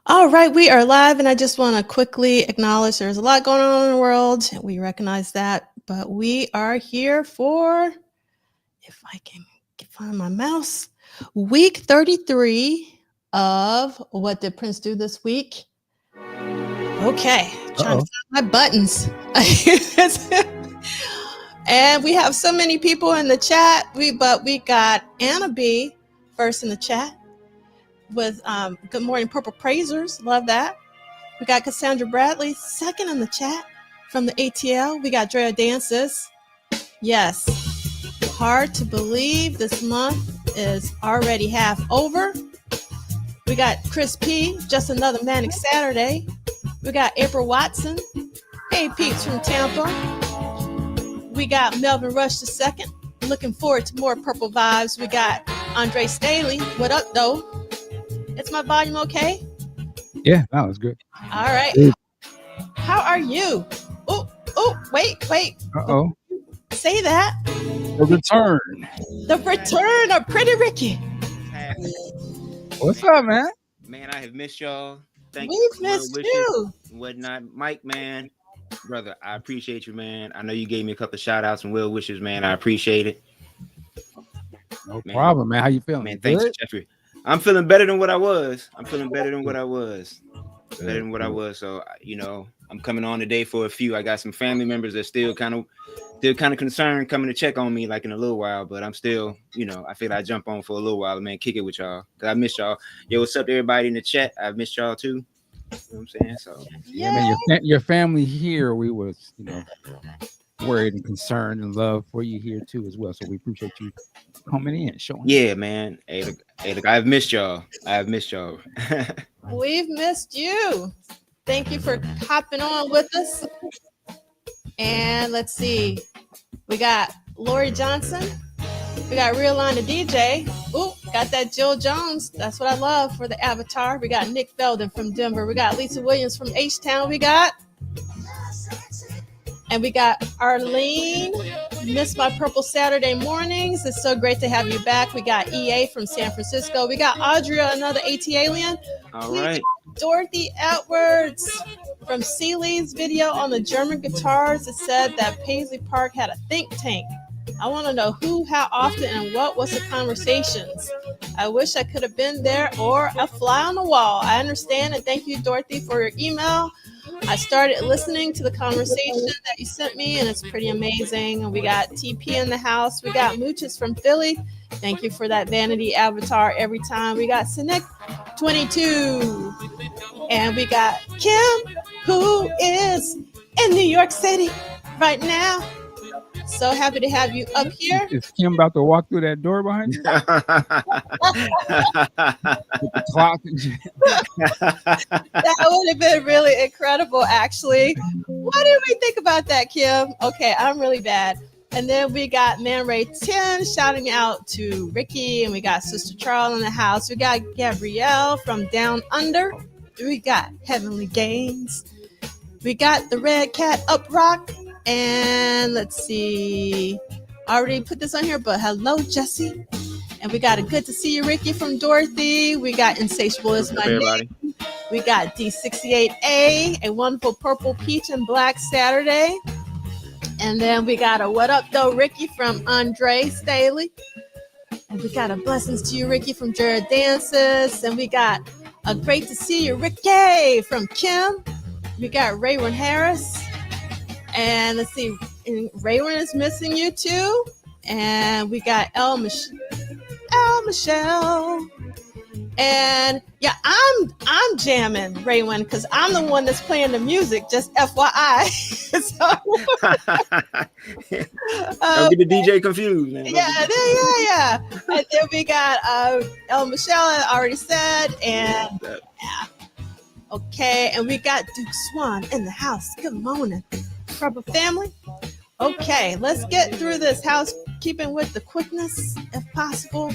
All right, we are live, and I just want to quickly acknowledge there's a lot going on in the world. We recognize that, but we are here for, if I can find my mouse, week 33 of What Did Prince Do This Week? Okay, trying to find my buttons. And we have so many people in the chat. We got Anna B first in the chat with Good Morning Purple Praisers. Love that. We got Cassandra Bradley second in the chat from the ATL. We got Drea Dances. Yes. Hard to believe this month is already half over. We got Chris P. Just another manic Saturday. We got April Watson. Hey, Pete's from Tampa. We got Melvin Rush II. Looking forward to more purple vibes. We got Andre Staley. What up, though? Is my volume okay? Yeah, that was good. All right. How are you? Oh, wait. Uh-oh. Say that. The return. The return of Pretty Ricky. What's up, man? Man, I have missed y'all. Thank We've you for missed wishes you. and whatnot. Mike, man, brother, I appreciate you, man. I know you gave me a couple of shout outs and well wishes, man. I appreciate it. No problem, man. How you feeling? Man, thanks, Jeffrey. I'm feeling better than what I was. So, I'm coming on today for a few. I got some family members that still kind of concerned coming to check on me like in a little while, but I'm still, I feel I jump on for a little while, man, kick it with y'all. Cause I miss y'all. Yo, what's up to everybody in the chat? I've missed y'all too. You know what I'm saying? So yeah, man, your family here, we was, worried and concerned and love for you here too as well. So we appreciate you coming in, showing. Yeah, man. Hey, look, I've missed y'all. We've missed you. Thank you for hopping on with us. And let's see. We got Lori Johnson. We got Real Line the DJ. Ooh, got that Jill Jones. That's what I love for the avatar. We got Nick Felden from Denver. We got Lisa Williams from H-Town. We got Arlene. Miss my Purple Saturday mornings. It's so great to have you back. We got EA from San Francisco. We got Audria, another AT alien. All right. Dorothy Edwards from Seeley's video on the German guitars. It said that Paisley Park had a think tank. I want to know who, how often, and what was the conversations. I wish I could have been there or a fly on the wall. I understand, and thank you, Dorothy, for your email. I started listening to the conversation that you sent me, and it's pretty amazing. And we got TP in the house. We got Mooches from Philly. Thank you for that vanity avatar every time. We got Cynic22. And we got Kim, who is in New York City right now. So happy to have you up here. Is Kim about to walk through that door behind you? With the clock and shit. That would have been really incredible, actually. What did we think about that, Kim? Okay, I'm really bad. And then we got Man Ray 10 shouting out to Ricky, and we got Sister Charles in the house. We got Gabrielle from Down Under. We got Heavenly Gains. We got the Red Cat Up Rock. And let's see. I already put this on here, but hello, Jesse. And we got a good to see you, Ricky from Dorothy. We got Insatiable is my name. We got D68A, a wonderful purple, peach, and black Saturday. And then we got a what up, though, Ricky from Andre Staley. And we got a blessings to you, Ricky from Jared Dances. And we got a great to see you, Ricky from Kim. We got Raywin Harris. And let's see, Raywin is missing you too. And we got El Michelle. And yeah, I'm jamming, Raywin, because I'm the one that's playing the music, just FYI. So don't get the DJ confused, man. Yeah. And then we got El Michelle, I already said, and yeah. Okay, and we got Duke Swan in the house. Good morning, Purple family. Okay, let's get through this housekeeping with the quickness, if possible.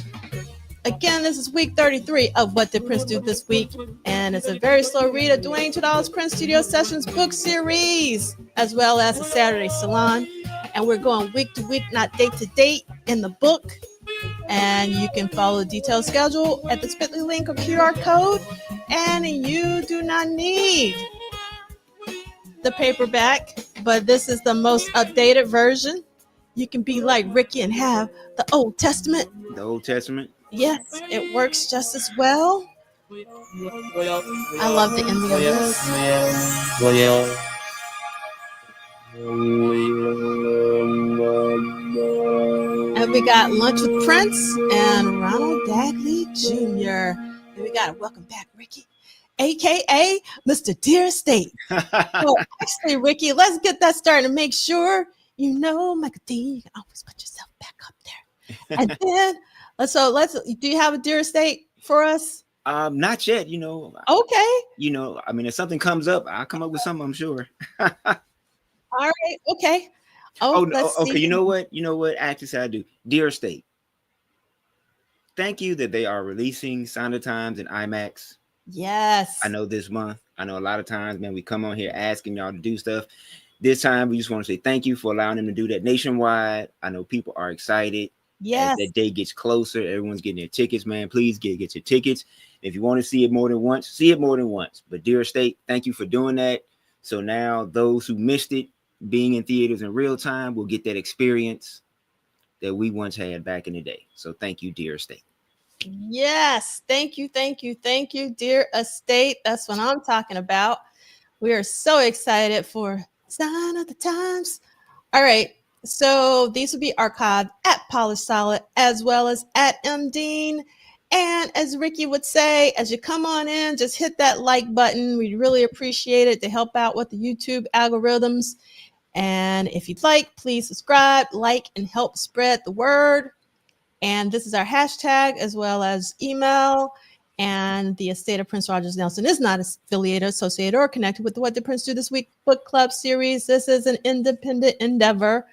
Again, this is week 33 of What Did Prince Do This Week? And it's a very slow read of Duane Tudahl's Prince Studio Sessions book series, as well as a Saturday salon. And we're going week to week, not date to date in the book. And you can follow the detailed schedule at the Bitly link or QR code. And you do not need the paperback, but this is the most updated version. You can be like Ricky and have the Old Testament. The Old Testament? Yes, it works just as well. I love the ending of this. And we got Lunch with Prince and Ronald Dagley Jr. And we got Welcome Back, Ricky, aka Mr. Dear Estate. So actually, Ricky, let's get that started and make sure you know, Michael D, you can always put yourself back up there. And then, do you have a Dear Estate for us? Not yet, you know. Okay. You know, I mean, if something comes up, I'll come up with something, I'm sure. All right. Okay. Okay. You know what? Actually, I do. Dear Estate, thank you that they are releasing Sound of Times and IMAX. Yes. I know this month. I know a lot of times, man, we come on here asking y'all to do stuff. This time, we just want to say thank you for allowing them to do that nationwide. I know people are excited. Yes. As that day gets closer, everyone's getting their tickets, man. Please get your tickets. If you want to see it more than once, see it more than once. But Dear Estate, thank you for doing that. So now those who missed it, being in theaters in real time, will get that experience that we once had back in the day. So thank you, Dear Estate. Yes. Thank you, Dear Estate. That's what I'm talking about. We are so excited for Sign of the Times. All right. So these will be archived at Polished Solid as well as at MDean. And as Ricky would say, as you come on in, just hit that like button. We'd really appreciate it to help out with the YouTube algorithms. And if you'd like, please subscribe, like, and help spread the word. And this is our hashtag as well as email. And the estate of Prince Rogers Nelson is not affiliated, associated, or connected with the What Did Prince Do This Week book club series. This is an independent endeavor.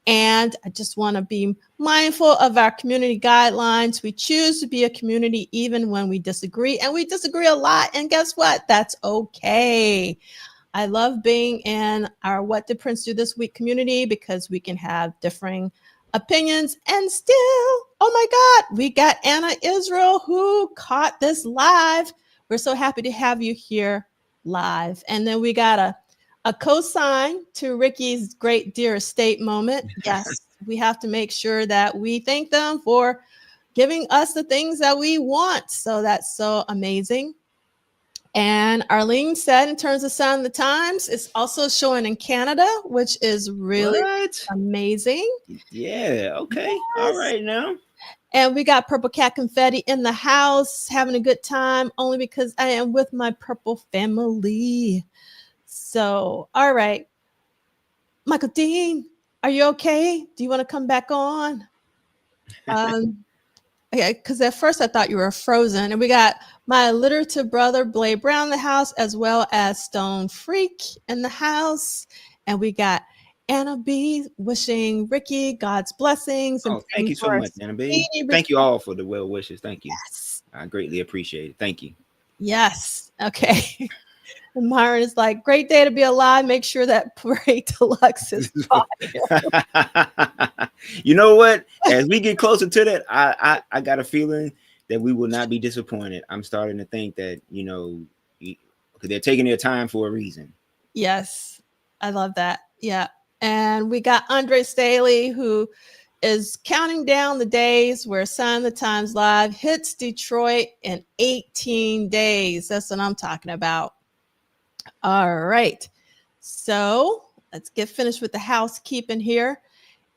And I just want to be mindful of our community guidelines. We choose to be a community even when we disagree. And we disagree a lot. And guess what? That's okay. I love being in our What Did Prince Do This Week community because we can have differing opinions and still, oh my God, we got Anna Israel who caught this live. We're so happy to have you here live. And then we got a cosign to Ricky's great Dear Estate moment. Yes, we have to make sure that we thank them for giving us the things that we want. So that's so amazing. And Arlene said, in terms of Sound of the Times, it's also showing in Canada, which is really amazing. Yeah. Okay. Yes. All right now. And we got Purple Cat Confetti in the house, having a good time, only because I am with my purple family. So, all right. Michael Dean, are you okay? Do you want to come back on? Yeah, because at first I thought you were frozen. And we got my alliterative brother, Blade Brown, in the house, as well as Stone Freak in the house. And we got Anna B wishing Ricky God's blessings. And thank you so much, Anna B. Thank you all for the well wishes. Thank you. Yes. I greatly appreciate it. Thank you. Yes. Okay. And Myron is like, great day to be alive. Make sure that Parade Deluxe is fire. You know what? As we get closer to that, I got a feeling that we will not be disappointed. I'm starting to think that, you know, because they're taking their time for a reason. Yes. I love that. Yeah. And we got Andre Staley, who is counting down the days where Sign of the Times Live hits Detroit in 18 days. That's what I'm talking about. All right. So let's get finished with the housekeeping here.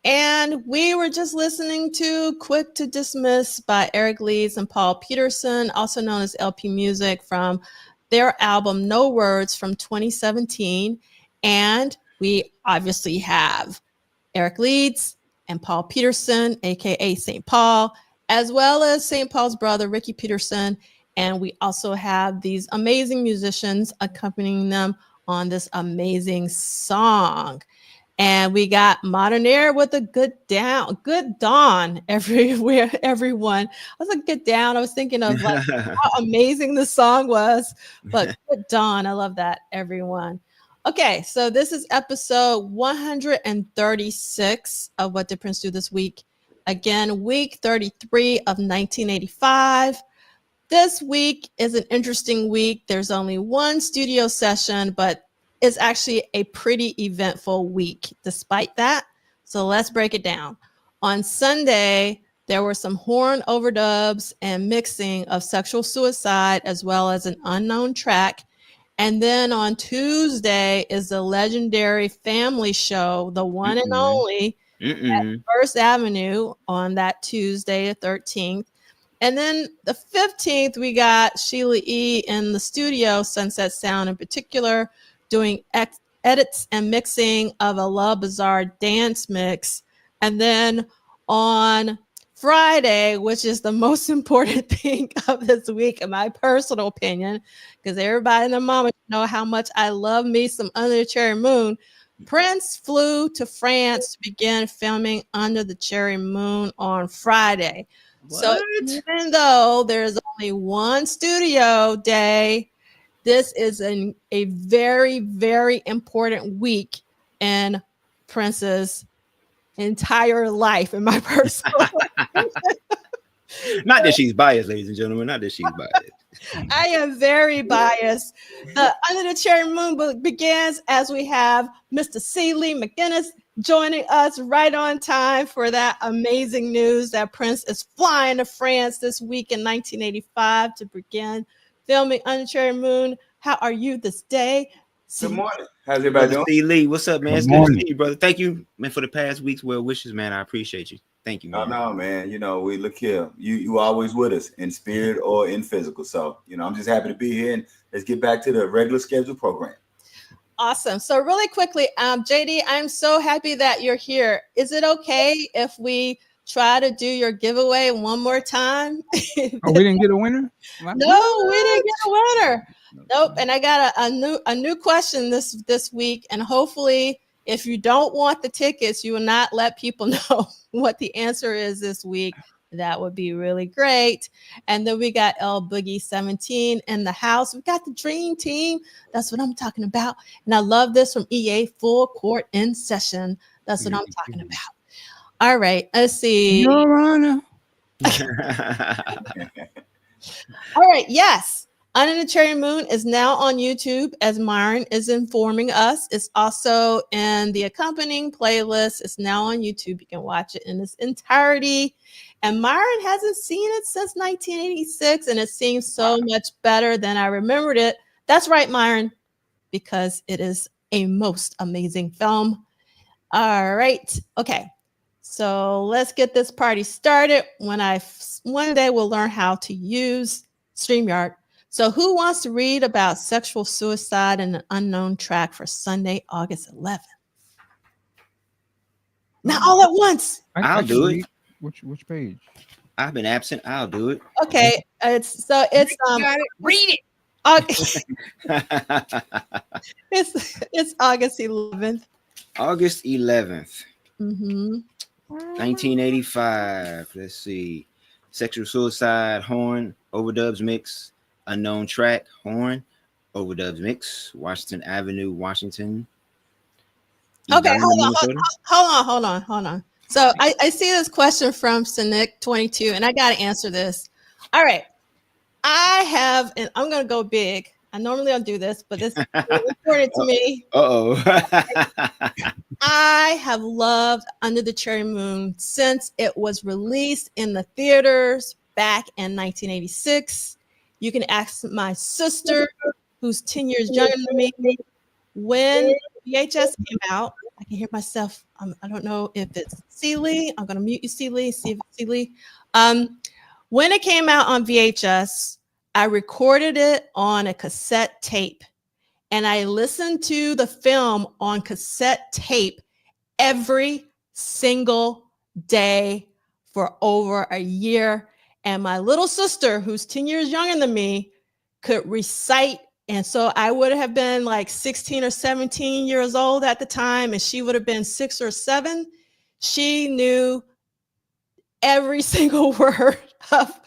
And we were just listening to Quick to Dismiss by Eric Leeds and Paul Peterson, also known as LP Music, from their album No Words from 2017. And we obviously have Eric Leeds and Paul Peterson, aka St. Paul, as well as St. Paul's brother, Ricky Peterson. And we also have these amazing musicians accompanying them on this amazing song. And we got Modern Air with a good dawn everywhere, everyone. I was like, good down. I was thinking of like how amazing the song was, but good dawn. I love that, everyone. Okay, so this is episode 136 of What Did Prince Do This Week. Again, week 33 of 1985. This week is an interesting week. There's only one studio session, but it's actually a pretty eventful week despite that. So let's break it down. On Sunday, there were some horn overdubs and mixing of Sexual Suicide as well as an unknown track. And then on Tuesday is the legendary family show, the one and only at First Avenue on that Tuesday, the 13th. And then the 15th, we got Sheila E. in the studio, Sunset Sound in particular, doing edits and mixing of a Love Bazaar dance mix. And then on Friday, which is the most important thing of this week, in my personal opinion, because everybody and their mama know how much I love me some Under the Cherry Moon, Prince flew to France to begin filming Under the Cherry Moon on Friday. What? So even though there's only one studio day, this is a very, very important week in Prince's entire life, in my personal life. Not that she's biased, ladies and gentlemen. Not that she's biased. I am very biased. Under the Cherry Moon begins as we have Mr. C. Lee McGinnis joining us right on time for that amazing news that Prince is flying to France this week in 1985 to begin filming Under the Cherry Moon. How are you this day? Good morning. How's everybody doing? C. Lee, what's up, man? It's Good good to morning. see you, brother. Thank you, man, for the past week's well wishes, man. I appreciate you. Thank you, man. No, man. You know, we look here. You always with us in spirit or in physical. So, you know, I'm just happy to be here, and let's get back to the regular scheduled program. Awesome. So really quickly, JD, I'm so happy that you're here. Is it okay if we try to do your giveaway one more time? Oh, we didn't get a winner? No, we didn't get a winner. Nope. And I got a new question this week, and hopefully, if you don't want the tickets, you will not let people know what the answer is this week. That would be really great. And then we got L Boogie 17 in the house. We got the dream team. That's what I'm talking about. And I love this from EA, full court in session. That's what I'm talking about. All right. Let's see. Your Honor. All right. Yes. Under the Cherry Moon is now on YouTube, as Myron is informing us. It's also in the accompanying playlist. It's now on YouTube. You can watch it in its entirety. And Myron hasn't seen it since 1986, and it seems so much better than I remembered it. That's right, Myron, because it is a most amazing film. All right. Okay. So let's get this party started. One day we'll learn how to use StreamYard. So who wants to read about sexual suicide and an unknown track for Sunday, August 11th? Not all at once. I'll do it. Which page? I've been absent. I'll do it. Okay. It's read it. It's August 11th. August 11th, Mm-hmm. 1985. Let's see. Sexual suicide, horn, overdubs mix, unknown track, horn, overdubs mix, Washington Avenue, Washington. Okay, hold on. So I see this question from Sonic22, and I got to answer this. All right. I have, and I'm going to go big. I normally don't do this, but this is important to me. I have loved Under the Cherry Moon since it was released in the theaters back in 1986. You can ask my sister, who's 10 years younger than me, when VHS came out. I can hear myself. I don't know if it's Celie. I'm going to mute you, Celie. See if it's Celie. When it came out on VHS, I recorded it on a cassette tape, and I listened to the film on cassette tape every single day for over a year. And my little sister, who's 10 years younger than me, could recite. And so I would have been like 16 or 17 years old at the time, and she would have been 6 or 7. She knew every single word of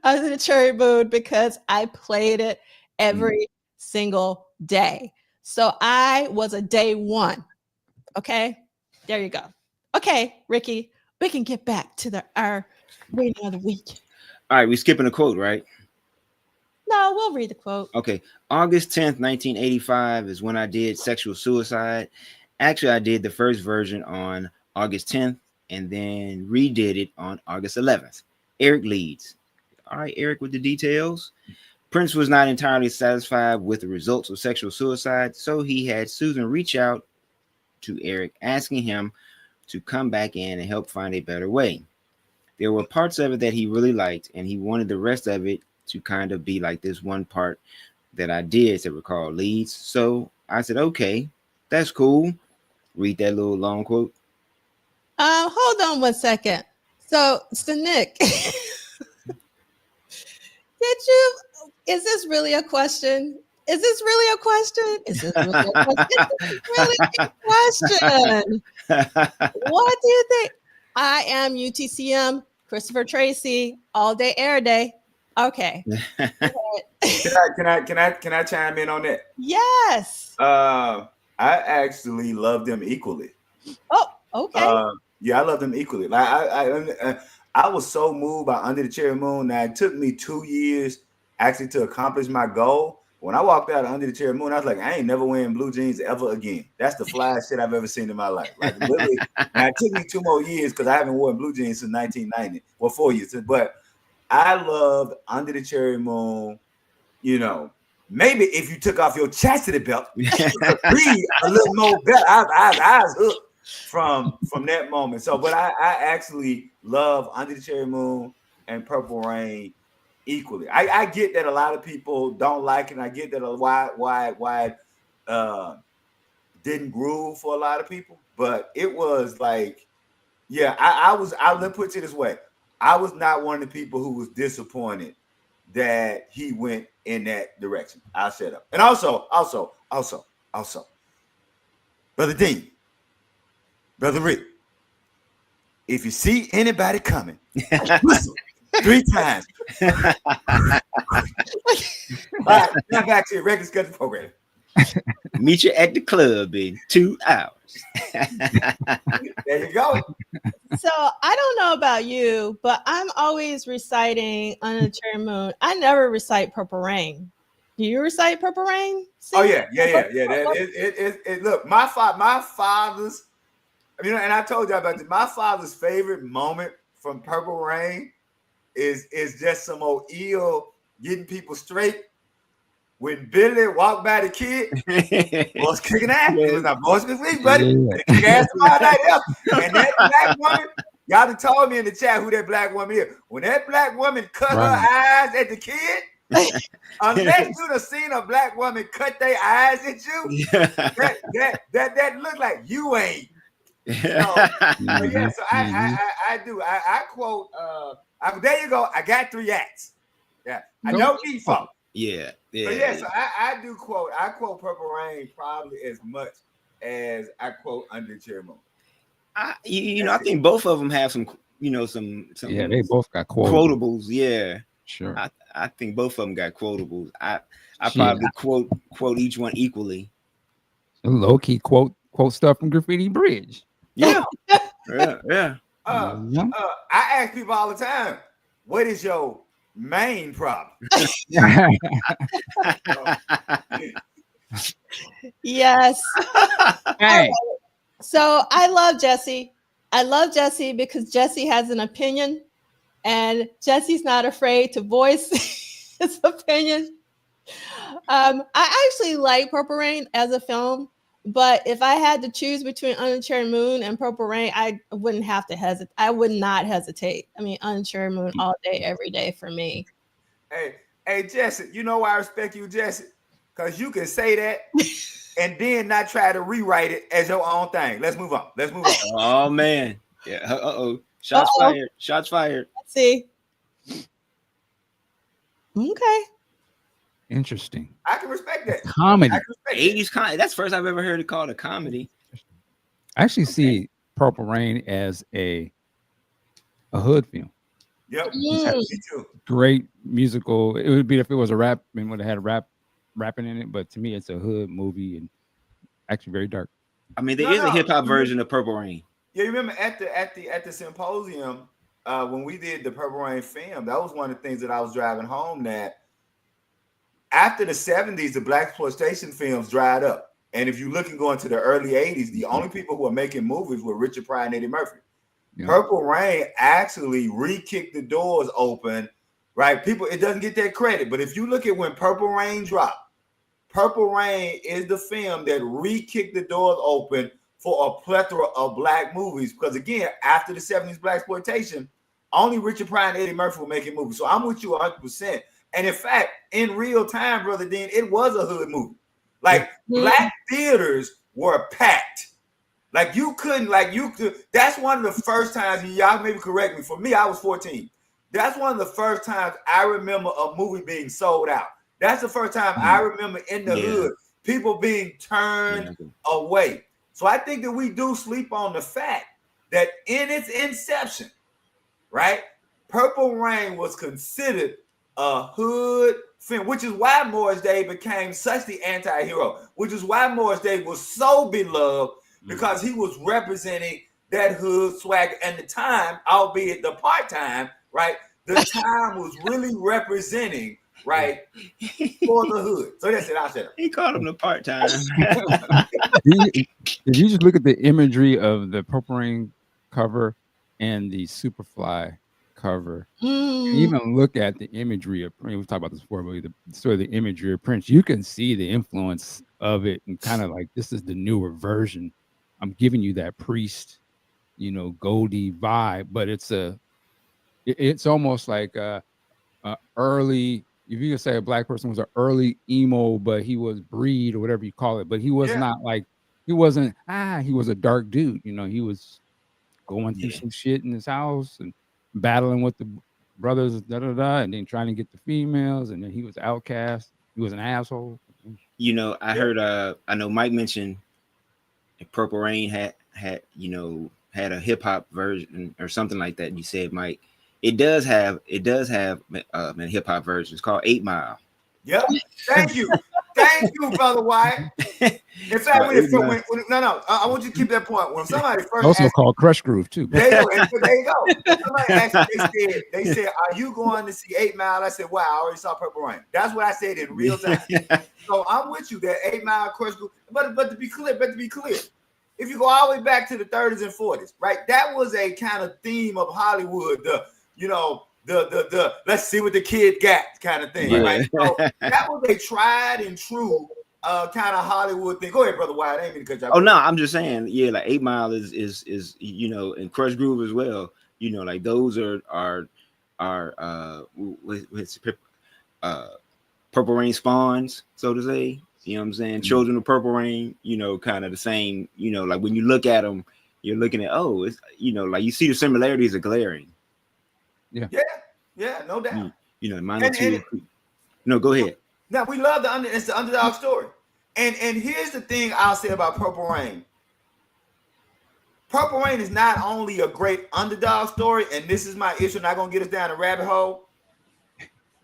Under the Cherry Moon because I played it every single day. So I was a day one. Okay, there you go. Okay, Ricky, we can get back to our reading of the week. All right, we skipping a quote, right? No, we'll read the quote. Okay. August 10th, 1985 is when I did Sexual Suicide. Actually, I did the first version on August 10th and then redid it on August 11th. Eric leads. All right, Eric with the details. Prince was not entirely satisfied with the results of Sexual Suicide, so he had Susan reach out to Eric, asking him to come back in and help find a better way. There were parts of it that he really liked, and he wanted the rest of it to kind of be like this one part that I did, to recall leads. So I said, okay, that's cool. Read that little long quote. Hold on 1 second. So Nick, is this really a question? Is this really a question? Is this really a question? Is this really a question? What do you think? I am UTCM, Christopher Tracy, all day, air day. Okay. Can I chime in on that? Yes. I actually love them equally. Oh, okay. Yeah, I love them equally. Like I was so moved by Under the Cherry Moon that it took me 2 years actually to accomplish my goal. When I walked out of Under the Cherry Moon, I was like, I ain't never wearing blue jeans ever again. That's the flyest shit I've ever seen in my life. Like literally, now it took me 2 more years because I haven't worn blue jeans since 1990. Well, 4 years. But I loved Under the Cherry Moon. You know, maybe if you took off your chastity belt, you could breathe a little more better. I was hooked from that moment. So, but I actually love Under the Cherry Moon and Purple Rain equally. I get that a lot of people don't like it, and I get that why didn't groove for a lot of people, but it was like, yeah, let's put it this way. I was not one of the people who was disappointed that he went in that direction. I'll shut up. And also, Brother Dean, Brother Rick, if you see anybody coming, whistle 3 times. All right, now back to your regular schedule program. Meet you at the club in 2 hours. There you go. So I don't know about you, but I'm always reciting Under the Cherry Moon. I never recite Purple Rain. Do you recite Purple Rain? Oh yeah. Look, my father's, you know, and I told you about this. My father's favorite moment from Purple Rain is just some old eel getting people straight. When Billy walked by the kid, was kicking ass. It was not voice this week, buddy. Yeah. And that black woman, y'all done told me in the chat who that black woman is. When that black woman cut her eyes at the kid, unless you done seen a black woman cut their eyes at you, that look like you ain't. So I do. I quote. There you go. I got 3 acts. Yeah, I know default. Yeah. So I do quote. I quote Purple Rain probably as much as I quote Under the Cherry Moon. I think both of them have some. Yeah, they both got quotables. Yeah, sure. I think both of them got quotables. I probably quote each one equally. Low key quote stuff from Graffiti Bridge. Yeah. Yeah. I ask people all the time, what is your main problem? Yes. Hey. So I love Jesse. I love Jesse because Jesse has an opinion, and Jesse's not afraid to voice his opinion. I actually like Purple Rain as a film, but if I had to choose between Under the Cherry Moon and Purple Rain, I wouldn't have to hesitate. I would not hesitate. I mean, Under the Cherry Moon all day, every day for me. Hey, Jesse, you know why I respect you, Jesse? Because you can say that and then not try to rewrite it as your own thing. Let's move on. Oh, man. Yeah. Shots fired. Shots fired. Let's see. Okay. Interesting. I can respect that. Comedy. 80s comedy. That's the first I've ever heard it called a comedy. I actually see Purple Rain as a hood film. Yep. Me too. Great musical. It would be if it was a rap and would have had rapping in it, but to me it's a hood movie and actually very dark. I mean, there is a hip hop version of Purple Rain. Yeah, you remember at the symposium when we did the Purple Rain film, that was one of the things that I was driving home, that after the 70s, the blaxploitation films dried up. And if you look and go into the early 80s, the only people who were making movies were Richard Pryor and Eddie Murphy. Yeah. Purple Rain actually re-kicked the doors open, right? People, it doesn't get that credit, but if you look at when Purple Rain dropped, Purple Rain is the film that re-kicked the doors open for a plethora of black movies. Because again, after the 70s blaxploitation, only Richard Pryor and Eddie Murphy were making movies. So I'm with you 100%. And in fact, in real time, Brother Dean, it was a hood movie. Like black theaters were packed. Like you couldn't, that's one of the first times, y'all maybe correct me. For me, I was 14. That's one of the first times I remember a movie being sold out. That's the first time I remember in the hood, people being turned away. So I think that we do sleep on the fact that in its inception, right, Purple Rain was considered a hood film, which is why Morris Day became such the anti-hero, which is why Morris Day was so beloved, because he was representing that hood swag. And the time, albeit the part-time, right, the time was really representing, right, for the hood. So that's it. I said it. He called him the part-time. Did you just look at the imagery of the Purple Rain cover and the Superfly cover? Even look at the imagery of, we've talked about this before, but the imagery of Prince, you can see the influence of it, and kind of like, this is the newer version. I'm giving you that Priest, Goldie vibe, but it's almost like a early, if you could say a black person was an early emo, but he was breed or whatever you call it, but he was not like, he was a dark dude. He was going through some shit in his house and battling with the brothers, and then trying to get the females, and then he was outcast. He was an asshole. I heard I know Mike mentioned Purple Rain had a hip hop version or something like that. You said, Mike, it does have a hip hop version. It's called 8 Mile. Yep. Thank you, Brother Wyatt. In fact, I want you to keep that point. When somebody first also called Crush Groove too. There you go. Somebody asked me, they said, "Are you going to see 8 Mile?" I said, "Wow, I already saw Purple Rain." That's what I said in real time. So I'm with you. That 8 Mile, Crush Groove. But to be clear, if you go all the way back to the 30s and 40s, right, that was a kind of theme of Hollywood. The let's see what the kid got kind of thing, right? So that was a tried and true kind of Hollywood thing. Go ahead, Brother Wyatt. I ain't mean to cut you off. Oh no, I'm just saying, like 8 Mile is and Crush Groove as well. Like those are Purple Rain spawns, so to say. You know what I'm saying? Mm-hmm. Children of Purple Rain. Kind of the same. Like when you look at them, you're looking at it's like you see the similarities are glaring. Yeah, no doubt. Mine too. No, go ahead. Now we love it's the underdog story. And here's the thing I'll say about Purple Rain. Purple Rain is not only a great underdog story, and this is my issue, not gonna get us down a rabbit hole,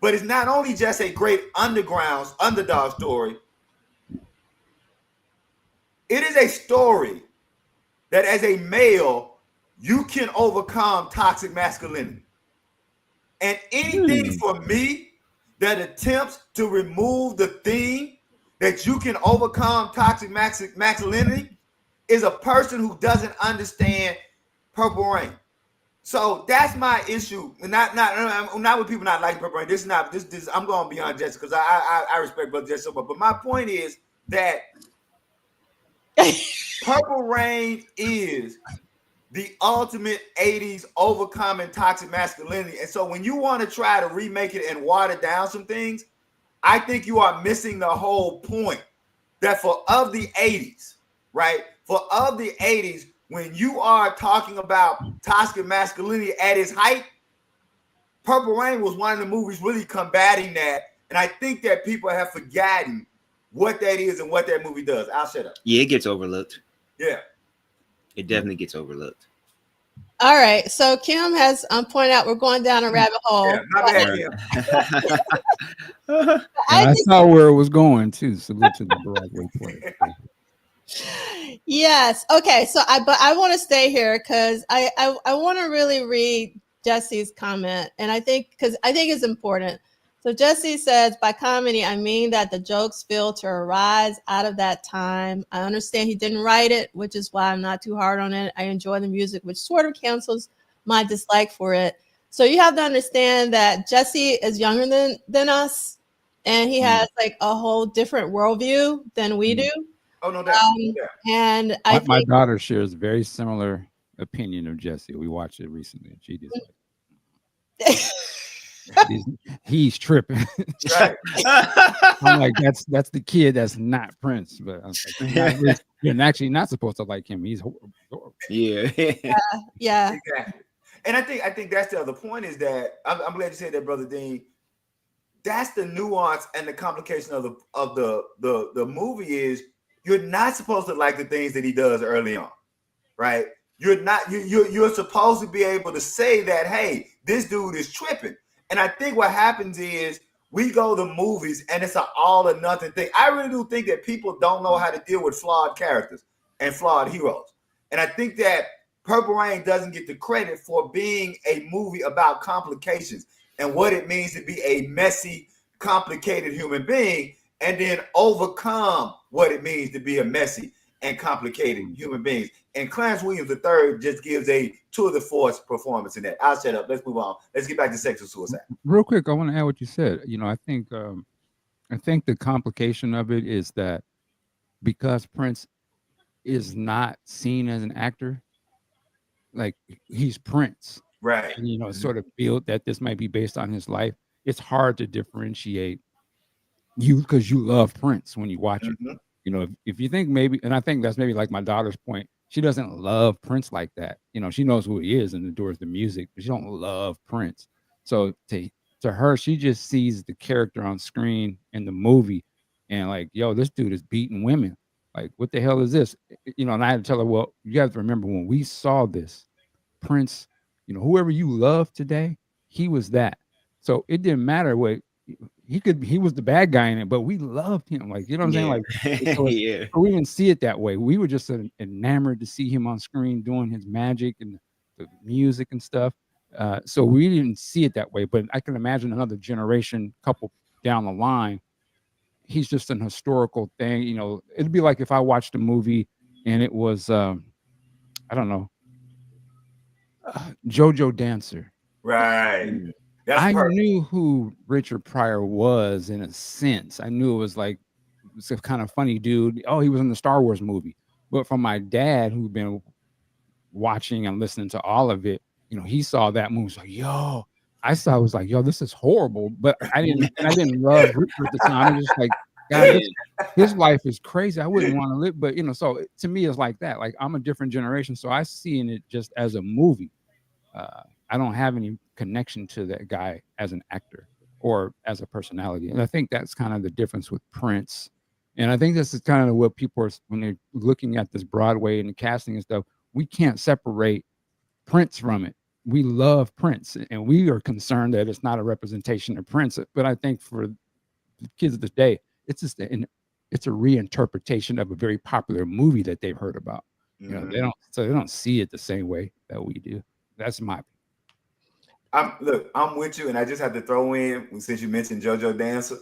but it's not only just a great underdog story. It is a story that as a male, you can overcome toxic masculinity. And anything for me that attempts to remove the theme that you can overcome toxic masculinity is a person who doesn't understand Purple Rain. So that's my issue. Not with people not liking Purple Rain. This I'm going beyond Jessica because I respect Brother Jessica, but my point is that Purple Rain is the ultimate 80s overcoming toxic masculinity. And so when you want to try to remake it and water down some things, I think you are missing the whole point. That of the 80s, right? Of the 80s, when you are talking about toxic masculinity at its height, Purple Rain was one of the movies really combating that. And I think that people have forgotten what that is and what that movie does. I'll shut up. Yeah, it gets overlooked. Yeah. It definitely gets overlooked. All right. So Kim has pointed out we're going down a rabbit hole. Yeah, my bad, Kim. I saw where it was going too. Salute to the Broadway play. Yes. Okay. So I want to stay here because I want to really read Jesse's comment, and I think it's important. So Jesse says, by comedy, I mean that the jokes feel to arise out of that time. I understand he didn't write it, which is why I'm not too hard on it. I enjoy the music, which sort of cancels my dislike for it. So you have to understand that Jesse is younger than us, and he has like a whole different worldview than we do. Oh, no doubt. And I My think daughter shares very similar opinion of Jesse. We watched it recently. She just like he's tripping. Right. I'm like, that's the kid that's not Prince, but I'm like, you're actually not supposed to like him. He's horrible. Yeah. yeah. Exactly. And I think that's the other point is that I'm glad you said that, Brother Dean. That's the nuance and the complication of the movie is you're not supposed to like the things that he does early on, right? You're supposed to be able to say that, hey, this dude is tripping. And I think what happens is we go to movies and it's an all or nothing thing. I really do think that people don't know how to deal with flawed characters and flawed heroes. And I think that Purple Rain doesn't get the credit for being a movie about complications and what it means to be a messy, complicated human being, and then overcome what it means to be a messy and complicated human being. And Clarence Williams III just gives a tour de force performance in that. I'll shut up. Let's move on. Let's get back to sexual suicide. Real quick, I want to add what you said. I think the complication of it is that because Prince is not seen as an actor, like he's Prince, right? And sort of feel that this might be based on his life. It's hard to differentiate you because you love Prince when you watch it. If you think maybe, and I think that's maybe like my daughter's point, she doesn't love Prince like that. She knows who he is and adores the music, but she don't love Prince. So to her, she just sees the character on screen in the movie and like, yo, this dude is beating women. Like, what the hell is this? And I had to tell her, well, you have to remember when we saw this, Prince, whoever you love today, he was that. So it didn't matter what he was the bad guy in it, but we loved him. Like, you know what I'm saying? Like, so we didn't see it that way. We were just enamored to see him on screen doing his magic and the music and stuff. So we didn't see it that way. But I can imagine another generation, couple down the line, he's just an historical thing. It'd be like if I watched a movie and it was, I don't know, JoJo Dancer. Right. I knew who Richard Pryor was in a sense. I knew it was like a kind of funny dude. Oh, he was in the Star Wars movie. But from my dad, who'd been watching and listening to all of it, he saw that movie. Like, yo, I was like, yo, this is horrible. But I didn't love Richard at the time. I was just like, God, his life is crazy. I wouldn't want to live. But so to me, it's like that. Like, I'm a different generation, so I see it just as a movie. I don't have any connection to that guy as an actor or as a personality. And I think that's kind of the difference with Prince. And I think this is kind of what people are, when they're looking at this Broadway and the casting and stuff, we can't separate Prince from it. We love Prince and we are concerned that it's not a representation of Prince. But I think for the kids of the day, it's just it's a reinterpretation of a very popular movie that they've heard about. They don't see it the same way that we do. That's my opinion. I'm with you, and I just have to throw in, since you mentioned JoJo Dancer,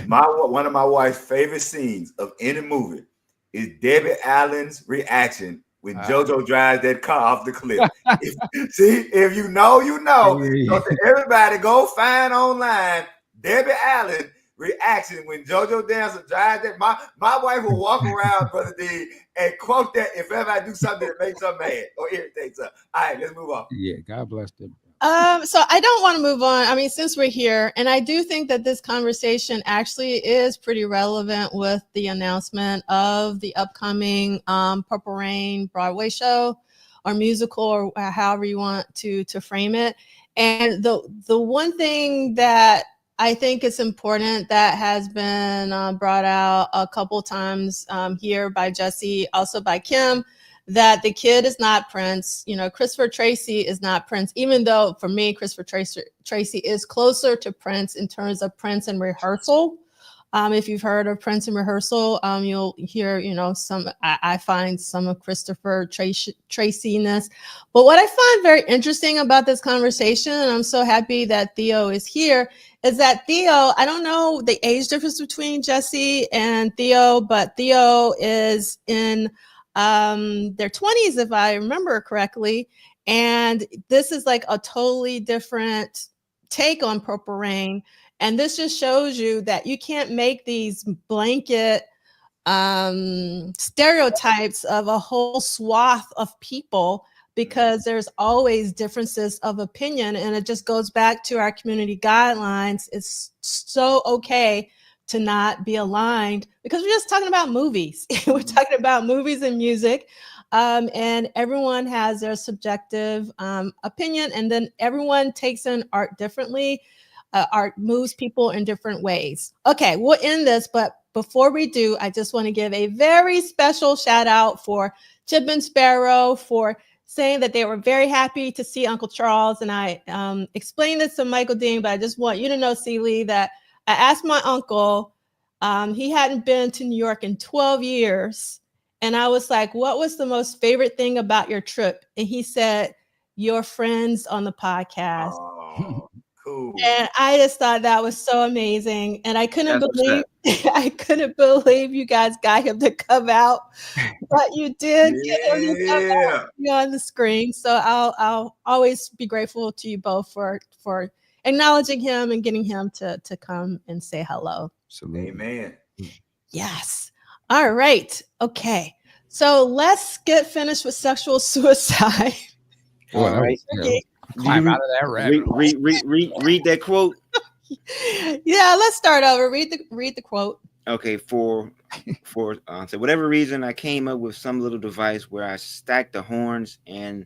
one of my wife's favorite scenes of any movie is Debbie Allen's reaction when JoJo drives that car off the cliff. If you know, you know. So everybody go find online Debbie Allen reaction when JoJo Dancer drives that. My wife will walk around, Brother D, and quote that if ever I do something that makes her mad or irritates her. All right, let's move on. Yeah, God bless them. So I don't want to move on. I mean, since we're here, and I do think that this conversation actually is pretty relevant with the announcement of the upcoming Purple Rain Broadway show or musical, or however you want to frame it. And the one thing that I think it's important that has been brought out a couple times here by Jesse, also by Kim, that the kid is not Prince. Christopher Tracy is not Prince, even though for me, Christopher Tracy is closer to Prince in terms of Prince and rehearsal. If you've heard of Prince in Rehearsal, you'll hear, I find some of Christopher Tracy-ness. But what I find very interesting about this conversation, and I'm so happy that Theo is here, is that Theo, I don't know the age difference between Jesse and Theo, but Theo is in their 20s, if I remember correctly. And this is like a totally different take on Purple Rain. And this just shows you that you can't make these blanket stereotypes of a whole swath of people, because there's always differences of opinion. And it just goes back to our community guidelines. It's so okay to not be aligned, because we're just talking about movies. We're talking about movies and music. And everyone has their subjective opinion, and then everyone takes in art differently. Art moves people in different ways. Okay, we'll end this, but before we do, I just want to give a very special shout out for Chip and Sparrow for saying that they were very happy to see Uncle Charles. And I explained this to Michael Dean, but I just want you to know, Celie, that I asked my uncle, he hadn't been to New York in 12 years. And I was like, what was the most favorite thing about your trip? And he said, your friends on the podcast. Oh, cool. And I just thought that was so amazing. And I couldn't believe you guys got him to come out, but you did get him to come out on the screen. So I'll always be grateful to you both for acknowledging him and getting him to come and say hello. Absolutely. Amen. Yes. All right. Okay. So let's get finished with sexual suicide. All right. Climb out of that rabbit hole. Read that quote. Yeah, let's start over. Read the quote. Okay, for so whatever reason, I came up with some little device where I stacked the horns and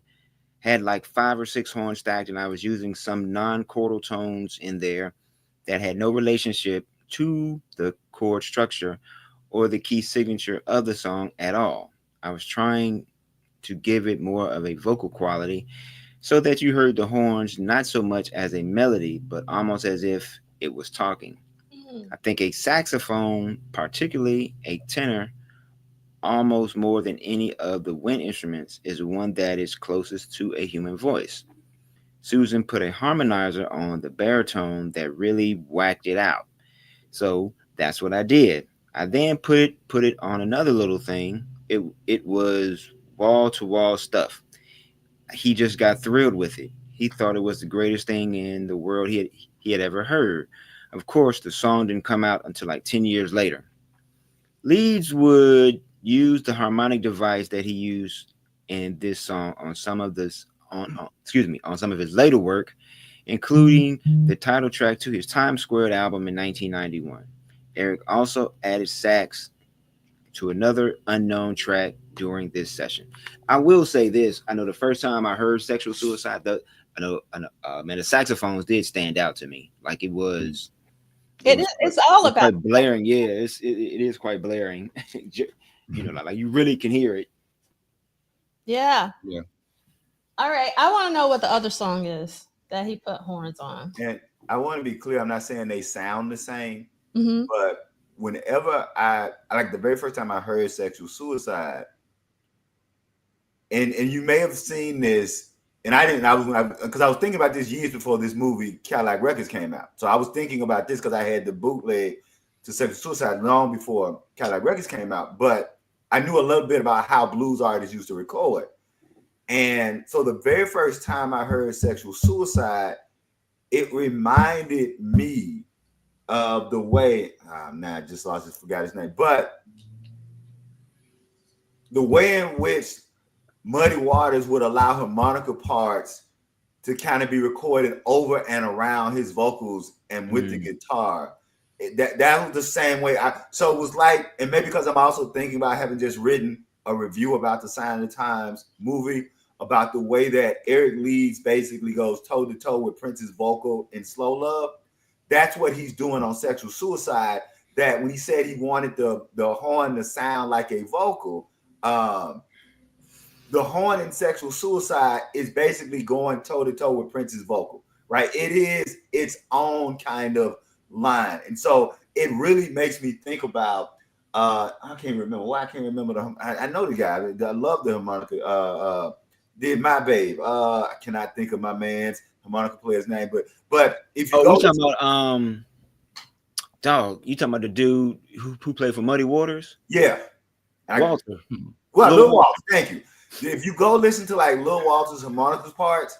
had like 5 or 6 horns stacked, and I was using some non-chordal tones in there that had no relationship to the chord structure or the key signature of the song at all. I was trying to give it more of a vocal quality, so that you heard the horns not so much as a melody, but almost as if it was talking. I think a saxophone, particularly a tenor, almost more than any of the wind instruments, is one that is closest to a human voice. Susan put a harmonizer on the baritone that really whacked it out. So that's what I did. I then put it on another little thing. It was wall-to-wall stuff. He just got thrilled with it. He thought it was the greatest thing in the world he had ever heard. Of course, the song didn't come out until like 10 years later. Leeds would use the harmonic device that he used in this song on some of his later work, including the title track to his Times Squared album in 1991. Eric also added sax to another unknown track during this session. I will say this: I know the first time I heard "Sexual Suicide," the saxophones did stand out to me. Like it was. It's all about blaring. Yeah, it is quite blaring. Like you really can hear it. Yeah. Yeah. All right. I want to know what the other song is that he put horns on. And I want to be clear. I'm not saying they sound the same, Mm-hmm. but whenever I like the very first time I heard "Sexual Suicide," and you may have seen this, and I didn't. I was thinking about this years before this movie Cadillac Records came out. So I was thinking about this because I had the bootleg to "Sexual Suicide" long before Cadillac Records came out. But I knew a little bit about how blues artists used to record, and so the very first time I heard "Sexual Suicide," it reminded me of the way I just forgot his name, but the way in which Muddy Waters would allow harmonica parts to kind of be recorded over and around his vocals and with the guitar. That was the same way. So it was like, and maybe because I'm also thinking about having just written a review about the Sign of the Times movie, about the way that Eric Leeds basically goes toe to toe with Prince's vocal in Slow Love. That's what he's doing on "Sexual Suicide." That when he said he wanted the horn to sound like a vocal, the horn in "Sexual Suicide" is basically going toe to toe with Prince's vocal, right? It is its own kind of line. And so it really makes me think about. I can't remember why I can't remember the. I know the guy. I love the harmonica. Did my babe? I cannot think of my man's harmonica player's name, but if you you talking about dog? You talking about the dude who played for Muddy Waters? Yeah, Walter. Lil Walter. Thank you. If you go listen to like Lil Walter's harmonica parts,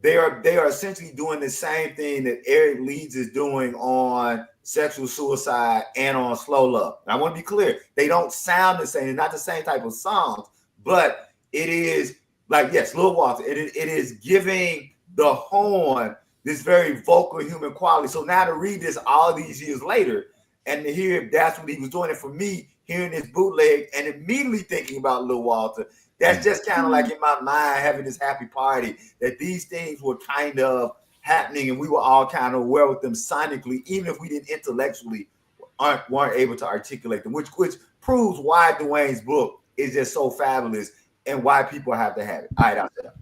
they are essentially doing the same thing that Eric Leeds is doing on Sexual Suicide and on Slow Love. And I want to be clear, they don't sound the same. They're not the same type of songs, but it is like, yes, Lil Walter, it is giving the horn this very vocal human quality. So now to read this all these years later and to hear that's what he was doing, it for me, hearing this bootleg and immediately thinking about Lil Walter, that's just kind of like in my mind having this happy party that these things were kind of happening and we were all kind of aware with them sonically, even if we didn't intellectually weren't able to articulate them, which proves why Duane's book is just so fabulous and why people have to have it. All right, I'll set up.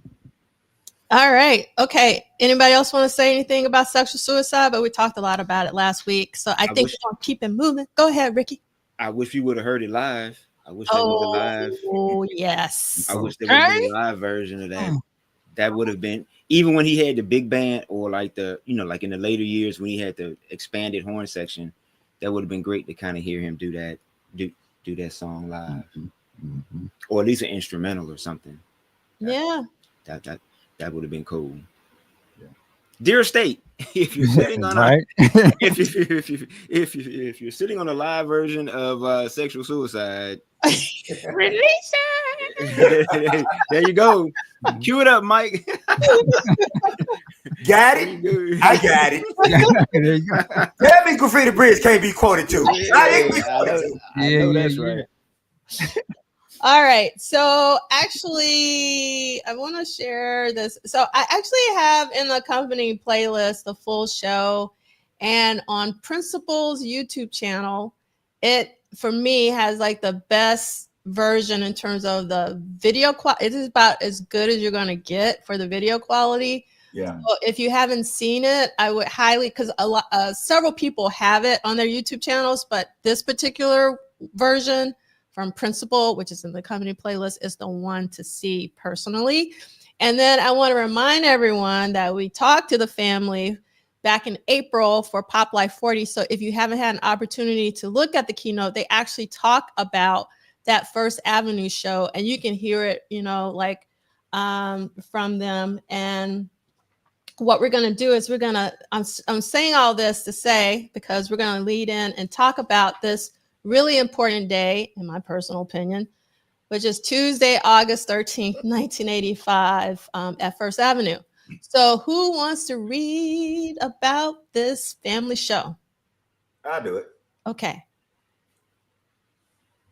All right. Okay. Anybody else want to say anything about sexual suicide? But we talked a lot about it last week. So I think we're going to keep it moving. Go ahead, Ricky. I wish we would have heard it live. I wish there was a live. Oh, yes. I wish there was a live version of that. That would have been, even when he had the big band or like like in the later years when he had the expanded horn section, that would have been great to kind of hear him do that, do that song live. Mm-hmm. Or at least an instrumental or something. Yeah. That would have been cool. Yeah. Dear State, if you're sitting on if you're sitting on a live version of Sexual Suicide, release it. There you go. Cue it up, Mike. Got it. I got it. Tell me Graffiti Bridge can't be quoted too. I know that's right. All right. So actually, I want to share this. So I actually have in the accompanying playlist the full show, and on Principal's YouTube channel, it for me has like the best version in terms of the video quality. It is about as good as you're going to get for the video quality. Yeah. So if you haven't seen it, I would highly, because several people have it on their YouTube channels, but this particular version from Principal, which is in the company playlist, is the one to see personally. And then I want to remind everyone that we talked to the family back in April for Pop Life 40. So if you haven't had an opportunity to look at the keynote, they actually talk about that First Avenue show, and you can hear it, from them. And what we're going to do is I'm saying all this to say, because we're going to lead in and talk about this really important day, in my personal opinion, which is Tuesday, August 13th, 1985 at First Avenue. So who wants to read about this family show? I'll do it. Okay.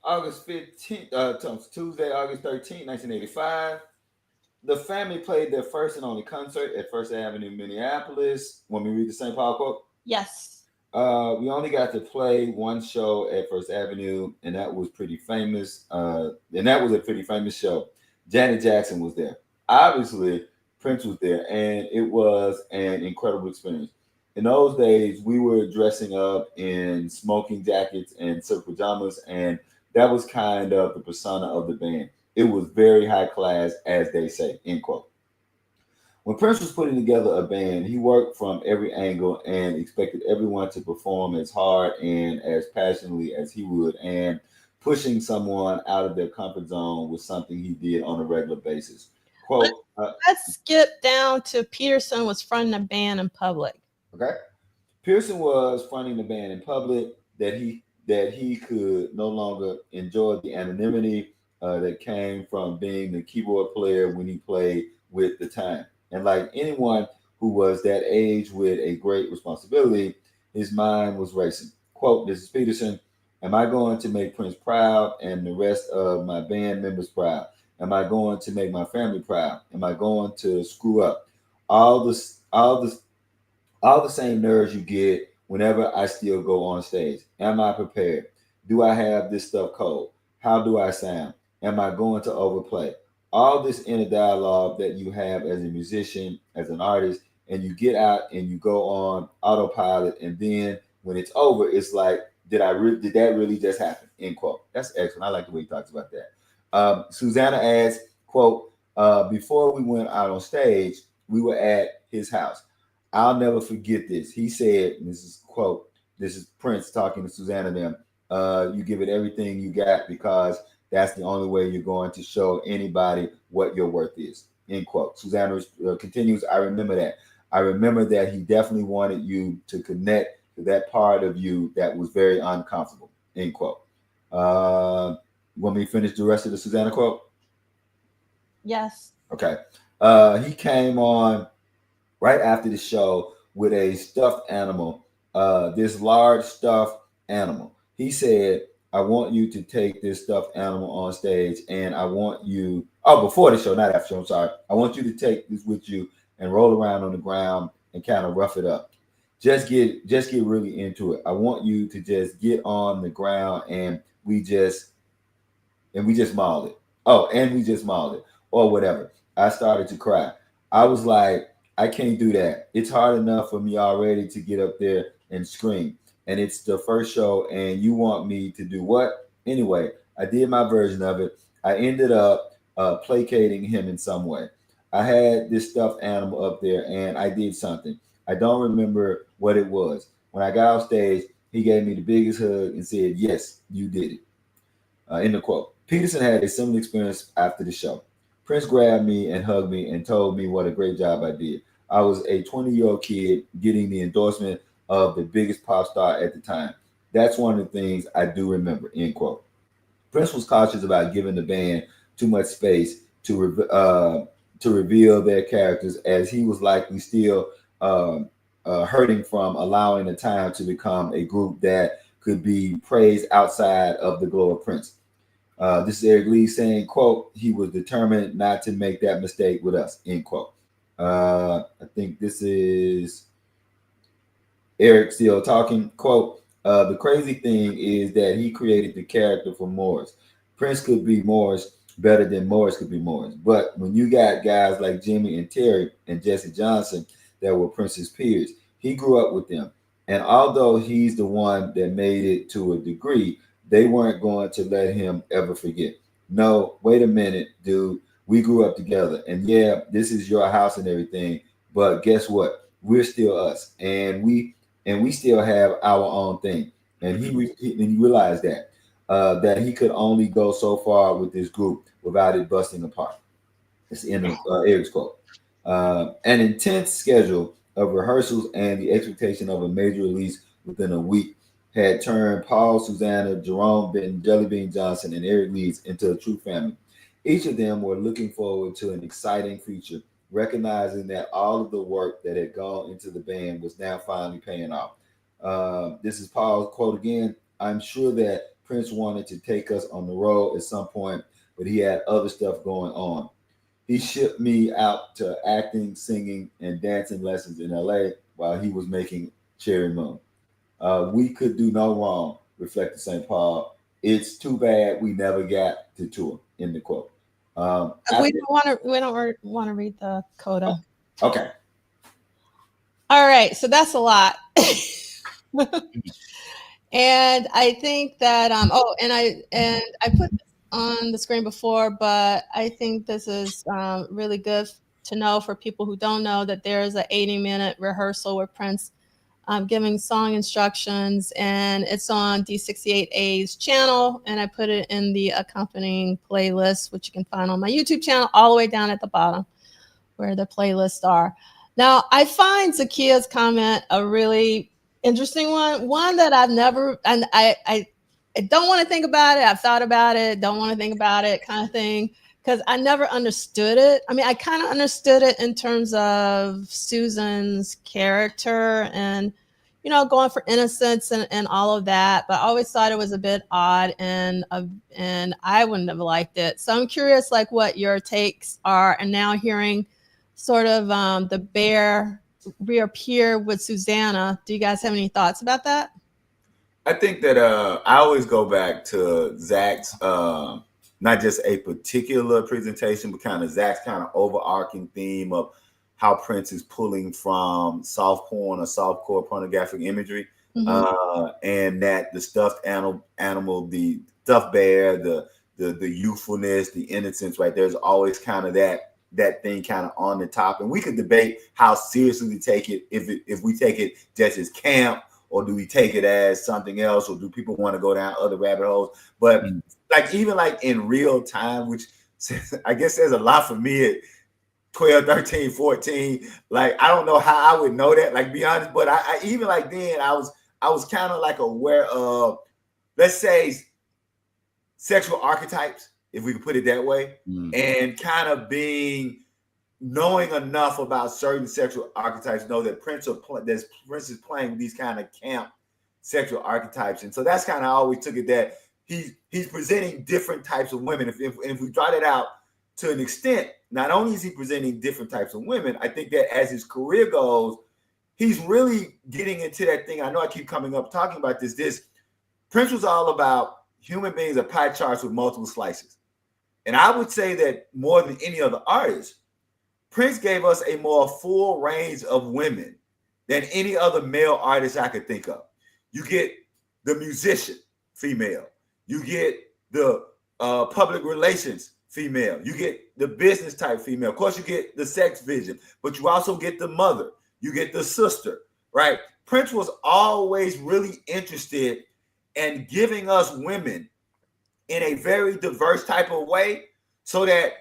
August 15th, Tuesday, August 13th, 1985. The family played their first and only concert at First Avenue, Minneapolis. Want me to read the St. Paul quote? Yes. We only got to play one show at First Avenue, and that was pretty famous. And that was a pretty famous show. Janet Jackson was there. Obviously, Prince was there, and it was an incredible experience. In those days, we were dressing up in smoking jackets and silk pajamas, and that was kind of the persona of the band. It was very high class, as they say, end quote. When Prince was putting together a band, he worked from every angle and expected everyone to perform as hard and as passionately as he would, and pushing someone out of their comfort zone was something he did on a regular basis. Quote, let's skip down to Peterson was fronting the band in public. Okay. Pearson was fronting the band in public, that he could no longer enjoy the anonymity that came from being the keyboard player when he played with the time. And like anyone who was that age with a great responsibility, his mind was racing. Quote, this is Peterson. Am I going to make Prince proud and the rest of my band members proud? Am I going to make my family proud? Am I going to screw up? All the same nerves you get whenever I still go on stage. Am I prepared? Do I have this stuff cold? How do I sound? Am I going to overplay? All this inner dialogue that you have as a musician, as an artist, and you get out and you go on autopilot, and then When it's over, it's like, did that really just happen? End quote. That's excellent. I like the way he talks about that. Susanna adds, quote, before we went out on stage, we were at his house. I'll never forget this. He said, and this is quote, this is Prince talking to Susanna them. You give it everything you got because that's the only way you're going to show anybody what your worth is. End quote. Susanna continues, I remember that. I remember that he definitely wanted you to connect to that part of you that was very uncomfortable. End quote. Want me to finish the rest of the Susanna quote? Yes. Okay. He came on right after the show with a stuffed animal, this large stuffed animal. He said, I want you to take this stuffed animal on stage and I want you, before the show, not after the show, I'm sorry. I want you to take this with you and roll around on the ground and kind of rough it up. Just get really into it. I want you to just get on the ground and we just mauled it. Oh, and we just mauled it or whatever. I started to cry. I was like, I can't do that. It's hard enough for me already to get up there and scream. And it's the first show and you want me to do what? Anyway, I did my version of it. I ended up placating him in some way. I had this stuffed animal up there and I did something. I don't remember what it was. When I got off stage, he gave me the biggest hug and said, yes, you did it. End of quote. Peterson had a similar experience after the show. Prince grabbed me and hugged me and told me what a great job I did. I was a 20-year-old kid getting the endorsement of the biggest pop star at the time. That's one of the things I do remember, end quote. Prince was cautious about giving the band too much space to reveal their characters, as he was likely still hurting from allowing the time to become a group that could be praised outside of the glow of Prince. This is Eric Lee saying, quote, he was determined not to make that mistake with us, end quote. I think this is Eric still talking, quote, the crazy thing is that he created the character for Morris. Prince could be Morris better than Morris could be Morris. But when you got guys like Jimmy and Terry and Jesse Johnson that were Prince's peers, he grew up with them. And although he's the one that made it to a degree, they weren't going to let him ever forget. No, wait a minute, dude. We grew up together. And yeah, this is your house and everything. But guess what? We're still us. And we still have our own thing. And he realized that he could only go so far with this group without it busting apart. It's the end of Eric's quote. An intense schedule of rehearsals and the expectation of a major release within a week had turned Paul, Susanna, Jerome Benton, Jellybean Johnson, and Eric Leeds into a true family. Each of them were looking forward to an exciting future, recognizing that all of the work that had gone into the band was now finally paying off. This is Paul's quote again. I'm sure that Prince wanted to take us on the road at some point, but he had other stuff going on. He shipped me out to acting, singing, and dancing lessons in LA while he was making Cherry Moon. We could do no wrong, reflected St. Paul. It's too bad we never got to tour, end the quote. We don't want to read the coda. Okay. All right, so that's a lot. And I think that and I put this on the screen before, but I think this is really good to know for people who don't know that there's an 80-minute rehearsal with Prince giving song instructions, and it's on D68A's channel, and I put it in the accompanying playlist, which you can find on my YouTube channel all the way down at the bottom where the playlists are. Now, I find Zakia's comment a really interesting one that I've never, and I don't want to think about it. I've thought about it, don't want to think about it kind of thing, because I never understood it. I mean, I kind of understood it in terms of Susan's character and, you know, going for innocence and all of that. But I always thought it was a bit odd and I wouldn't have liked it. So I'm curious, like, what your takes are. And now hearing sort of the bear reappear with Susanna. Do you guys have any thoughts about that? I think that I always go back to Zach's not just a particular presentation, but kind of Zach's kind of overarching theme of how Prince is pulling from soft porn or softcore pornographic imagery and that the stuffed animal, the stuffed bear, the youthfulness, the innocence, right? There's always kind of that thing kind of on the top, and we could debate how seriously we take it, if we take it just as camp, or do we take it as something else, or do people want to go down other rabbit holes? But like even like in real time, which I guess says a lot for me at 12, 13, 14. Like I don't know how I would know that, like be honest, but I even like then I was kind of like aware of, let's say, sexual archetypes, if we could put it that way, and kind of knowing enough about certain sexual archetypes, know that Prince is playing these kind of camp sexual archetypes. And so that's kind of I always took it, that he's presenting different types of women. If we draw that out to an extent, not only is he presenting different types of women, I think that as his career goes, he's really getting into that thing. I know I keep coming up talking about this. Prince was all about human beings are pie charts with multiple slices. And I would say that more than any other artist, Prince gave us a more full range of women than any other male artist I could think of. You get the musician, female. You get the public relations, female. You get the business type female. Of course, you get the sex vision, but you also get the mother. You get the sister, right? Prince was always really interested in giving us women in a very diverse type of way, so that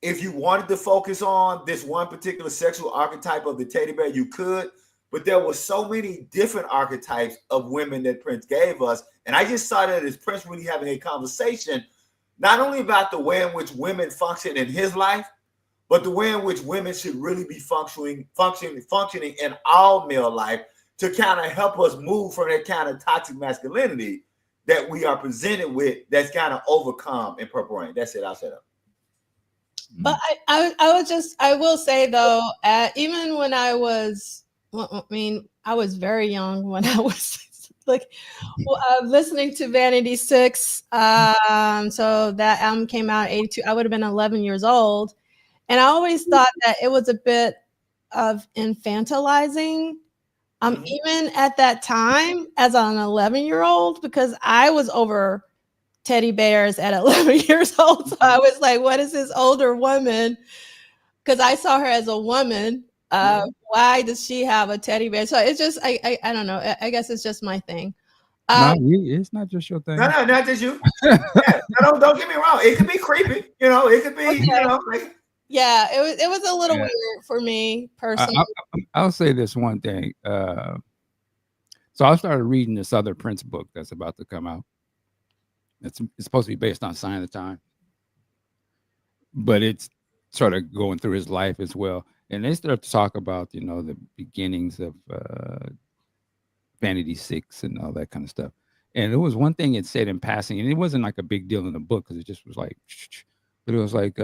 if you wanted to focus on this one particular sexual archetype of the teddy bear, you could, but there were so many different archetypes of women that Prince gave us. And I just saw that as Prince really having a conversation, not only about the way in which women function in his life, but the way in which women should really be functioning in all male life, to kind of help us move from that kind of toxic masculinity that we are presented with, that's kind of overcome in Purple Rain. That's it. I'll shut up. But I will say though, even when I was very young when I was listening to Vanity 6. So that album came out in 82. I would have been 11 years old. And I always thought that it was a bit of infantilizing, even at that time as an 11-year-old, because I was over teddy bears at 11 years old. So I was like, what is this older woman? Because I saw her as a woman. Why does she have a teddy bear? So it's just, I don't know. I guess it's just my thing. No, it's not just your thing. No, not just you. Yeah, don't get me wrong. It could be creepy. It could be, okay. Yeah, it was a little weird for me personally. I'll say this one thing. So I started reading this other Prince book that's about to come out. It's supposed to be based on Sign of the Time, but it's sort of going through his life as well. And they start to talk about, the beginnings of Vanity 6 and all that kind of stuff. And it was one thing it said in passing, and it wasn't like a big deal in the book because it just was like, but it was like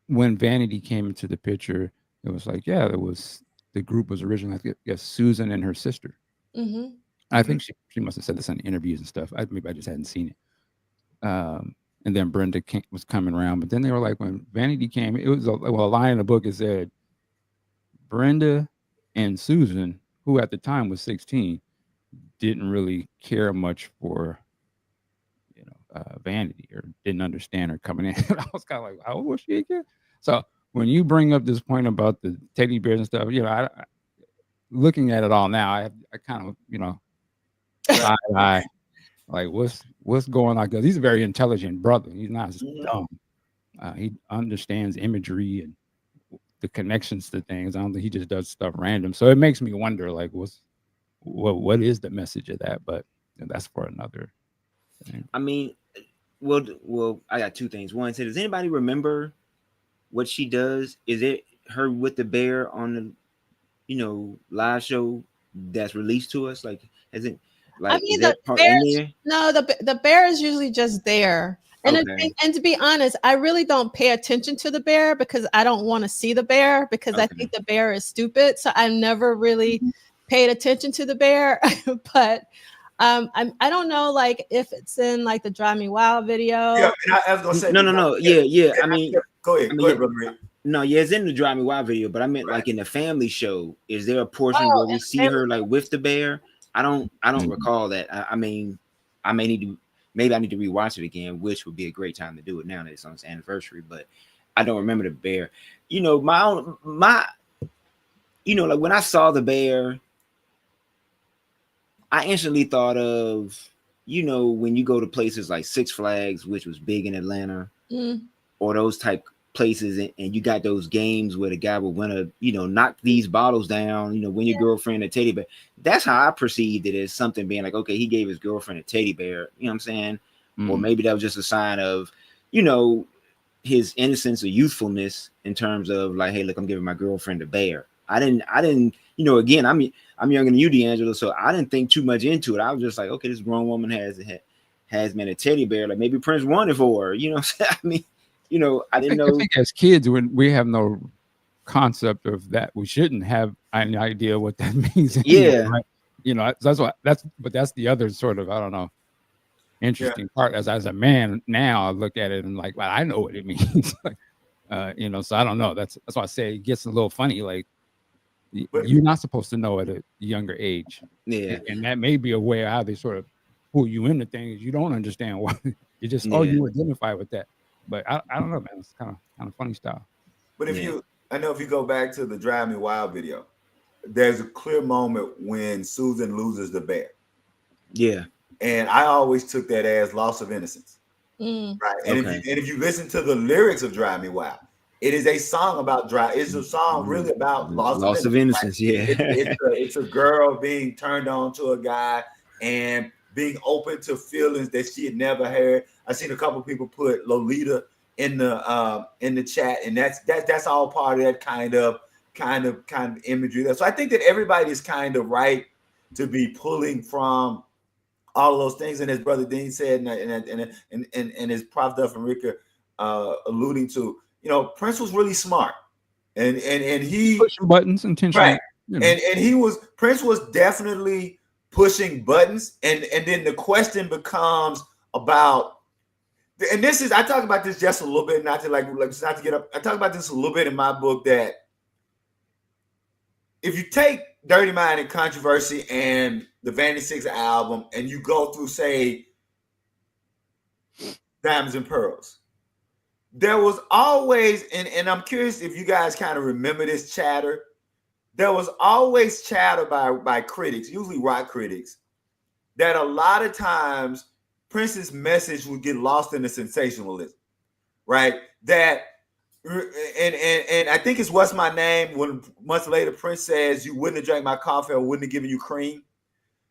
when Vanity came into the picture, it was like, the group was originally, I guess, Susan and her sister. Mm-hmm. I think she must have said this in interviews and stuff. Maybe I just hadn't seen it. And then Brenda was coming around. But then they were like, when Vanity came, it was a line in the book. It said, Brenda and Susan, who at the time was 16, didn't really care much for, Vanity, or didn't understand her coming in. I was kind of like, how old was she again? So when you bring up this point about the teddy bears and stuff, I looking at it all now, I kind of, I like what's going on, because he's a very intelligent brother. He's not dumb. He understands imagery and the connections to things. I don't think he just does stuff random. So it makes me wonder, like, what is the message of that? But that's for another thing. I mean, well, I got two things. One, does anybody remember what she does? Is it her with the bear on the live show that's released to us? Like, has it? Like, the bear is usually just there. And, and to be honest, I really don't pay attention to the bear because I don't want to see the bear, because I think the bear is stupid. So I never really paid attention to the bear. But I don't know, like, if it's in like the Drive Me Wild video. Yeah, I was gonna say no. Yeah. I mean, go ahead, brother. No, yeah, it's in the Drive Me Wild video, but I meant like in the family show. Is there a portion Oh, where we see family. her like with the bear? I don't recall that. I mean, I may need to maybe I need to rewatch it again, which would be a great time to do it now that it's on its anniversary. But I don't remember the bear. You know, like when I saw the bear, I instantly thought of, when you go to places like Six Flags, which was big in Atlanta, or those type places, and you got those games where the guy would win knock these bottles down, win your girlfriend a teddy bear. That's how I perceived it, as something being like, okay, he gave his girlfriend a teddy bear, you know what I'm saying? Or maybe that was just a sign of, his innocence or youthfulness in terms of like, hey, look, I'm giving my girlfriend a bear. I didn't, again, I'm younger than you, D'Angelo, so I didn't think too much into it. I was just like, okay, this grown woman has man a teddy bear. Like maybe Prince won it for her. You know what I'm saying? I mean, I didn't know. I think as kids, when we have no concept of that, we shouldn't have any idea what that means. Yeah. Right? That's the other sort of, I don't know, interesting part. As a man now, I look at it and like, well, I know what it means. Like, so I don't know. That's why I say it gets a little funny. Like, you're not supposed to know at a younger age. Yeah. And that may be a way how they sort of pull you into things you don't understand why. You just you identify with that. But I don't know, man. It's kind of funny style. But if you go back to the Drive Me Wild video, there's a clear moment when Susan loses the bear. Yeah. And I always took that as loss of innocence. Right. And if you listen to the lyrics of Drive Me Wild, it is a song about it's a song really about loss of innocence. Yeah. It's a girl being turned on to a guy and being open to feelings that she had never had. I seen a couple people put Lolita in the chat, and that's all part of that kind of imagery. So I think that everybody is kind of right to be pulling from all of those things. And as Brother Dean said, and as Prof. Duff and Rika alluding to, Prince was really smart, and he pushing buttons intentionally, right? And Prince was definitely pushing buttons, and then the question becomes about, and this is, I talk about this just a little bit, not to get up. I talk about this a little bit in my book, that if you take Dirty Mind and Controversy and the Vanity 6 album, and you go through, say, Diamonds and Pearls, there was always, and I'm curious if you guys kind of remember this chatter, there was always chatter by critics, usually rock critics, that a lot of times Prince's message would get lost in the sensationalism, right? That, and I think it's What's My Name, when months later Prince says, you wouldn't have drank my coffee, I wouldn't have given you cream.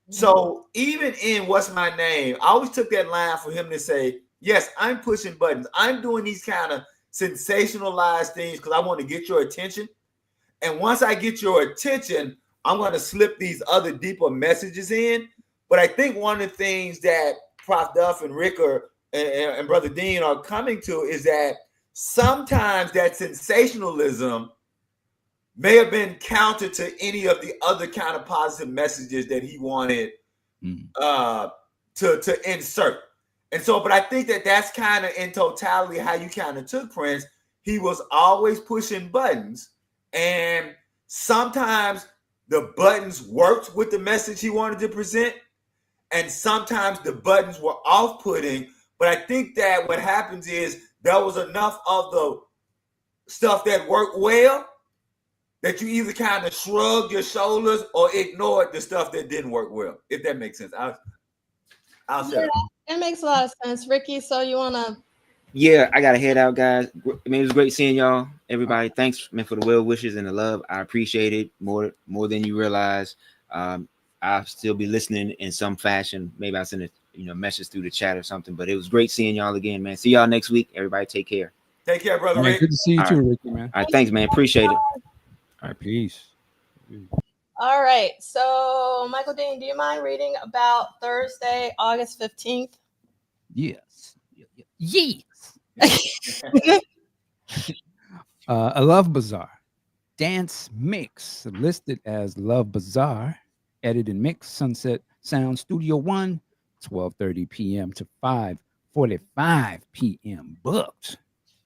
So even in What's My Name, I always took that line for him to say, yes, I'm pushing buttons. I'm doing these kind of sensationalized things because I want to get your attention. And once I get your attention, I'm going to slip these other deeper messages in. But I think one of the things that Prof. Duff and Rick and Brother Dean are coming to is that sometimes that sensationalism may have been counter to any of the other kind of positive messages that he wanted to insert. And so, but I think that that's kind of in totality how you kind of took Prince. He was always pushing buttons, and sometimes the buttons worked with the message he wanted to present, and sometimes the buttons were off-putting. But I think that what happens is there was enough of the stuff that worked well that you either kind of shrugged your shoulders or ignored the stuff that didn't work well, if that makes sense. I'll shut up. It makes a lot of sense. Ricky, so you want to? Yeah, I got to head out, guys. I mean, it was great seeing y'all. Everybody, thanks, man, for the well wishes and the love. I appreciate it more than you realize. I'll still be listening in some fashion. Maybe I'll send a message through the chat or something. But it was great seeing y'all again, man. See y'all next week. Everybody, take care. Take care, brother. Man, good to see you too, Ricky, man. All right, thanks, man. Appreciate it. All right, peace. All right. So, Michael Dean, do you mind reading about Thursday, August 15th? Yes. A Love Bazaar. Dance Mix, listed as Love Bazaar. Edit and mix, Sunset Sound Studio 1, 12:30 p.m. to 5:45 p.m. Booked.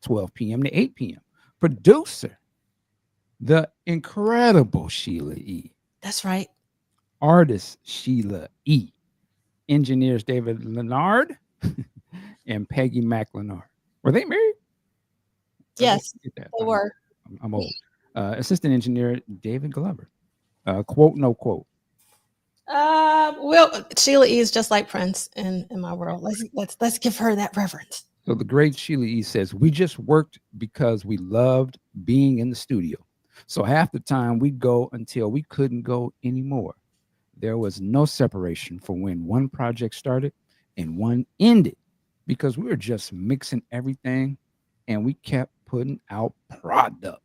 12 p.m. to 8 p.m. Producer, the incredible Sheila E. That's right. Artist, Sheila E. Engineers, David Leonard and Peggy McLenard. Were they married? Yes, Get that. they were. I'm old. Assistant engineer, David Glover. Quote, no quote. Well, Sheila E. is just like Prince in my world. Let's give her that reverence. So the great Sheila E. says, we just worked because we loved being in the studio. So half the time we'd go until we couldn't go anymore. There was no separation for when one project started and one ended because we were just mixing everything and we kept putting out product.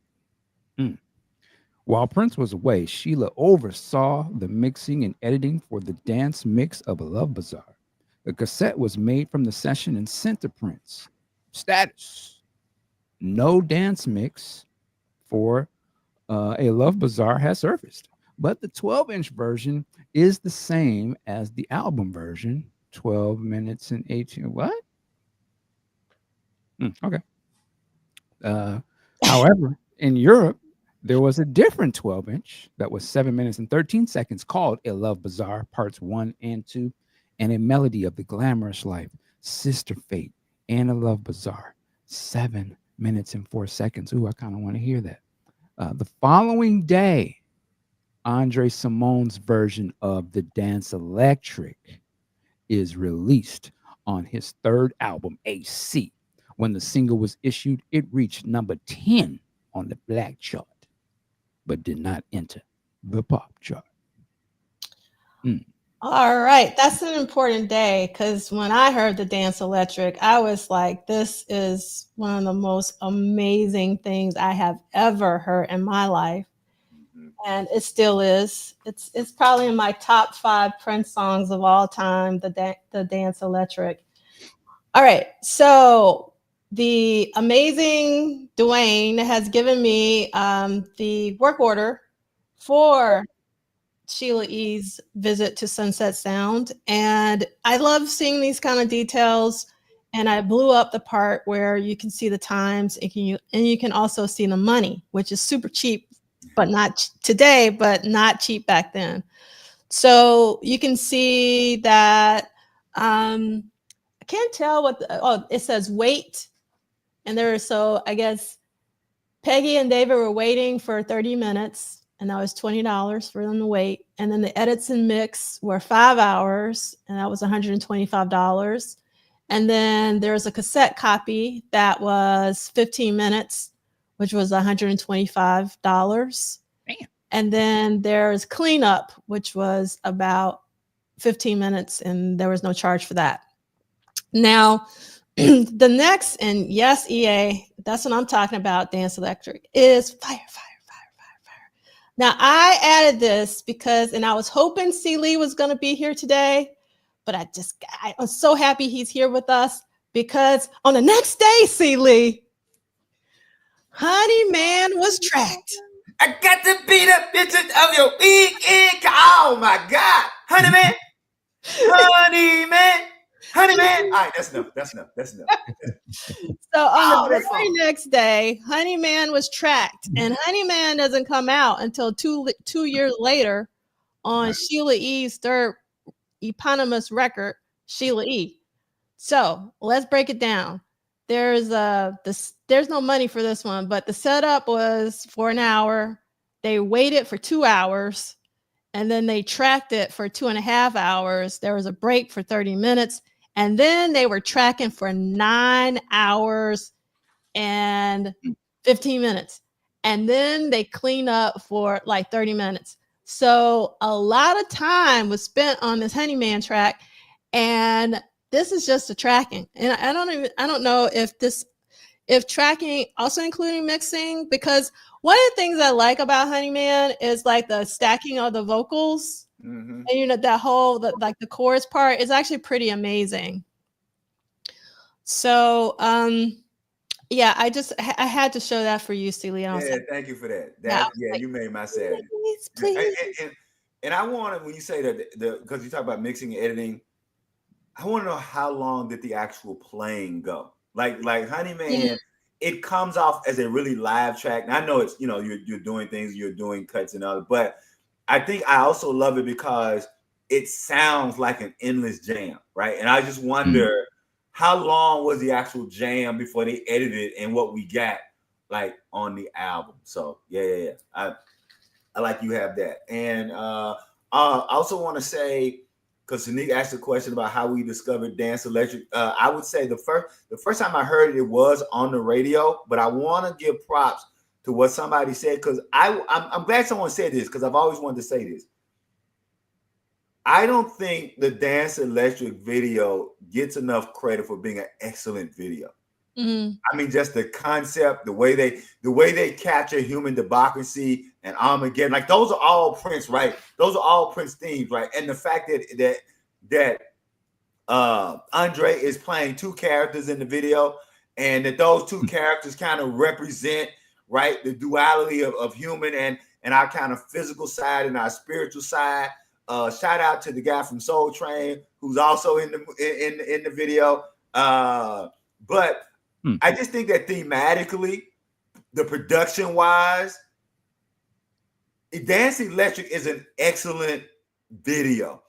While Prince was away, Sheila oversaw the mixing and editing for the dance mix of Love Bazaar. The cassette was made from the session and sent to Prince. Status: no dance mix for a Love Bazaar has surfaced, but the 12-inch version is the same as the album version, 12 minutes and 18. What? Okay. However, in Europe, there was a different 12-inch that was 7 minutes and 13 seconds called A Love Bazaar Parts 1 and 2, and a melody of the glamorous life, Sister Fate, and A Love Bazaar, 7 minutes and 4 seconds. Ooh, I kind of want to hear that. The following day, Andre Simone's version of The Dance Electric is released on his third album, AC. When the single was issued, it reached number 10 on the Black chart, but did not enter the pop chart. All right. That's an important day because when I heard The Dance Electric, I was like, this is one of the most amazing things I have ever heard in my life. And it still is. It's probably in my top 5 Prince songs of all time, the Dance Electric. All right. So the amazing Duane has given me the work order for Sheila E.'s visit to Sunset Sound. And I love seeing these kind of details. And I blew up the part where you can see the times and you can also see the money, which is super cheap, but not today, but not cheap back then. So you can see that I can't tell what it says wait. And I guess Peggy and David were waiting for 30 minutes. And that was $20 for them to wait. And then the edits and mix were 5 hours, and that was $125. And then there's a cassette copy that was 15 minutes, which was $125. Damn. And then there's cleanup, which was about 15 minutes, and there was no charge for that. Now, the next, and yes, EA, that's what I'm talking about, Dance Electric, is fire. Now, I added this because, and I was hoping C. Lee was going to be here today, but I'm so happy he's here with us because on the next day, C. Lee, Honey Man was tracked. I got to beat up bitches of your big egg. Oh my God. Honey Man. Honey Man. Honey Man. All right, that's enough. So on the very next day, Honey Man was tracked, and Honey Man doesn't come out until two years later on Sheila E.'s third eponymous record, Sheila E. So let's break it down. There's no money for this one, but the setup was for an hour. They waited for 2 hours, and then they tracked it for 2.5 hours. There was a break for 30 minutes. And then they were tracking for 9 hours and 15 minutes. And then they clean up for like 30 minutes. So a lot of time was spent on this Honey Man track. And this is just the tracking. And I don't know if tracking also including mixing, because one of the things I like about Honey Man is like the stacking of the vocals. Mm-hmm. And that whole the chorus part is actually pretty amazing. So yeah, I had to show that for you, Celia. Yeah, thank you for that. You made my Saturday. Please. And I wanted, when you say that because you talk about mixing and editing, I want to know how long did the actual playing go? Like Honey Man, it comes off as a really live track. And I know it's, you know, you're doing things, you're doing cuts and other, but I think I also love it because it sounds like an endless jam, right? And I just wonder how long was the actual jam before they edited it and what we got like on the album. So yeah. I like you have that. And I also want to say, because Sanique asked a question about how we discovered Dance Electric. I would say the first time I heard it, it was on the radio, but I want to give props to what somebody said, because I'm glad someone said this, because I've always wanted to say this. I don't think the Dance Electric video gets enough credit for being an excellent video. I mean, just the concept, the way they capture human democracy and Armageddon, like those are all Prince, right? Those are all Prince themes, right? And the fact that Andre is playing two characters in the video, and that those two characters kind of represent, right, the duality of human and our kind of physical side and our spiritual side. Shout out to the guy from Soul Train who's also in the video. But I just think that thematically, the production wise, Dance Electric is an excellent video.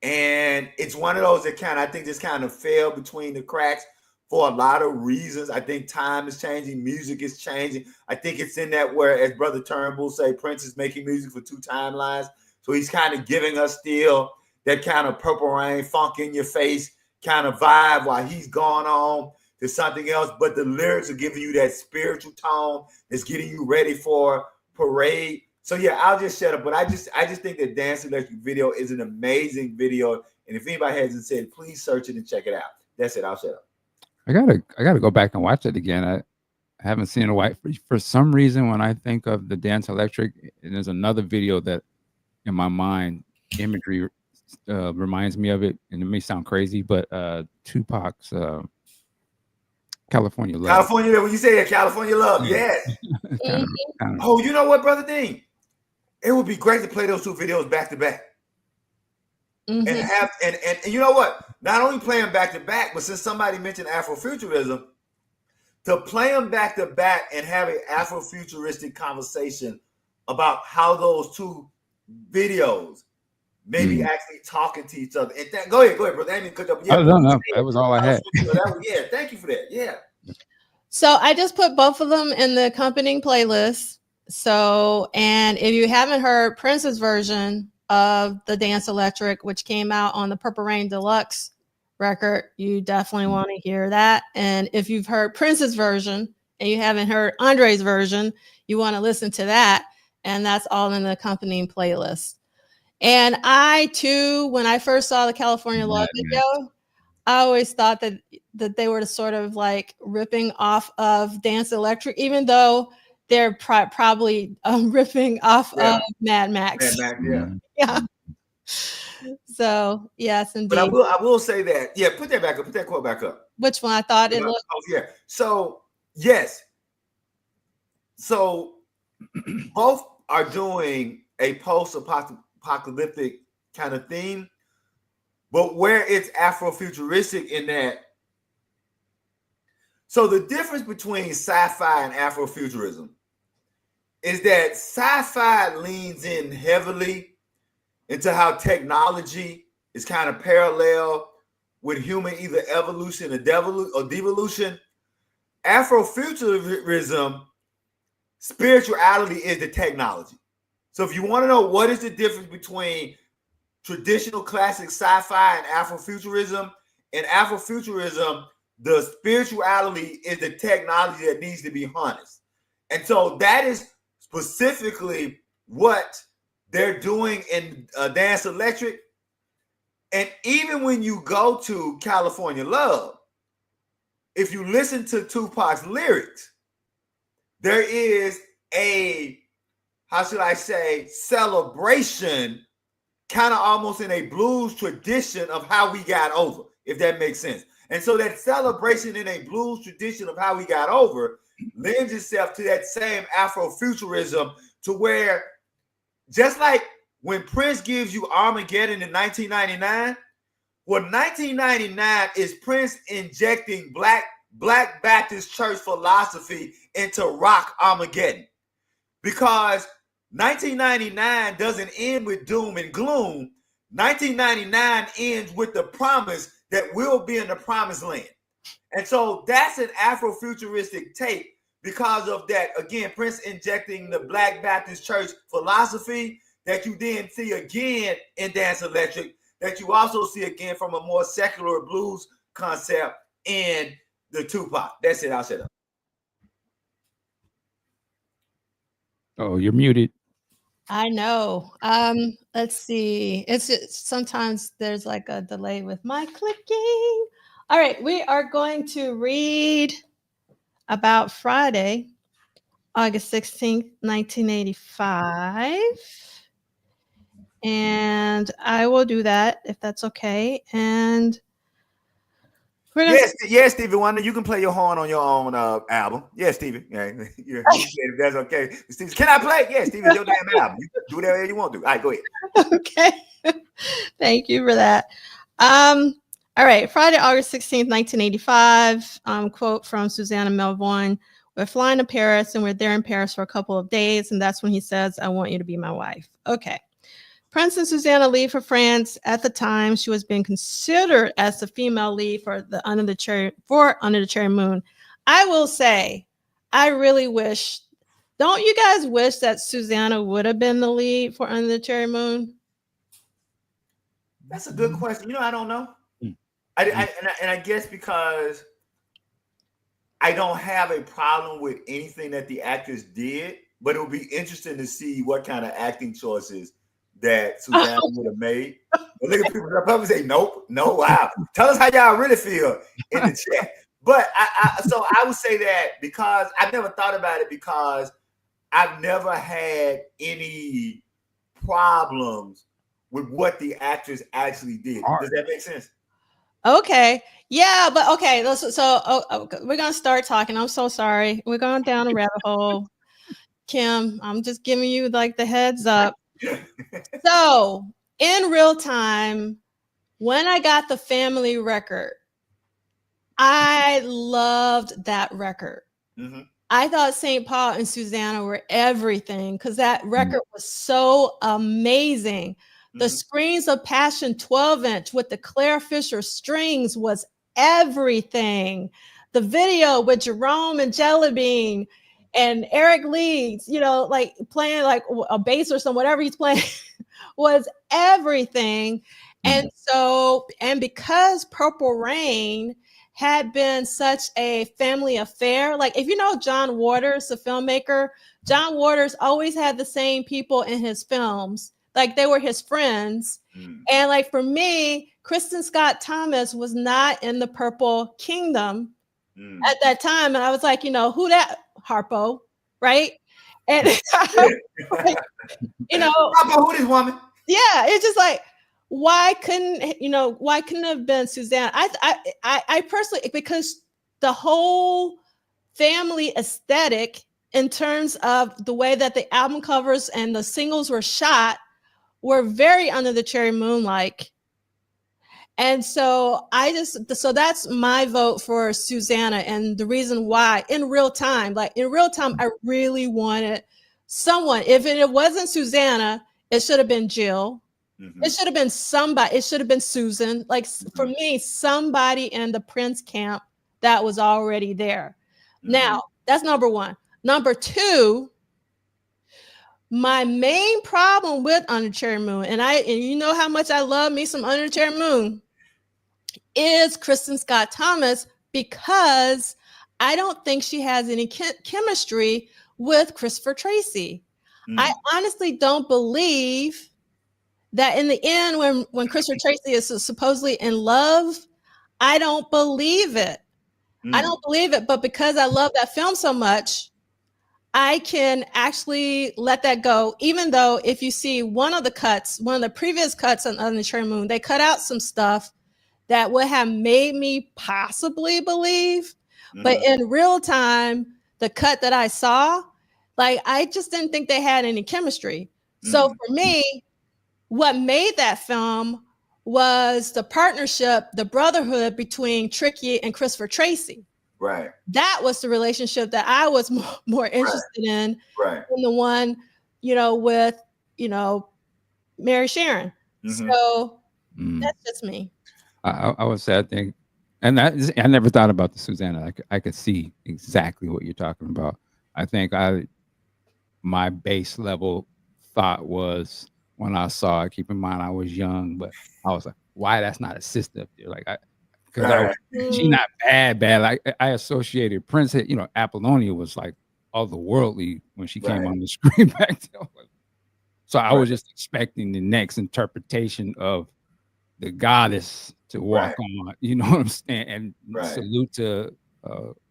And it's one of those that I think just kind of fell between the cracks for a lot of reasons. I think time is changing, music is changing. I think it's in that where, as Brother Turnbull say, Prince is making music for two timelines. So he's kind of giving us still that kind of Purple Rain, funk in your face kind of vibe while he's gone on to something else. But the lyrics are giving you that spiritual tone that's getting you ready for Parade. So yeah, I'll just shut up. But I just think that Dance Electric video is an amazing video. And if anybody hasn't said, please search it and check it out. That's it. I'll shut up. I gotta go back and watch it again. I haven't seen it in a while. For some reason, when I think of the Dance Electric, and there's another video that in my mind imagery reminds me of it, and it may sound crazy, but Tupac's California Love. California Love. When you say that, California Love, yes. kind of. Oh, you know what, Brother Dean? It would be great to play those two videos back to back. And have and you know what? Not only play them back to back, but since somebody mentioned Afrofuturism, to play them back to back and have an Afrofuturistic conversation about how those two videos maybe actually talking to each other. And go ahead, brother. I didn't cut up. Yeah, no, that was all I had. Yeah, thank you for that. Yeah. So I just put both of them in the accompanying playlist. So, and if you haven't heard Prince's version of the Dance Electric, which came out on the Purple Rain Deluxe record, you definitely want to hear that. And if you've heard Prince's version and you haven't heard Andre's version, you want to listen to that. And that's all in the accompanying playlist. And I too, when I first saw the California Love video, I always thought that they were sort of like ripping off of Dance Electric, even though they're probably ripping off of Mad Max. Mad Max, yeah. So yes, indeed. But I will say that, yeah. Put that back up. Put that quote back up. Which one? I thought it looked. Oh yeah. So yes. So both are doing a post-apocalyptic kind of theme, but where it's Afrofuturistic in that. So the difference between sci-fi and Afrofuturism is that sci-fi leans in heavily into how technology is kind of parallel with human either evolution or devolution. Afrofuturism, spirituality is the technology. So if you want to know what is the difference between traditional classic sci-fi and Afrofuturism, in Afrofuturism, the spirituality is the technology that needs to be harnessed. And so that is specifically what they're doing in Dance Electric. And even when you go to California Love, if you listen to Tupac's lyrics, there is a, how should I say, celebration, kind of almost in a blues tradition of how we got over, if that makes sense. And so that celebration in a blues tradition of how we got over lends itself to that same Afrofuturism, to where just like when Prince gives you Armageddon in 1999, well, 1999 is Prince injecting black Black Baptist church philosophy into rock Armageddon. Because 1999 doesn't end with doom and gloom. 1999 ends with the promise that we'll be in the promised land. And so that's an Afrofuturistic take because of that. Again, Prince injecting the Black Baptist church philosophy that you then see again in Dance Electric, that you also see again from a more secular blues concept in the Tupac. That's it. I'll shut up. Oh, you're muted. I know. Let's see. It's sometimes there's like a delay with my clicking. All right, we are going to read about Friday, August 16th, 1985. And I will do that if that's okay. And we're gonna yes, Stevie Wonder, you can play your horn on your own album. Yes, Stevie. Yeah, if that's okay. Stevie, can I play? Yes, Stevie, it's your damn album. You can do whatever you want to. All right, go ahead. Okay. Thank you for that. All right, Friday, August 16th, 1985. Quote from Susanna Melvoin. We're flying to Paris and we're there in Paris for a couple of days. And that's when he says, I want you to be my wife. Okay. Prince and Susanna leave for France. At the time, she was being considered as the female lead for Under the Cherry Moon. I will say, I really wish, don't you guys wish that Susanna would have been the lead for Under the Cherry Moon? That's a good question. I don't know. I guess because I don't have a problem with anything that the actress did, but it would be interesting to see what kind of acting choices that Susanna would have made. But look at people that probably say, nope, no, wow. Tell us how y'all really feel in the chat. But so I would say that because I've never thought about it, because I've never had any problems with what the actress actually did. Does that make sense? Okay. Yeah, but okay. So we're going to start talking. I'm so sorry. We're going down a rabbit hole. Kim, I'm just giving you like the heads up. So in real time, when I got the family record, I loved that record. Mm-hmm. I thought St. Paul and Susanna were everything because that record was so amazing. Mm-hmm. The Screams of Passion 12-inch with the Claire Fisher strings was everything. The video with Jerome and Jellybean and Eric Leeds, like playing like a bass or some whatever he's playing was everything. And so, and because Purple Rain had been such a family affair, like if you know John Waters, the filmmaker, John Waters always had the same people in his films. Like they were his friends. And like for me, Kristen Scott Thomas was not in the Purple Kingdom at that time. And I was like, who that? Harpo, right? And like, Harpo, who this woman? Yeah, it's just like, why couldn't it have been Susanna? I personally, because the whole family aesthetic in terms of the way that the album covers and the singles were shot were very Under the Cherry Moon like. And so so that's my vote for Susanna. And the reason why in real time, I really wanted someone. If it wasn't Susanna, it should have been Jill. Mm-hmm. It should have been somebody. It should have been Susan. Like for me, somebody in the Prince camp that was already there. Mm-hmm. Now that's number one. Number two, my main problem with Under the Cherry Moon, and you know how much I love me some Under the Cherry Moon, is Kristen Scott Thomas, because I don't think she has any chemistry with Christopher Tracy. I honestly don't believe that in the end, when Christopher Tracy is supposedly in love, I don't believe it. I don't believe it. But because I love that film so much, I can actually let that go. Even though if you see one of the previous cuts on Under the Cherry Moon, they cut out some stuff that would have made me possibly believe. But in real time, the cut that I saw, like, I just didn't think they had any chemistry. So for me, what made that film was the partnership, the brotherhood between Tricky and Christopher Tracy. Right. That was the relationship that I was more interested in than the one, with, Mary Sharon. So that's just me. I would say, I think, and I never thought about the Susanna. I could see exactly what you're talking about. I think my base level thought was when I saw it. Keep in mind, I was young, but I was like, "Why that's not a sister?" Like, because she not bad. Like I associated Prince. Apollonia was like otherworldly when she came on the screen back then. So I was just expecting the next interpretation of the goddess to walk on. You know what I'm saying? And salute to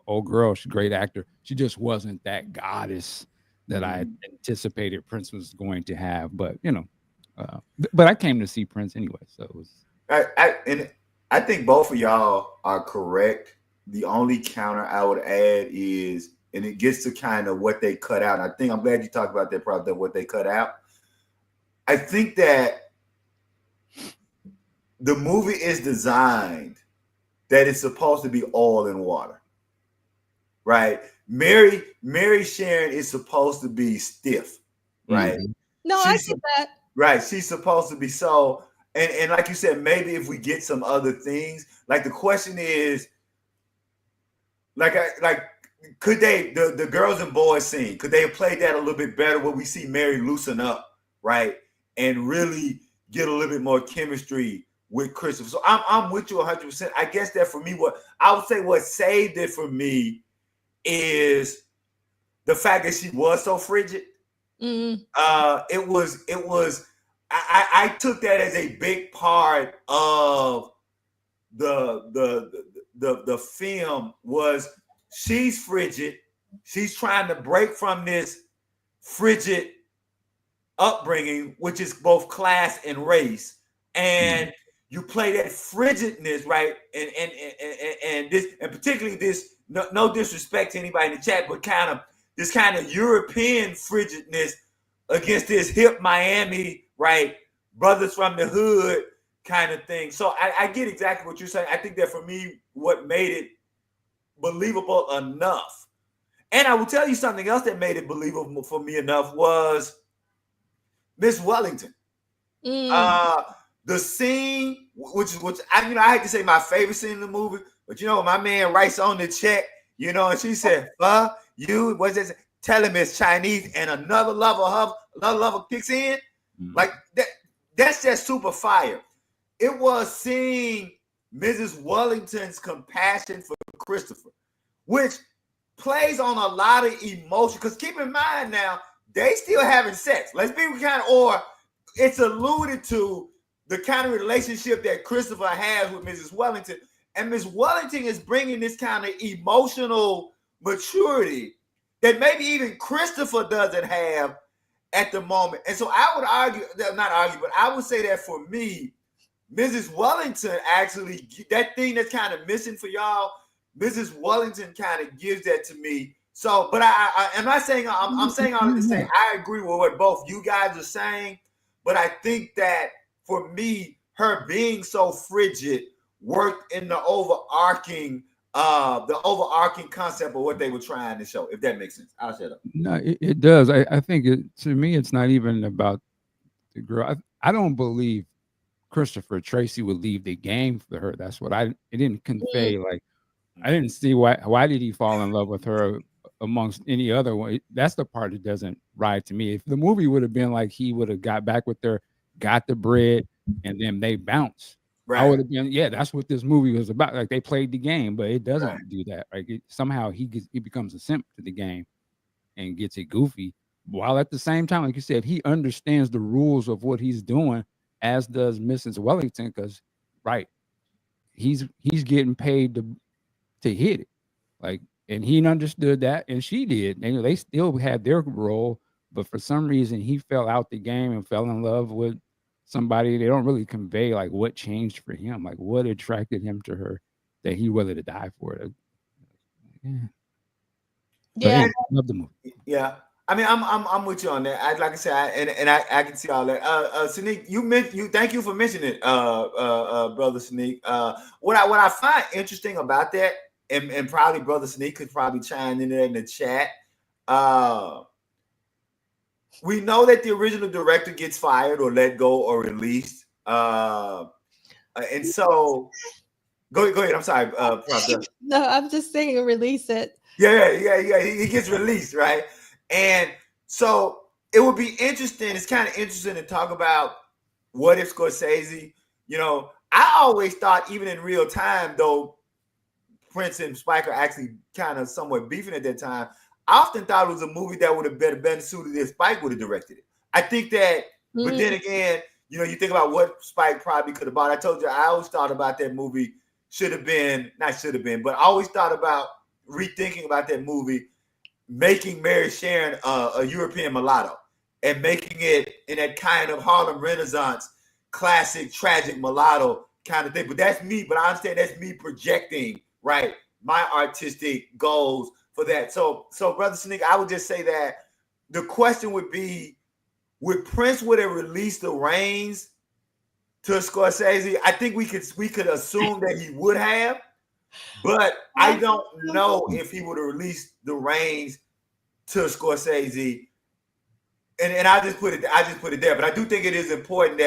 old girl. She's a great actor. She just wasn't that goddess that I anticipated Prince was going to have. But but I came to see Prince anyway, so it was. I think both of y'all are correct. The only counter I would add is, and it gets to kind of what they cut out. I'm glad you talked about that, probably what they cut out. I think that the movie is designed that it's supposed to be oil and water, right? Mary Sharon is supposed to be stiff, right? No, I get that. Right, she's supposed to be so, and like you said, maybe if we get some other things, like the question is, could they, the girls and boys scene, could they have played that a little bit better where we see Mary loosen up, right, and really get a little bit more chemistry with Christopher? So I'm with you 100%. I guess that for me, what I would say what saved it for me is the fact that she was so frigid. It was. I took that as a big part of the film. Was she's frigid? She's trying to break from this frigid upbringing, which is both class and race, and you play that frigidness, right? And this, and particularly this, no disrespect to anybody in the chat, but this kind of European frigidness against this hip Miami, right? Brothers from the hood kind of thing. So I get exactly what you're saying. I think that for me, what made it believable enough, and I will tell you something else that made it believable for me enough was Miss Wellington. The scene, which I hate to say my favorite scene in the movie, but my man writes on the check, and she said, you, what's this? Tell him it's Chinese, and another level kicks in. Like that's just super fire. It was seeing Mrs. Wellington's compassion for Christopher, which plays on a lot of emotion. Because keep in mind now, they still having sex. Let's be or it's alluded to the kind of relationship that Christopher has with Mrs. Wellington. And Miss Wellington is bringing this kind of emotional maturity that maybe even Christopher doesn't have at the moment. And so I would I would say that for me, Mrs. Wellington actually, that thing that's kind of missing for y'all, Mrs. Wellington kind of gives that to me. So, but I'm not saying, I'm saying all of this to say I agree with what both you guys are saying, but I think that for me, her being so frigid worked in the overarching concept of what they were trying to show, if that makes sense. I'll shut up. No, it does. I think to me, it's not even about the girl. I don't believe Christopher Tracy would leave the game for her. That's what it didn't convey. Like, I didn't see why did he fall in love with her amongst any other one. That's the part that doesn't ride to me. If the movie would have been like he would have got back with her, got the bread, and then they bounce. Right. I would have been, that's what this movie was about. Like, they played the game, but it doesn't do that. Like, somehow he becomes a simp to the game and gets it goofy, while at the same time, like you said, he understands the rules of what he's doing, as does Mrs. Wellington, because he's getting paid to hit it. Like, and he understood that, and she did. And they still had their role, but for some reason he fell out the game and fell in love with somebody. They don't really convey like what changed for him, like what attracted him to her that he willing to die for it. Yeah, love the movie. Yeah, I mean, I'm with you on that. Like I said, I can see all that. Sneak, you thank you for mentioning it, brother Sneak. What I find interesting about that, and probably Brother Sneak could probably chime in there in the chat. We know that the original director gets fired or let go or released. And so go ahead. I'm sorry, Prof. No, I'm just saying release it. Yeah. He gets released, right? And so it would be interesting. It's kind of interesting to talk about what if Scorsese, I always thought, even in real time, though Prince and Spike are actually kind of somewhat beefing at that time, I often thought it was a movie that would have been better suited if Spike would have directed it. I think that, but then again, you think about what Spike probably could have bought. I told you, I always thought about that movie but I always thought about rethinking about that movie, making Mary Sharon a European mulatto and making it in that kind of Harlem Renaissance, classic, tragic mulatto kind of thing. But that's me, but I understand that's me projecting, right, my artistic goals for that. So Brother Sneak, I would just say that the question would be, would Prince would have released the reins to Scorsese? I think we could assume that he would have, but I don't know if he would have released the reins to Scorsese. And I just put it there. But I do think it is important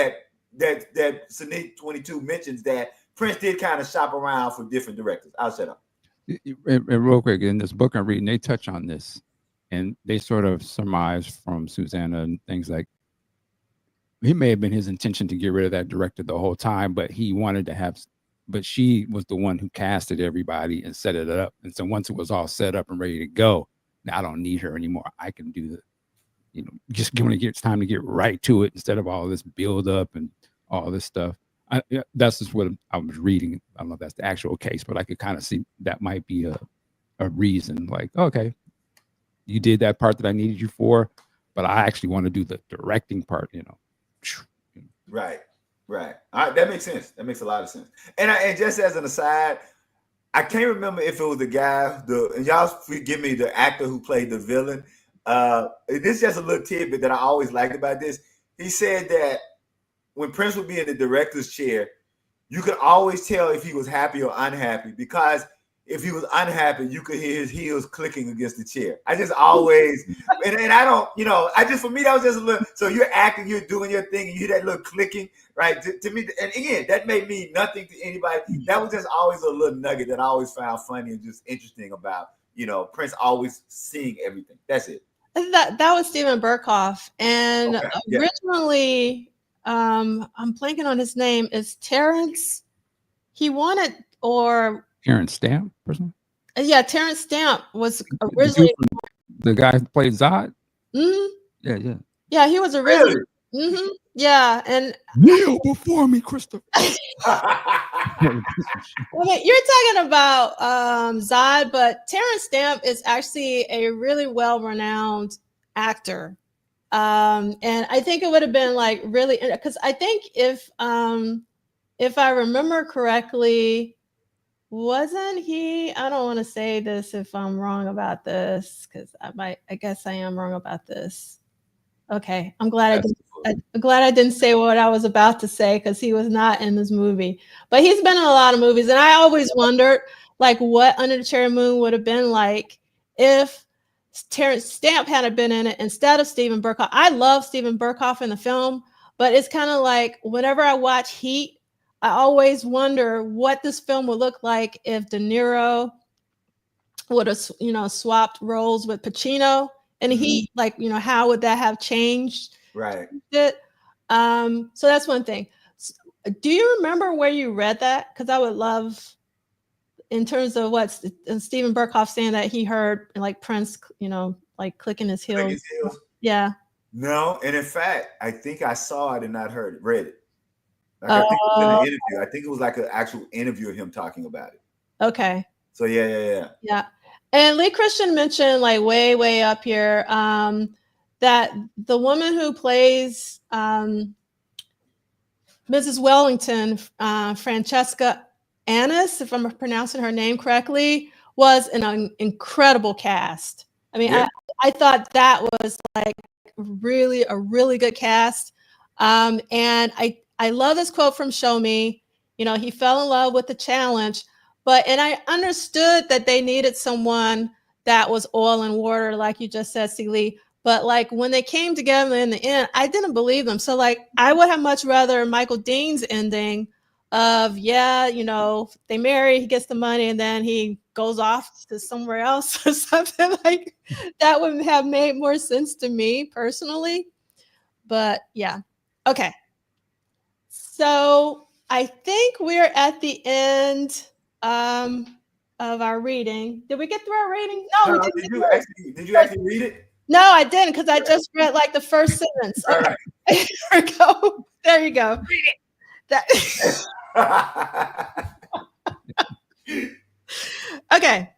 that Sneak 22 mentions that Prince did kind of shop around for different directors. I'll shut up. And real quick, in this book I'm reading, they touch on this, and they sort of surmise from Susanna and things like, he may have been his intention to get rid of that director the whole time, but he wanted to have, but she was the one who casted everybody and set it up. And so once it was all set up and ready to go, now I don't need her anymore. I can do just when it's time to get right to it instead of all this build up and all this stuff. That's just what I was reading. I don't know if that's the actual case, but I could kind of see that might be a reason. Like, okay, you did that part that I needed you for, but I actually want to do the directing part, Right. All right, that makes sense. That makes a lot of sense. And just as an aside, I can't remember if it was the guy, and y'all forgive me, the actor who played the villain. This is just a little tidbit that I always liked about this. He said that when Prince would be in the director's chair, you could always tell if he was happy or unhappy, because if he was unhappy, you could hear his heels clicking against the chair. I just always, and I don't, for me, that was just a little, so you're acting, you're doing your thing, and you hear that little clicking, right? To me, and again, that may mean nothing to anybody. That was just always a little nugget that I always found funny and just interesting about, Prince always seeing everything. That's it. That was Steven Berkoff. And originally, I'm blanking on his name, is Terrence. He wanted, or Terrence Stamp, person? Yeah, Terrence Stamp was originally the guy who played Zod. Mm-hmm. Yeah, he was originally. Really? Mm-hmm. Yeah, and kneel before me, Christopher. I mean, you're talking about Zod, but Terrence Stamp is actually a really well-renowned actor, and I think it would have been like really, because I think if I remember correctly, wasn't he? I don't want to say this if I'm wrong about this, because I guess I am wrong about this. Okay, I'm glad I didn't say what I was about to say, because he was not in this movie. But he's been in a lot of movies, and I always wondered like what Under the Cherry Moon would have been like if Terrence Stamp had been in it instead of Steven Berkoff. I love Steven Berkoff in the film, but it's kind of like whenever I watch Heat, I always wonder what this film would look like if De Niro would have, swapped roles with Pacino. And he, how would that have changed? Right. It? So that's one thing. Do you remember where you read that? Because I would love, in terms of what Steven Berkoff saying that he heard like Prince, like clicking his heels. Yeah. No, and in fact, I think I saw it and not read it. Like, I think it was in an interview. I think it was like an actual interview of him talking about it. Okay. So yeah. And Lee Christian mentioned, like way up here, that the woman who plays Mrs. Wellington, Francesca Annis, if I'm pronouncing her name correctly, was an incredible cast. I mean, yeah. I thought that was like really a really good cast. And I love this quote from Show Me. He fell in love with the challenge, and I understood that they needed someone that was oil and water, like you just said, Celie. But like when they came together in the end, I didn't believe them. So like I would have much rather Michael Dean's ending of, yeah, you know, they marry, he gets the money, and then he goes off to somewhere else or something. Like that would have made more sense to me personally. But yeah. Okay. So I think we're at the end of our reading. Did we get through our reading? No, we didn't. Did you actually read it? No, I didn't, because I just read like the first sentence. Okay. Right. There we go. There you go. Read it. Okay.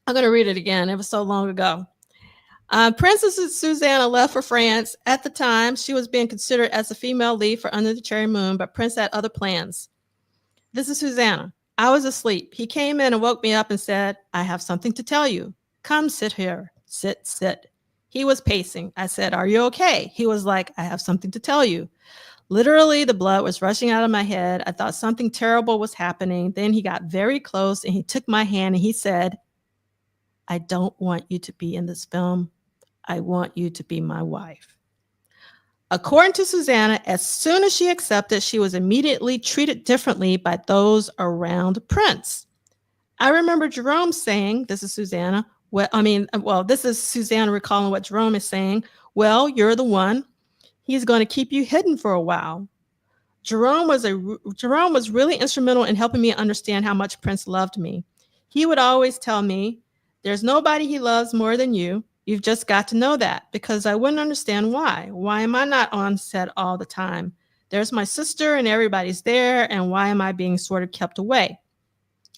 I'm going to read it again. It was so long ago. Princess Susanna left for France. At the time, she was being considered as a female lead for Under the Cherry Moon, but Prince had other plans. This is Susanna. I was asleep. He came in and woke me up and said, I have something to tell you. Come sit here. Sit, sit. He was pacing. I said, are you okay? He was like, I have something to tell you. Literally, the blood was rushing out of my head. I thought something terrible was happening. Then he got very close and he took my hand and he said, I don't want you to be in this film. I want you to be my wife. According to Susanna, as soon as she accepted, she was immediately treated differently by those around Prince. I remember Jerome saying, this is Susanna, this is Susanna recalling what Jerome is saying. Well, you're the one. He's going to keep you hidden for a while. Jerome was really instrumental in helping me understand how much Prince loved me. He would always tell me, there's nobody he loves more than you. You've just got to know that, because I wouldn't understand why. Why am I not on set all the time? There's my sister and everybody's there, and why am I being sort of kept away?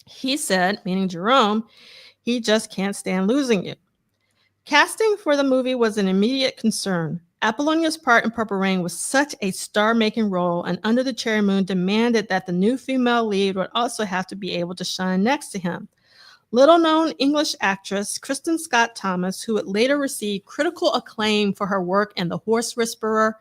He said, meaning Jerome, he just can't stand losing you. Casting for the movie was an immediate concern. Apollonia's part in Purple Rain was such a star-making role, and Under the Cherry Moon demanded that the new female lead would also have to be able to shine next to him. Little-known English actress Kristen Scott Thomas, who would later receive critical acclaim for her work in The Horse Whisperer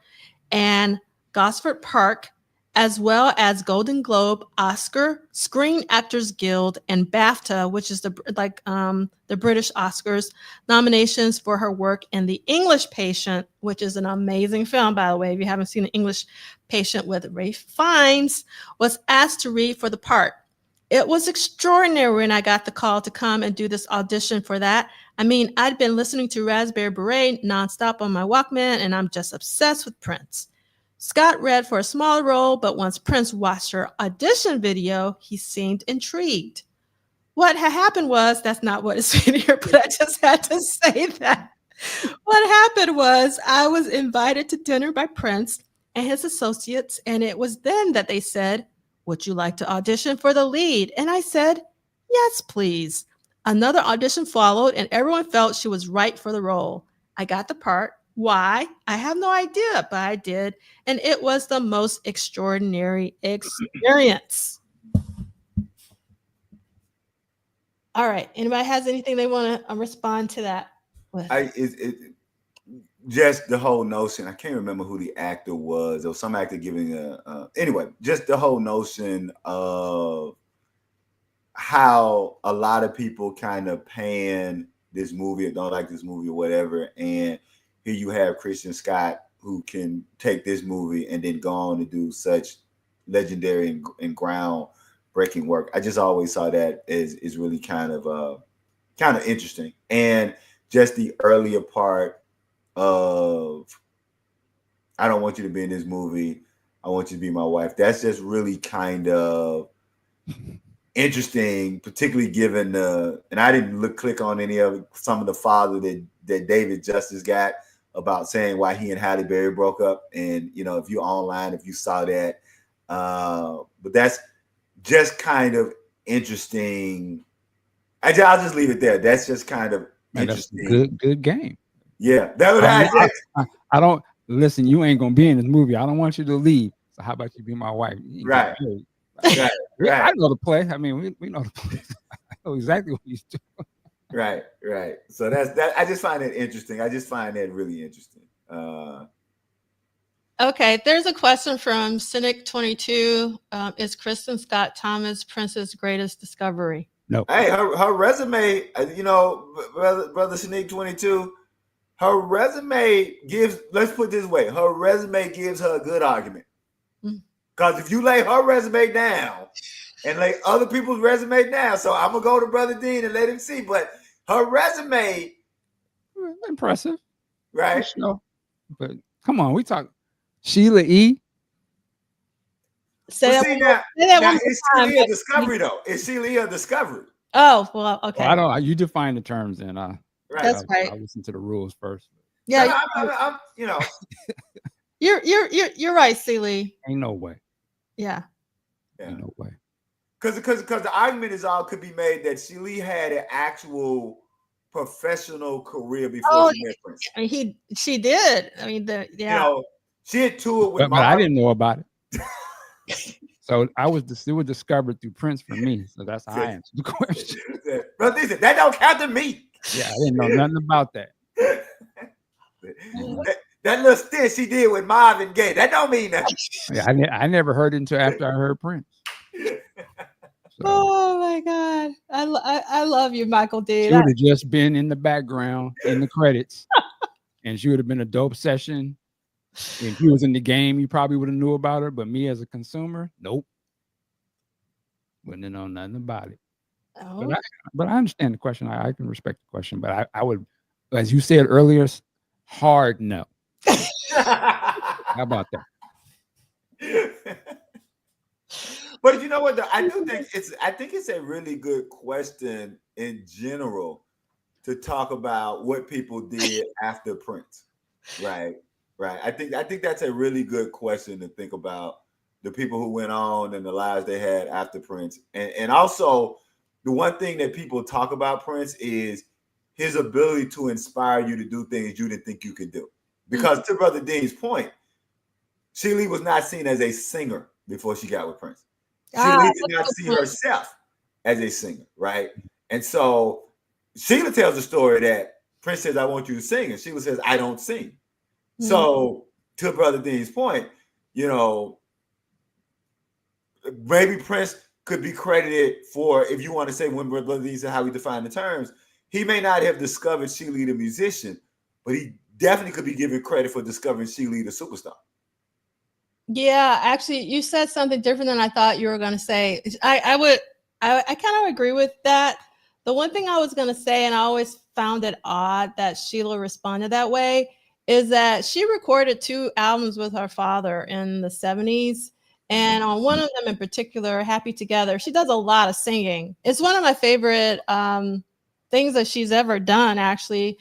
and Gosford Park, as well as Golden Globe, Oscar, Screen Actors Guild, and BAFTA, which is the British Oscars, nominations for her work in The English Patient, which is an amazing film, by the way. If you haven't seen The English Patient with Ralph Fiennes, was asked to read for the part. It was extraordinary when I got the call to come and do this audition for that. I mean, I'd been listening to Raspberry Beret nonstop on my Walkman, and I'm just obsessed with Prince. Scott read for a small role, but once Prince watched her audition video, he seemed intrigued. What had happened was, that's not what is in here, but I just had to say that. What happened was I was invited to dinner by Prince and his associates, and it was then that they said, would you like to audition for the lead? And I said, yes, please. Another audition followed, and everyone felt she was right for the role. I got the part. Why? I have no idea, but I did. And it was the most extraordinary experience. All right. Anybody has anything they want to respond to that with? Just the whole notion. I can't remember who the actor was. There was some actor giving anyway, just the whole notion of how a lot of people kind of pan this movie or don't like this movie or whatever. And here you have Kristen Scott, who can take this movie and then go on to do such legendary and groundbreaking work. I just always saw that as really kind of interesting. And just the earlier part of, I don't want you to be in this movie, I want you to be my wife. That's just really kind of interesting, particularly given and I didn't click on any of some of the father that David Justice got about saying why he and Halle Berry broke up. And, you know, if you're online, if you saw that, but that's just kind of interesting. I'll just leave it there. That's just kind of interesting. That's good game. Yeah. I don't listen, you ain't gonna be in this movie. I don't want you to leave. So how about you be my wife? Right. Right. I know the play. I mean, we know the play. I know exactly what he's doing. Right. So that's that. I just find it interesting. I just find that really interesting. Okay, there's a question from Cynic22. Is Kristen Scott Thomas Prince's greatest discovery? No. Hey, her resume, brother Sneak 22, her resume gives, let's put it this way, her resume gives her a good argument. Because if you lay her resume down and lay other people's resume down, so I'm going to go to Brother Dean and let him see, but her resume. Impressive. Right? Sure. But come on, we talk Sheila E. Say that now is Sheila a discovery, though? Is Sheila a discovery? Oh, well, okay. Well, I don't. You define the terms, and right. That's right. I listen to the rules first. Yeah, I'm you're right, Celie. Ain't no way. Yeah. Ain't no way. Because the argument is all could be made that Sheila had an actual professional career before she met Prince. I mean, she did. I mean, she had toured with. But I didn't know about it. So it was discovered through Prince for me. So that's how I answered the question. Brother, listen, that don't count to me. Yeah, I didn't know nothing about that. That little stint she did with Marvin Gaye, that don't mean nothing. Yeah, I never heard it until after I heard Prince. So, oh my God, I love you, Michael D. She would have just been in the background in the credits, and she would have been a dope session. If he was in the game, you probably would have knew about her. But me as a consumer, nope. Wouldn't know nothing about it. Oh. But I understand the question. I can respect the question. But I would, as you said earlier, hard no. How about that? But you know what? I think it's a really good question in general to talk about what people did after Prince, right? Right. I think that's a really good question to think about the people who went on and the lives they had after Prince. And also the one thing that people talk about Prince is his ability to inspire you to do things you didn't think you could do. Because to Brother Dean's point, Sheila was not seen as a singer before she got with Prince. Sheila did not see herself as a singer, right? And so Sheila tells the story that Prince says, I want you to sing. And Sheila says, I don't sing. So, to Brother Dean's point, maybe Prince could be credited for, if you want to say when Brother Dean said how we define the terms, he may not have discovered Sheila the musician, but he definitely could be given credit for discovering Sheila the superstar. Yeah, actually, you said something different than I thought you were going to say. I kind of agree with that. The one thing I was going to say, and I always found it odd that Sheila responded that way, is that she recorded 2 albums with her father in the 70s. And on one of them in particular, Happy Together, she does a lot of singing. It's one of my favorite things that she's ever done, actually.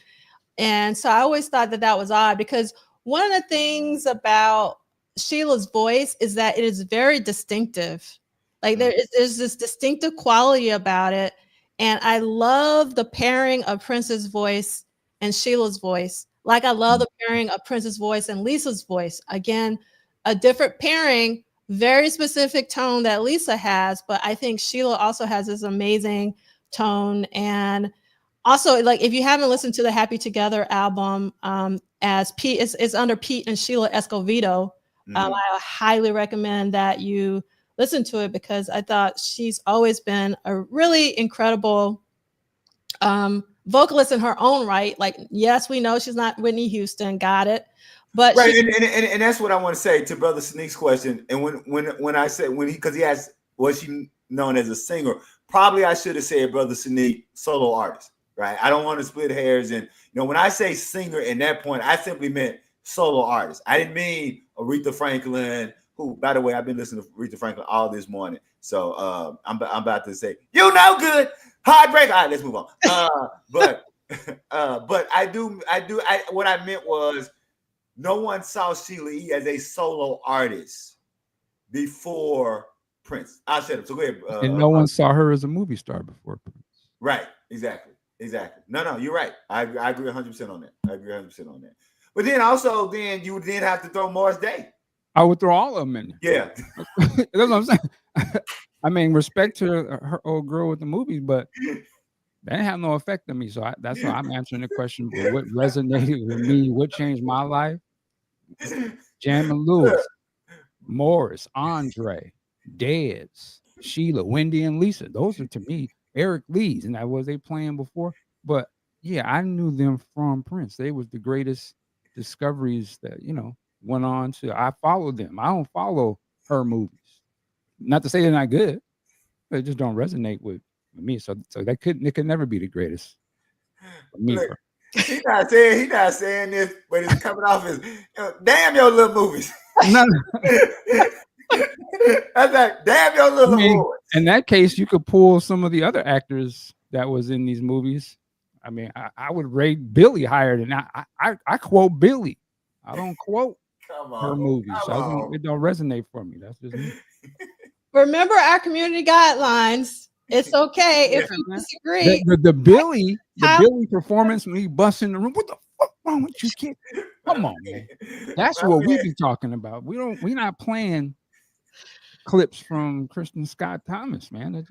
And so I always thought that was odd, because one of the things about Sheila's voice is that it is very distinctive. Like there's this distinctive quality about it. And I love the pairing of Prince's voice and Sheila's voice. Like I love the pairing of Prince's voice and Lisa's voice. Again, a different pairing, very specific tone that Lisa has, but I think Sheila also has this amazing tone. And also, like, if you haven't listened to the Happy Together album, as Pete, it's under Pete and Sheila Escovedo. I highly recommend that you listen to it, because I thought she's always been a really incredible vocalist in her own right. Like, yes, we know she's not Whitney Houston, got it, but right. And that's what I want to say to Brother Sneak's question. And when I said because he asked, was she known as a singer? Probably I should have said Brother Sneak, solo artist, right? I don't want to split hairs. And when I say singer in that point, I simply meant solo artist. I didn't mean Aretha Franklin, who, by the way, I've been listening to Aretha Franklin all this morning. So I'm about to say, good. Heartbreak. All right, let's move on. But I do. What I meant was, no one saw Sheila E. as a solo artist before Prince. I said it. So go ahead. And no one saw her as a movie star before Prince. Right. Exactly. No, you're right. I agree 100% on that. But then also, you would then have to throw Morris Day. I would throw all of them in there. Yeah. That's what I'm saying. I mean, respect to her old girl with the movies, but they didn't have no effect on me. So that's why I'm answering the question. What resonated with me? What changed my life? Jam and Lewis, Morris, Andre, Dez, Sheila, Wendy, and Lisa. Those are to me Eric Lee's, and that was they playing before. But yeah, I knew them from Prince. They was the greatest discoveries that went on to. I followed them. I don't follow her movies. Not to say they're not good, they just don't resonate with me. So it could never be the greatest for me. Look, he's not saying this, but it's coming off as damn your little movies. No. That's like damn your little awards. In that case, you could pull some of the other actors that was in these movies. I mean, I would rate Billy higher than I quote Billy. I don't quote her movies. It don't resonate for me. That's just me. Remember our community guidelines. It's okay if you disagree. The Billy performance when he busts in the room. What the fuck wrong with you, kid? Come on, man. That's what we be talking about. We're not playing clips from Kristen Scott Thomas, man. It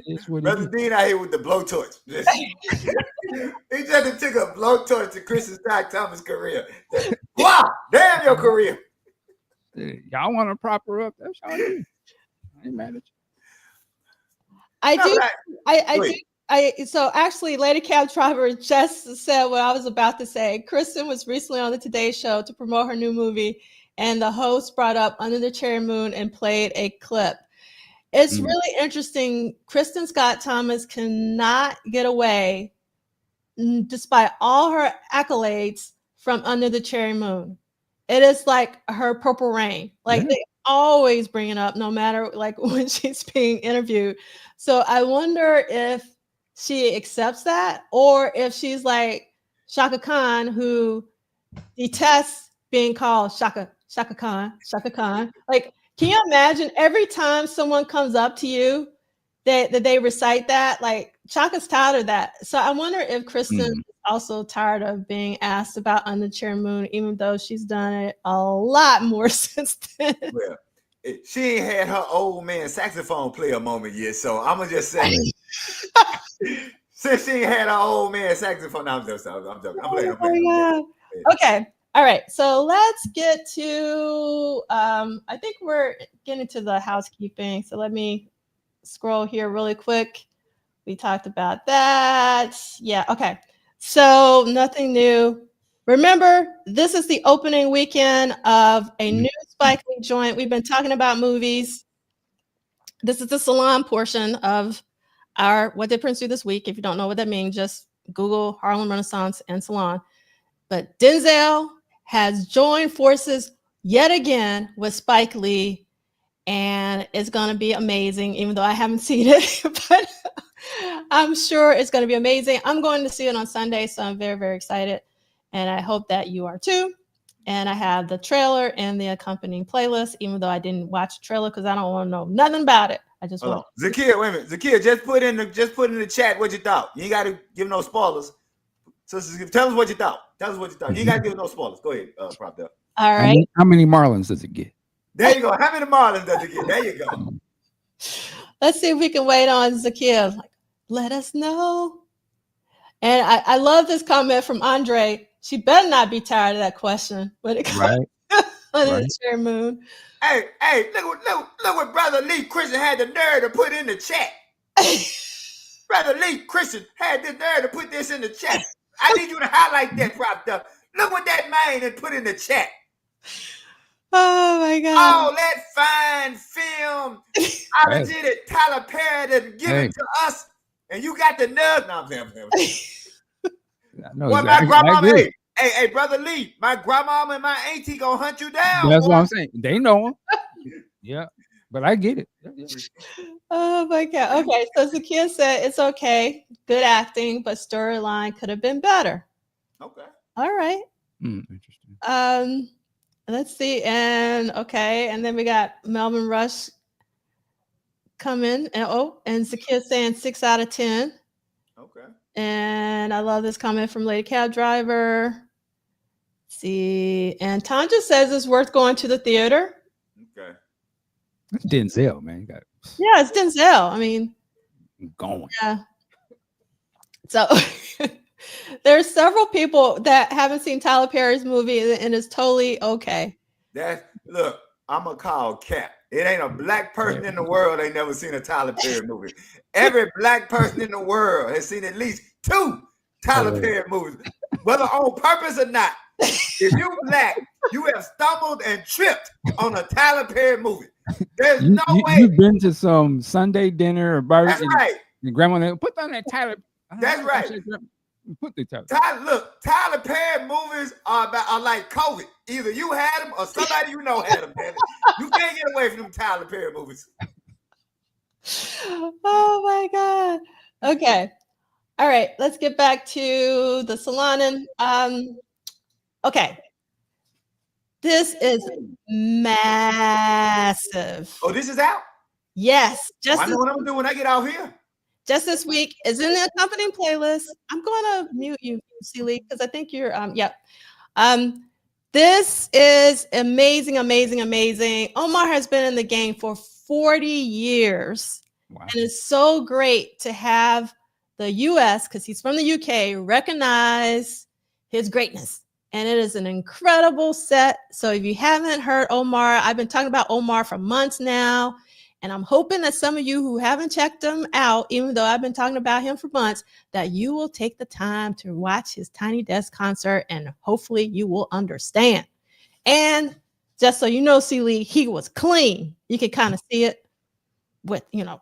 is what Brother Dean out here with the blowtorch. He just took a blowtorch to Kristen Scott Thomas' career. Wow, damn your career. Y'all want to prop her up? That's y'all do. I ain't mad at you. So actually, Lady Cab Driver just said what I was about to say. Kristen was recently on the Today Show to promote her new movie, and the host brought up Under the Cherry Moon and played a clip. It's really interesting. Kristen Scott Thomas cannot get away, despite all her accolades, from Under the Cherry Moon. It is like her Purple Rain. Like they always bring it up, no matter like when she's being interviewed. So I wonder if she accepts that, or if she's like Shaka Khan, who detests being called Shaka Khan. Like, can you imagine every time someone comes up to you that they recite that? Like, Shaka's tired of that. So I wonder if Kristen is also tired of being asked about Under the Cherry Moon, even though she's done it a lot more since then. Well, she ain't had her old man saxophone player moment yet, so I'm gonna just say, since she ain't had her old man saxophone, I'm joking. Okay, all right. So let's get to. I think we're getting to the housekeeping. So let me scroll here really quick. We talked about that. Yeah. Okay. So nothing new. Remember, this is the opening weekend of a new Spike Lee joint. We've been talking about movies. This is the salon portion of our What Did Prince Do This Week? If you don't know what that means, just Google Harlem Renaissance and salon. But Denzel has joined forces yet again with Spike Lee, and it's going to be amazing, even though I haven't seen it. But I'm sure it's going to be amazing. I'm going to see it on Sunday, so I'm very, very excited. And I hope that you are too. And I have the trailer and the accompanying playlist, even though I didn't watch the trailer because I don't want to know nothing about it. I just want Zakia, wait a minute. Zakia, just put in the chat what you thought. You ain't got to give no spoilers. So tell us what you thought. You ain't got to give no spoilers. Go ahead, Prop Del. All right. How many Marlins does it get? There you go. How many Marlins does it get? There you go. Let's see if we can wait on Zakia. Like, let us know. And I love this comment from Andre. She better not be tired of that question when it comes to the Cherry Moon. Hey, look what Brother Lee Christian had the nerve to put in the chat. Brother Lee Christian had the nerve to put this in the chat. I need you to highlight that, Prop Duck. Look what that man had put in the chat. Oh my God. All that fine film. I did it. Tyler Perry to give it to us. And you got the nerve. No, I'm saying. Well, my grandma, hey, Brother Lee, my grandma and my auntie gonna hunt you down. That's what I'm saying. They know him. Yeah, but I get it. Oh my God. Okay, so Zakia said it's okay. Good acting, but storyline could have been better. Okay. All right. Interesting. Let's see. And then we got Melvin Rush coming. And Zakia saying 6 out of 10. Okay. And I love this comment from Lady Cab Driver. Let's see. And Tanja says it's worth going to the theater. Okay. It's Denzel, man. Yeah, it's Denzel. I mean, I'm going. Yeah. So there's several people that haven't seen Tyler Perry's movie, and it's totally okay. Look, I'm gonna call cap. It ain't a black person in the world ain't never seen a Tyler Perry movie. Every black person in the world has seen at least 2 Tyler Perry movies, whether on purpose or not. If you black, you have stumbled and tripped on a Tyler Perry movie. There's no way. You've been to some Sunday dinner or barbecue. That's right. And grandma put on that Tyler. That's right. Put the Tyler. Tyler Perry movies are like COVID. Either you had them or somebody you know had them. Man. You can't get away from them Tyler Perry movies. Oh my God. Okay. All right. Let's get back to the salon. Okay. This is massive. Oh, this is out? Yes. I know what I'm doing when I get out here. Just this week is in the accompanying playlist. I'm going to mute you, Celie, because I think you're, this is amazing, amazing, amazing. Omar has been in the game for 40 years. Wow. And it's so great to have the US, because he's from the UK, recognize his greatness. And it is an incredible set. So if you haven't heard Omar, I've been talking about Omar for months now. And I'm hoping that some of you who haven't checked him out, even though I've been talking about him for months, that you will take the time to watch his Tiny Desk concert, and hopefully you will understand. And just so you know, Celie, he was clean. You can kind of see it with, the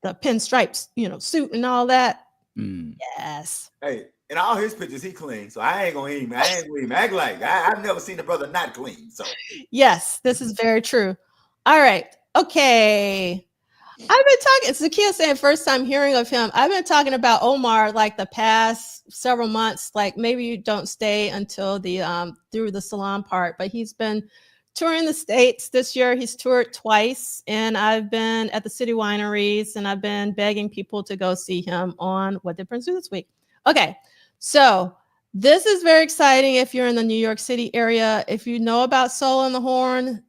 pinstripes, suit and all that. Mm. Yes. Hey, in all his pictures, he clean. So I ain't gonna even act like I've never seen a brother not clean. So yes, this is very true. All right. Okay. I've been talking, it's Zakia saying first time hearing of him. I've been talking about Omar like the past several months. Like maybe you don't stay until the through the salon part, but he's been touring the States this year. He's toured twice, and I've been at the city wineries, and I've been begging people to go see him on What Did Prince Do This Week. Okay, so this is very exciting if you're in the New York City area. If you know about Soul on the Horn,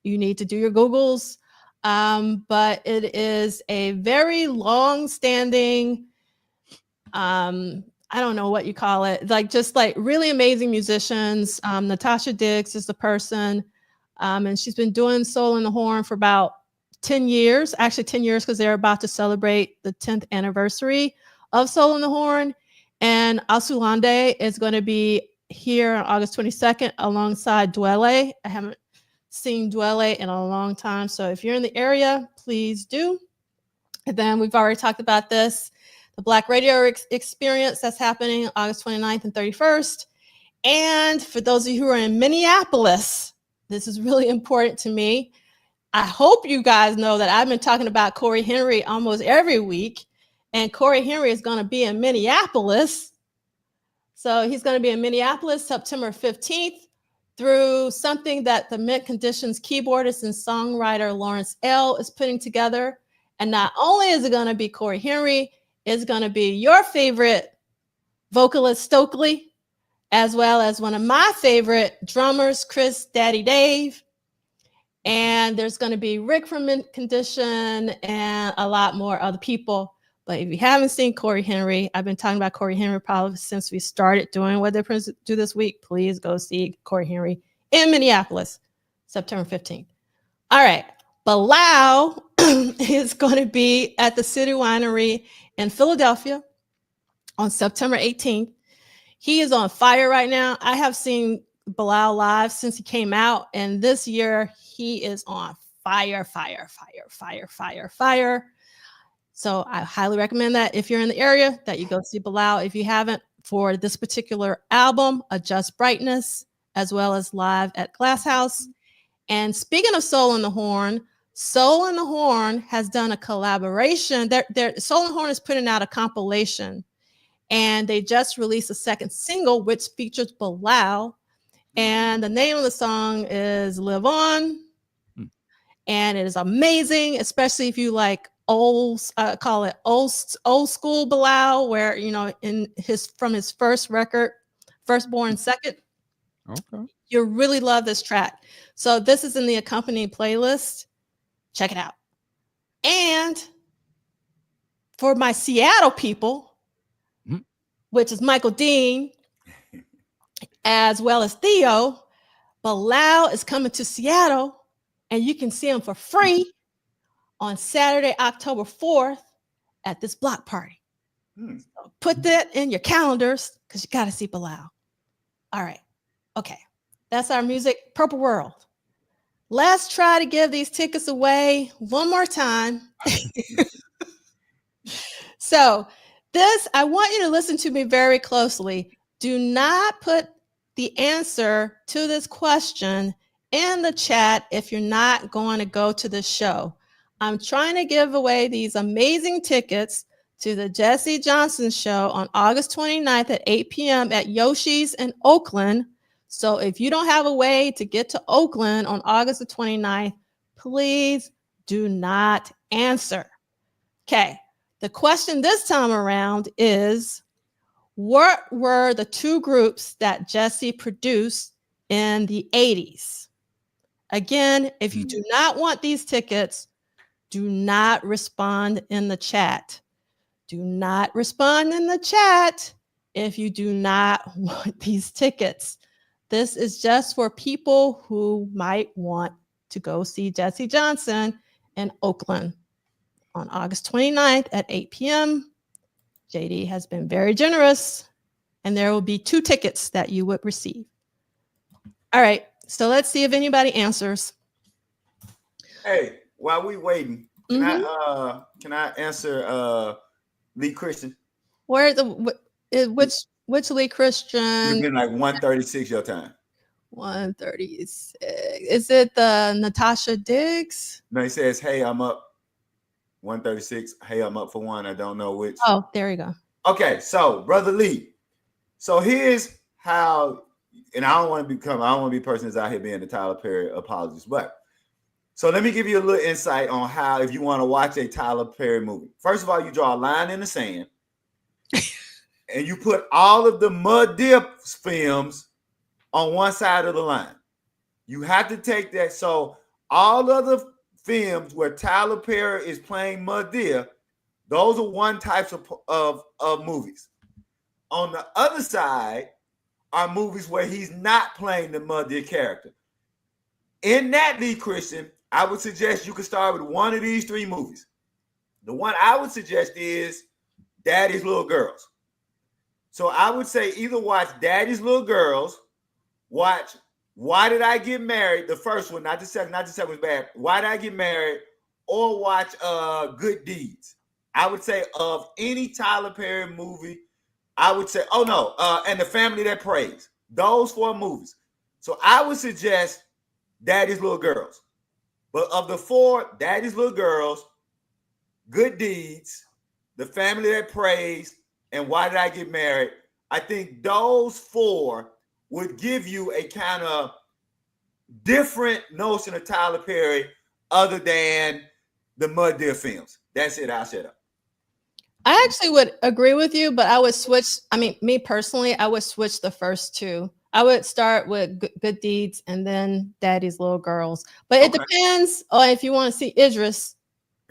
you need to do your Googles. But it is a very long-standing, I don't know what you call it, just really amazing musicians. Natasha Diggs is the person, and she's been doing Soul on the Horn for about 10 years, actually 10 years, because they're about to celebrate the 10th anniversary of Soul on the Horn. And Asulande is going to be here on August 22nd alongside Dwele. I haven't seen Dwele in a long time. So if you're in the area, please do. And then we've already talked about this, the Black Radio Experience that's happening August 29th and 31st. And for those of you who are in Minneapolis, this is really important to me. I hope you guys know that I've been talking about Corey Henry almost every week. And Corey Henry is going to be in Minneapolis. So he's going to be in Minneapolis September 15th. Through something that the Mint Conditions keyboardist and songwriter Lawrence L. is putting together. And not only is it going to be Corey Henry, it's going to be your favorite vocalist Stokely, as well as one of my favorite drummers, Chris Daddy Dave. And there's going to be Rick from Mint Condition and a lot more other people. But if you haven't seen Corey Henry, I've been talking about Corey Henry probably since we started doing What Did Prince Do This Week. Please go see Corey Henry in Minneapolis, September 15th. All right. Bilal is going to be at the City Winery in Philadelphia on September 18th. He is on fire right now. I have seen Bilal live since he came out, and this year he is on fire. So I highly recommend that if you're in the area that you go see Bilal. If you haven't, for this particular album, Adjust Brightness, as well as live at Glass House. And speaking of Soul on the Horn has done a collaboration. Soul on the Horn is putting out a compilation, and they just released a second single, which features Bilal. And the name of the song is Live On. And it is amazing, especially if you like old school Bilal, where from his first record, Firstborn Second. Okay. You'll really love this track. So this is in the accompanying playlist. Check it out. And for my Seattle people, which is Michael Dean, as well as Theo, Bilal is coming to Seattle, and you can see him for free on Saturday, October 4th at this block party. So put that in your calendars because you got to see Bilal. All right. Okay. That's our music. Purple World. Let's try to give these tickets away one more time. So I want you to listen to me very closely. Do not put the answer to this question in the chat if you're not going to go to the show. I'm trying to give away these amazing tickets to the Jesse Johnson show on August 29th at 8 p.m. at Yoshi's in Oakland. So if you don't have a way to get to Oakland on August the 29th, please do not answer. Okay. The question this time around is, what were the two groups that Jesse produced in the 80s? Again, if you do not want these tickets, do not respond in the chat. Do not respond in the chat if you do not want these tickets. This is just for people who might want to go see Jesse Johnson in Oakland on August 29th at 8 p.m. JD has been very generous, and there will be 2 tickets that you would receive. All right, so let's see if anybody answers. Hey, while we waiting, can I answer Lee Christian? Where which Lee Christian? It's been like 1:36 your time. 1:36. Is it the Natasha Diggs? No, he says, "Hey, I'm up." 1:36. Hey, I'm up for one. I don't know which. Oh, there you go. Okay, so Brother Lee. So here's how, and I don't want to be a person that's out here being the Tyler Perry apologist, but so let me give you a little insight on how, if you want to watch a Tyler Perry movie. First of all, you draw a line in the sand and you put all of the Mud Dip films on one side of the line. You have to take that. So all of the films where Tyler Perry is playing Mud Dip, those are one types of movies. On the other side are movies where he's not playing the Mud Dip character. In that, Lee Christian, I would suggest you could start with one of these 3 movies. The one I would suggest is Daddy's Little Girls. So I would say either watch Daddy's Little Girls, watch Why Did I Get Married, the first one, not the second was bad. Why Did I Get Married, or watch Good Deeds. I would say of any Tyler Perry movie, I would say, and The Family That Prays. Those 4 movies. So I would suggest Daddy's Little Girls. But of the 4, Daddy's Little Girls, Good Deeds, The Family That Prays, and Why Did I Get Married, I think those 4 would give you a kind of different notion of Tyler Perry other than the Mud Deer films. That's it. I'll shut up. I actually would agree with you, but I would switch. I mean, me personally, I would switch the first 2. I would start with Good Deeds and then Daddy's Little Girls. But it depends on if you want to see Idris.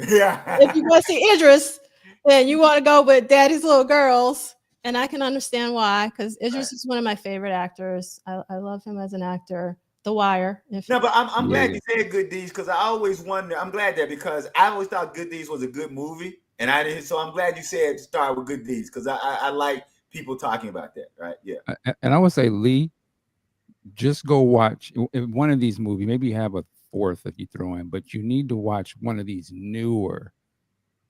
Yeah. If you want to see Idris, then you want to go with Daddy's Little Girls. And I can understand why, because Idris is one of my favorite actors. I love him as an actor. The Wire. But I'm glad you said Good Deeds, because I always wonder. I'm glad that, because I always thought Good Deeds was a good movie, and I didn't. So I'm glad you said start with Good Deeds, because I like people talking about that, right? Yeah. And I would say, Lee, just go watch one of these movies. Maybe you have a 4th if you throw in, but you need to watch one of these newer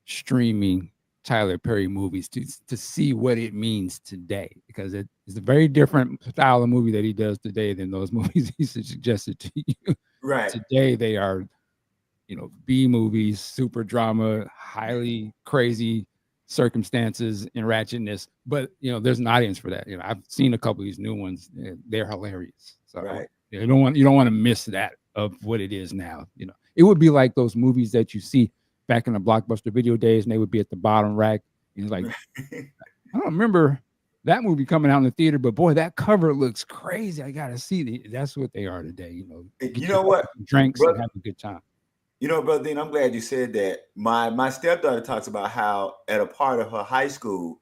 streaming Tyler Perry movies to see what it means today, because it's a very different style of movie that he does today than those movies he suggested to you. Right. Today they are, B movies, super drama, highly crazy circumstances and ratchetness, but there's an audience for that. I've seen a couple of these new ones. They're hilarious. So right. You don't want to miss that of what it is now. It would be like those movies that you see back in the Blockbuster video days, and they would be at the bottom rack. And like, I don't remember that movie coming out in the theater, but boy, that cover looks crazy. I gotta see that's what they are today. You know what? Drinks and have a good time. Brother Dean, I'm glad you said that. My stepdaughter talks about how at a part of her high school,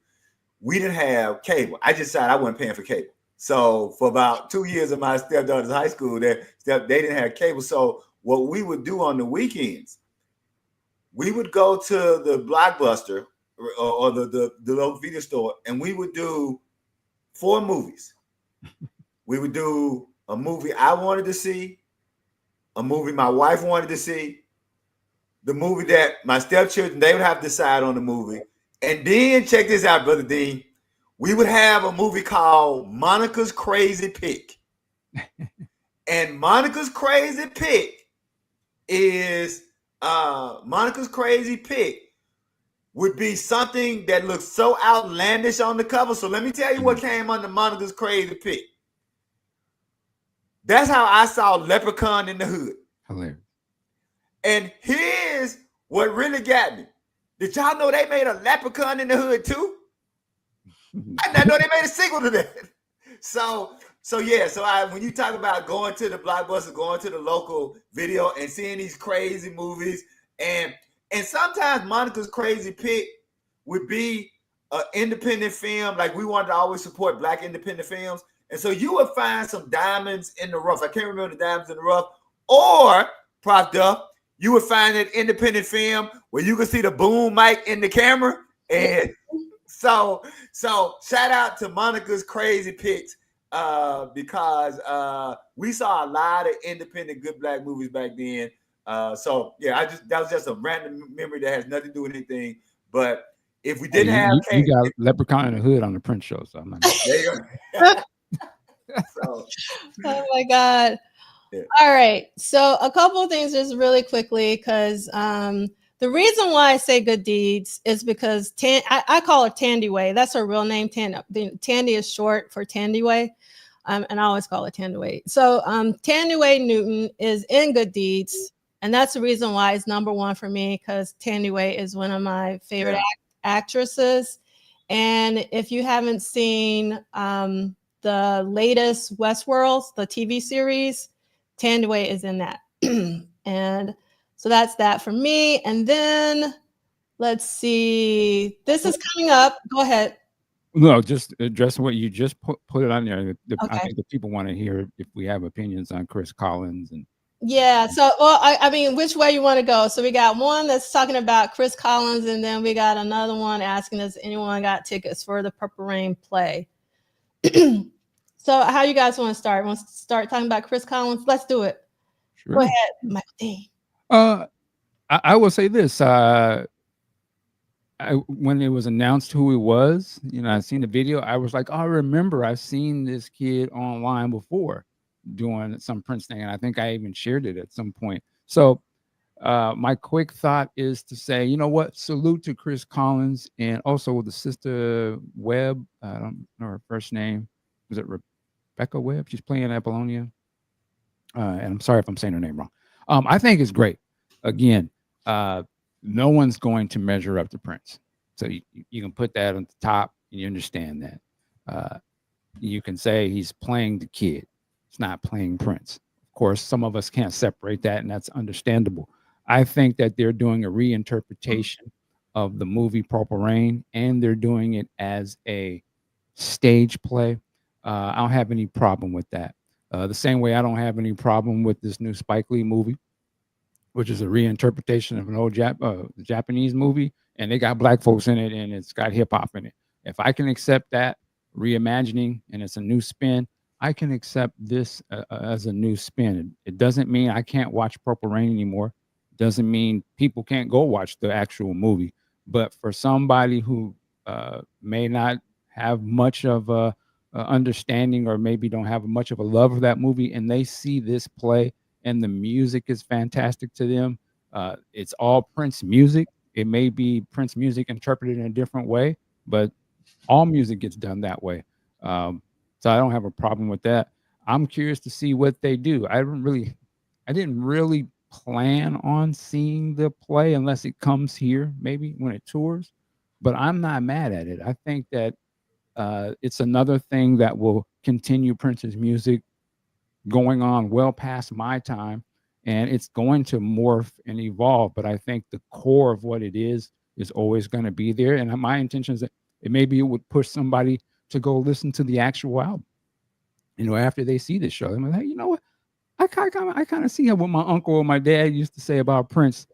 we didn't have cable. I just decided I wasn't paying for cable. So for about 2 years of my stepdaughter's high school, they didn't have cable. So what we would do on the weekends, we would go to the Blockbuster or the local video store, and we would do 4 movies. We would do a movie I wanted to see, a movie my wife wanted to see, the movie that my stepchildren, they would have to decide on the movie. And then check this out, Brother Dean. We would have a movie called Monica's Crazy Pick. And Monica's Crazy Pick is Monica's Crazy Pick would be something that looks so outlandish on the cover. So let me tell you what came under Monica's Crazy Pick. That's how I saw Leprechaun in the Hood. Hilarious. And here's what really got me. Did y'all know they made a Leprechaun in the Hood too? I didn't know they made a sequel to that. So when you talk about going to the Blockbuster, going to the local video and seeing these crazy movies, and sometimes Monica's Crazy Pick would be an independent film. Like we wanted to always support Black independent films. And so you would find some diamonds in the rough. I can't remember the diamonds in the rough. Or, Prof. Duff, you would find an independent film where you could see the boom mic in the camera. And so shout out to Monica's Crazy Picks because we saw a lot of independent good Black movies back then. That was just a random memory that has nothing to do with anything. But if we didn't have you got Leprechaun in the Hood on the Prince show, so I'm not. There you go. Oh my God. Yeah. All right. So a couple of things just really quickly, because the reason why I say Good Deeds is because I call her Tandy Way. That's her real name. Tandy is short for Tandy Way. And I always call her Tandy Way. So Tandy Way Newton is in Good Deeds. And that's the reason why it's number one for me, because Tandy Way is one of my favorite actresses. And if you haven't seen the latest Westworld, the TV series, Tandy Way is in that. And so that's that for me. And then let's see. This is coming up. Go ahead. No, just addressing what you just put it on there. Okay. I think the people want to hear if we have opinions on Chris Collins and. Yeah. So, well, I mean, which way you want to go? So we got one that's talking about Chris Collins, and then we got another one asking us, anyone got tickets for the Purple Rain play? So how you guys want to start? Want to start talking about Chris Collins? Let's do it. Sure. Go ahead, Michael D. I will say this. When it was announced who he was, I seen the video. I was like, oh, I remember I've seen this kid online before doing some Prince thing. And I think I even shared it at some point. So my quick thought is to say, you know what? Salute to Chris Collins and also the sister Webb. I don't know her first name. Was it Rebecca Webb? She's playing Apollonia. And I'm sorry if I'm saying her name wrong. I think it's great. Again, no one's going to measure up to Prince. So you can put that on the top and you understand that. You can say he's playing the kid. It's not playing Prince. Of course, some of us can't separate that, and that's understandable. I think that they're doing a reinterpretation of the movie Purple Rain, and they're doing it as a stage play. I don't have any problem with that. The same way I don't have any problem with this new Spike Lee movie, which is a reinterpretation of an old Japanese movie, and they got Black folks in it, and it's got hip hop in it. If I can accept that reimagining and it's a new spin, I can accept this as a new spin. It doesn't mean I can't watch Purple Rain anymore. It doesn't mean people can't go watch the actual movie. But for somebody who may not have much of a understanding or maybe don't have much of a love for that movie, and they see this play and the music is fantastic to them, it's all Prince music. It may be Prince music interpreted in a different way, but all music gets done that way. So I don't have a problem with that. I'm curious to see what they do. I didn't really plan on seeing the play unless it comes here, maybe when it tours, but I'm not mad at it. I think that it's another thing that will continue Prince's music going on well past my time, and it's going to morph and evolve. But I think the core of what it is always going to be there. And my intention is that maybe it would push somebody to go listen to the actual album. after they see this show, they're like, hey, you know what? I kind of see what my uncle or my dad used to say about Prince.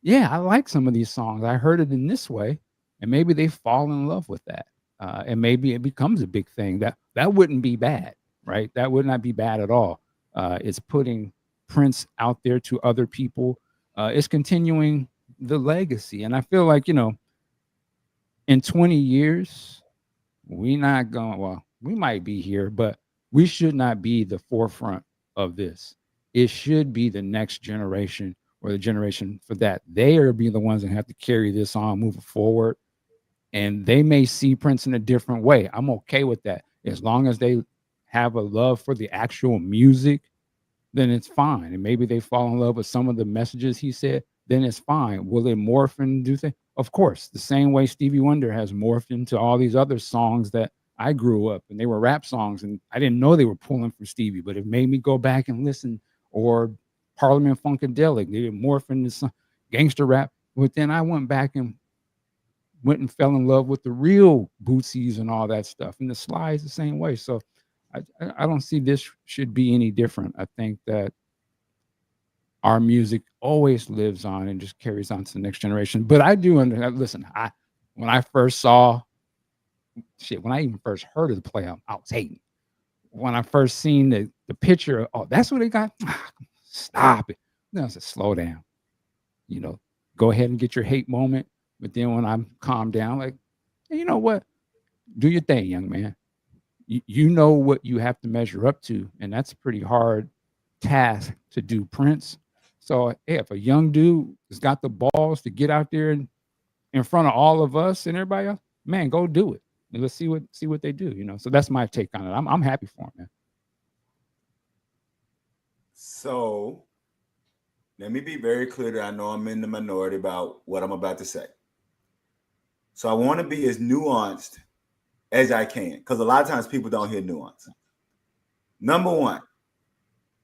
Yeah, I like some of these songs. I heard it in this way, and maybe they fall in love with that, and maybe it becomes a big thing. That wouldn't be bad, right? That would not be bad at all. It's putting Prince out there to other people. It's continuing the legacy, and I feel like in 20 years, we not going. Well, we might be here, but we should not be the forefront of this. It should be the next generation or the generation for that. They are be the ones that have to carry this on moving forward. And they may see Prince in a different way. I'm okay with that. As long as they have a love for the actual music, then it's fine. And maybe they fall in love with some of the messages he said, then it's fine. Will it morph and do things? Of course, the same way Stevie Wonder has morphed into all these other songs that I grew up and they were rap songs and I didn't know they were pulling from Stevie, but it made me go back and listen. Or Parliament Funkadelic, they didn't morph into some gangster rap. But then I went back and fell in love with the real Bootsy's and all that stuff. And the Sly is the same way. So I don't see this should be any different. I think that our music always lives on and just carries on to the next generation. But I do understand. Listen, when I even first heard of the play, I was hating. When I first seen the picture, that's what they got. Stop it. Then I said, slow down. Go ahead and get your hate moment. But then when I'm calmed down, like, hey, you know what? Do your thing, young man. You know what you have to measure up to, and that's a pretty hard task to do, Prince. So, hey, if a young dude has got the balls to get out there and in front of all of us and everybody else, man, go do it. And let's see what they do. So that's my take on it. I'm happy for him, man. So let me be very clear that I know I'm in the minority about what I'm about to say. So I want to be as nuanced as I can, because a lot of times people don't hear nuance. Number one,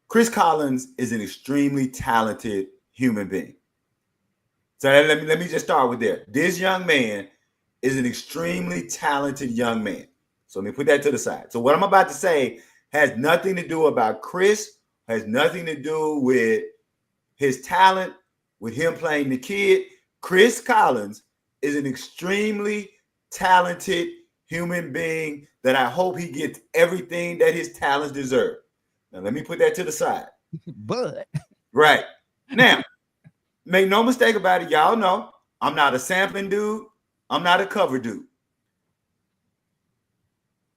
Chris Collins is an extremely talented human being. So let me just start with there. This young man is an extremely talented young man. So let me put that to the side. So what I'm about to say has nothing to do about Chris, has nothing to do with his talent, with him playing the kid. Chris Collins is an extremely talented human being that I hope he gets everything that his talents deserve. Now, let me put that to the side. But right now, make no mistake about it. Y'all know I'm not a sampling dude. I'm not a cover dude.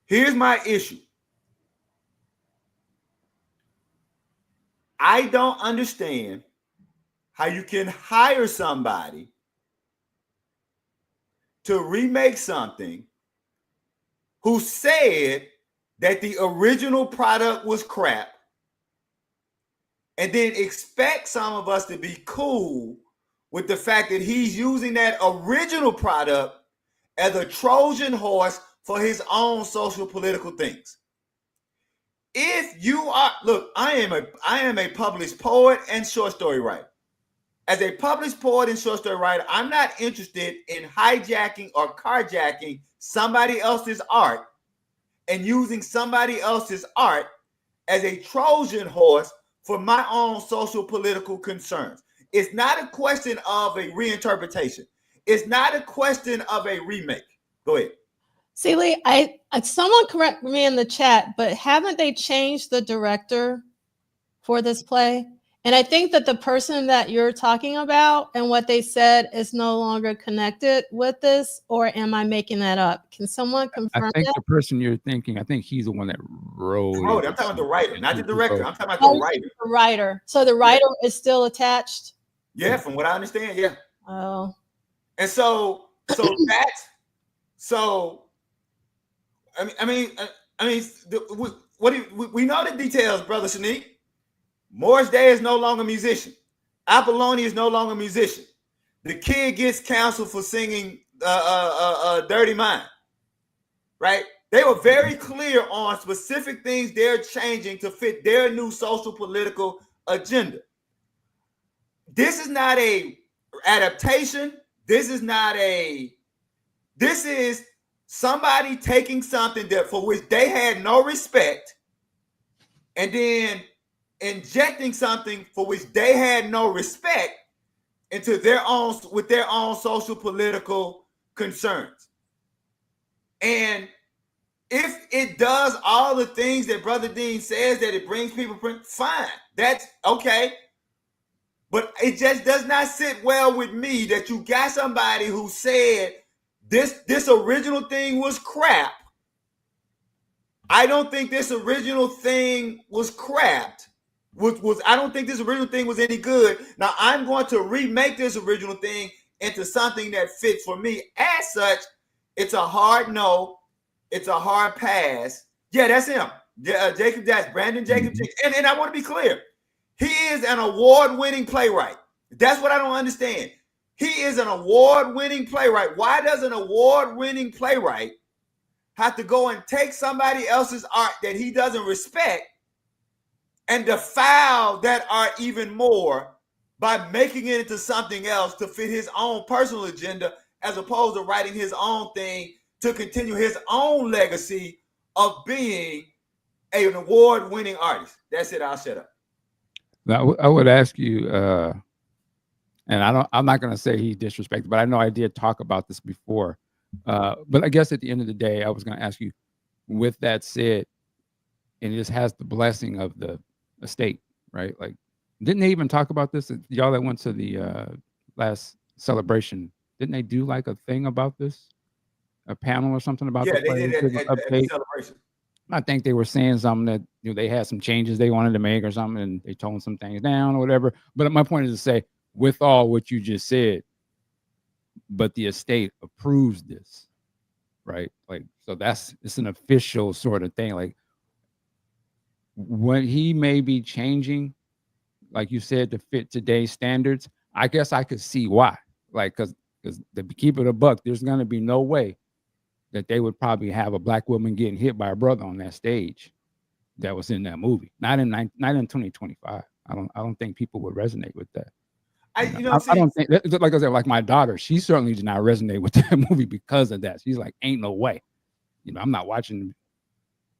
Here's my issue. I don't understand how you can hire somebody to remake something who said that the original product was crap and then expect some of us to be cool with the fact that he's using that original product as a Trojan horse for his own social political things. If you are, look, I am a published poet and short story writer. As a published poet and short story writer, I'm not interested in hijacking or carjacking somebody else's art and using somebody else's art as a Trojan horse for my own social political concerns. It's not a question of a reinterpretation. It's not a question of a remake. Go ahead. Celie, someone correct me in the chat, but haven't they changed the director for this play? And I think that the person that you're talking about and what they said is no longer connected with this, or am I making that up? Can someone confirm I think that? the person you're thinking, I think he's the one that wrote it. I'm talking about the writer, not the director. I'm talking about the writer. The writer. So the writer is still attached? Yeah, from what I understand, yeah. Oh. And so that's so. We know the details, Brother Shanique. Morris Day is no longer a musician. Apollonia is no longer a musician. The kid gets canceled for singing Dirty Mind. Right? They were very clear on specific things they're changing to fit their new social political agenda. This is not a adaptation. This is somebody taking something that for which they had no respect and then injecting something for which they had no respect into their own social political concerns. And if it does all the things that Brother Dean says, that it brings people, fine, that's okay. But it just does not sit well with me that you got somebody who said this original thing was crap. I don't think this original thing was crap. I don't think this original thing was any good. Now I'm going to remake this original thing into something that fits for me. As such, it's a hard no. It's a hard pass. Yeah, that's him. Jacob, that's Brandon Jacob. And I want to be clear. He is an award-winning playwright. That's what I don't understand. He is an award-winning playwright. Why does an award-winning playwright have to go and take somebody else's art that he doesn't respect and defile that art even more by making it into something else to fit his own personal agenda, as opposed to writing his own thing to continue his own legacy of being an award-winning artist? That's it. I'll shut up. Now, I would ask you, and I'm not going to say he disrespected, but I know I did talk about this before. But I guess at the end of the day, I was going to ask you, with that said, and this has the blessing of the estate, right? Like, didn't they even talk about this? Y'all that went to the last celebration, didn't they do like a thing about this? A panel or something about they did at the celebration. I think they were saying something that they had some changes they wanted to make or something, and they toned some things down or whatever. But my point is to say, with all what you just said, but the estate approves this, right? Like, so it's an official sort of thing. Like, when he may be changing, like you said, to fit today's standards, I guess I could see why. Like, because to keep it a buck, there's going to be no way that they would probably have a black woman getting hit by a brother on that stage that was in that movie. Not in 2025. I don't think people would resonate with that. I don't think, like I said, like my daughter, she certainly did not resonate with that movie because of that. She's like, ain't no way. I'm not watching,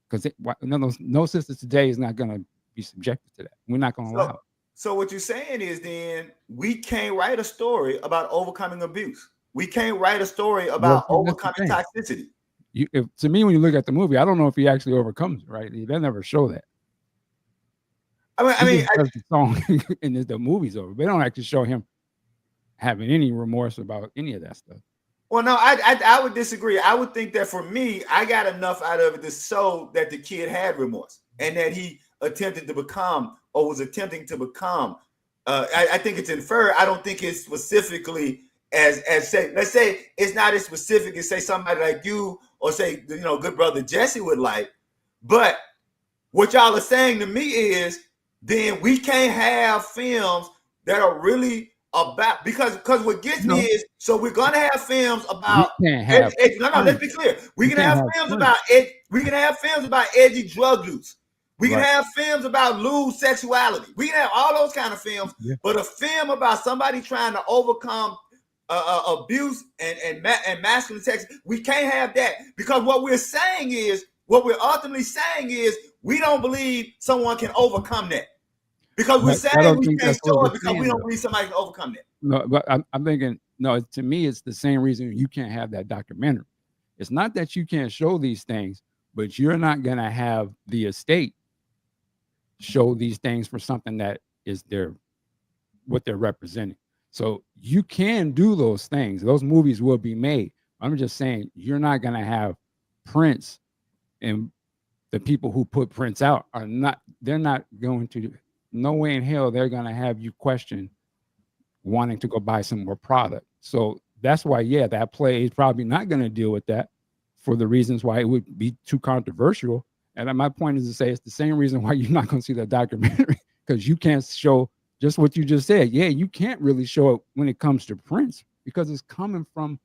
because no sister today is not going to be subjected to that. We're not going to allow it. So what you're saying is, then, we can't write a story about overcoming abuse. We can't write a story about overcoming toxicity. To me, when you look at the movie, I don't know if he actually overcomes it, right? They never show that. I mean, the song and the movie's over. They don't actually show him having any remorse about any of that stuff. Well, no, I would disagree. I would think that for me, I got enough out of it to show that the kid had remorse and that he attempted to become, or was attempting to become. I think it's inferred. I don't think it's specifically as say, let's say it's not as specific as say somebody like you or say, good brother Jesse would like. But what y'all are saying to me is, then we can't have films that are really about, because what gets me is, so we're gonna have films about let's be clear. We can have films about edgy drug use. We can have films about lewd sexuality. We can have all those kind of films, but a film about somebody trying to overcome abuse and masculine sex, we can't have that, because what we're ultimately saying is we don't believe someone can overcome that, because we're saying we can't show it because we don't believe somebody can overcome that. No, but I'm thinking, no, to me, it's the same reason you can't have that documentary. It's not that you can't show these things, but you're not going to have the estate show these things for something that is what they're representing. So you can do those things. Those movies will be made. I'm just saying, you're not going to have Prince, and the people who put Prince out they're not going to, no way in hell they're going to have you question wanting to go buy some more product. So that's why, that play is probably not going to deal with that, for the reasons why it would be too controversial. And my point is to say, it's the same reason why you're not going to see that documentary, because you can't show just what you just said. Yeah, you can't really show it when it comes to Prince, because it's coming from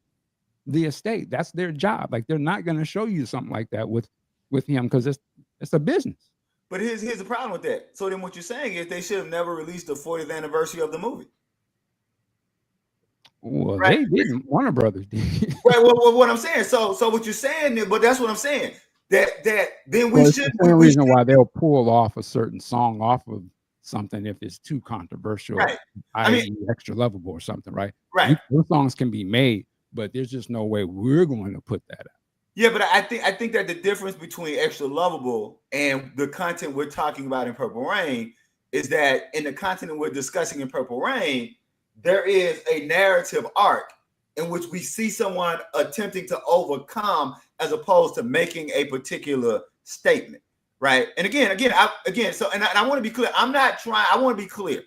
the estate. That's their job. Like, they're not going to show you something like that with him, because it's a business. But here's the problem with that. So then what you're saying is they should have never released the 40th anniversary of the movie. Well, right? They didn't. Warner Brothers did. Right. Well, what I'm saying. So what you're saying, but that's what I'm saying. that then we Well, it's should the same we reason should, why they'll pull off a certain song off of something if it's too controversial, right. I mean, i.e., extra lovable or something, right? right. Those songs can be made, but there's just no way we're going to put that out. Yeah, but I think that the difference between Extra Lovable and the content we're talking about in Purple Rain is that in the content that we're discussing in Purple Rain, there is a narrative arc in which we see someone attempting to overcome as opposed to making a particular statement, right? And I want to be clear. I want to be clear.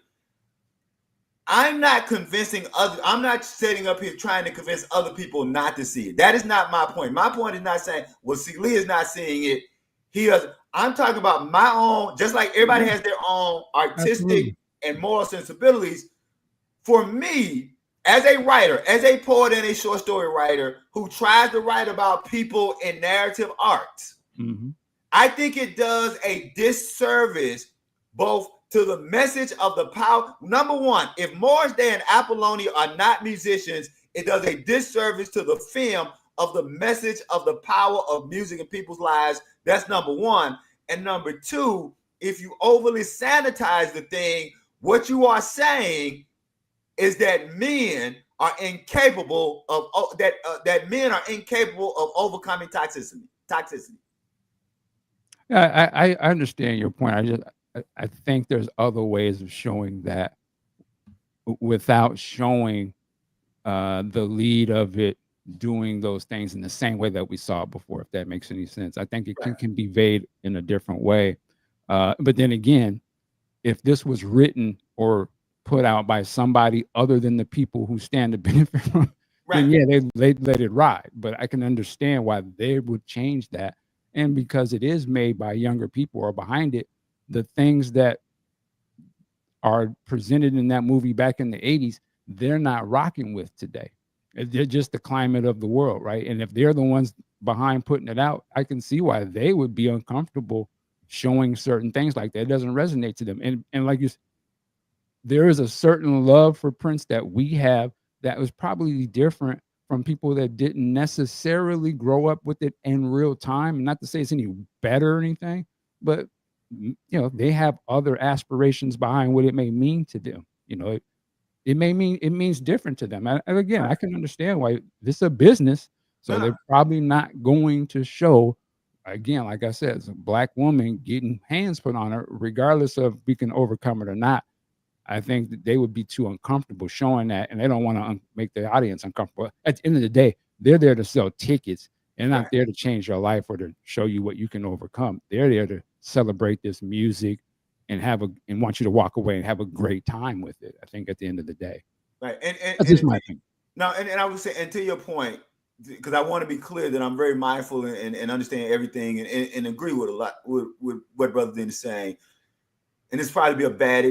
I'm not I'm not sitting up here trying to convince other people not to see it. That is not my point. My point is not saying, well, see, Lee is not seeing it. I'm talking about my own, just like everybody has their own artistic and moral sensibilities. For me, as a writer, as a poet and a short story writer who tries to write about people in narrative arts, I think it does a disservice both to the message of the power. Number one, if Morris Day and Apolloni are not musicians, it does a disservice to the film of the message of the power of music in people's lives. That's number one. And number two, if you overly sanitize the thing, what you are saying is that men are incapable of overcoming toxicity. Yeah, I understand your point. I think there's other ways of showing that without showing the lead of it doing those things in the same way that we saw it before, if that makes any sense. I think it can be conveyed in a different way. But then again, if this was written or put out by somebody other than the people who stand to benefit from it, then yeah, they let it ride. But I can understand why they would change that. And because it is made by younger people or behind it, the things that are presented in that movie back in the 80s, they're not rocking with today. They're just the climate of the world, right? And if they're the ones behind putting it out, I can see why they would be uncomfortable showing certain things like that. It doesn't resonate to them. And like you said, there is a certain love for Prince that we have that was probably different from people that didn't necessarily grow up with it in real time. Not to say it's any better or anything, but they have other aspirations behind what it may mean to them. It means different to them. And again, I can understand why this is a business, so they're probably not going to show. Again, like I said, it's a Black woman getting hands put on her, regardless of we can overcome it or not. I think that they would be too uncomfortable showing that, and they don't want to make the audience uncomfortable. At the end of the day, they're there to sell tickets. They're not there to change your life or to show you what you can overcome. They're there to celebrate this music and want you to walk away and have a great time with it. I think at the end of the day, right? And that's just my thing. No, and I would say, and to your point, because I want to be clear that I'm very mindful and understand everything and agree with a lot with what Brother Dean is saying. And it's probably be a bad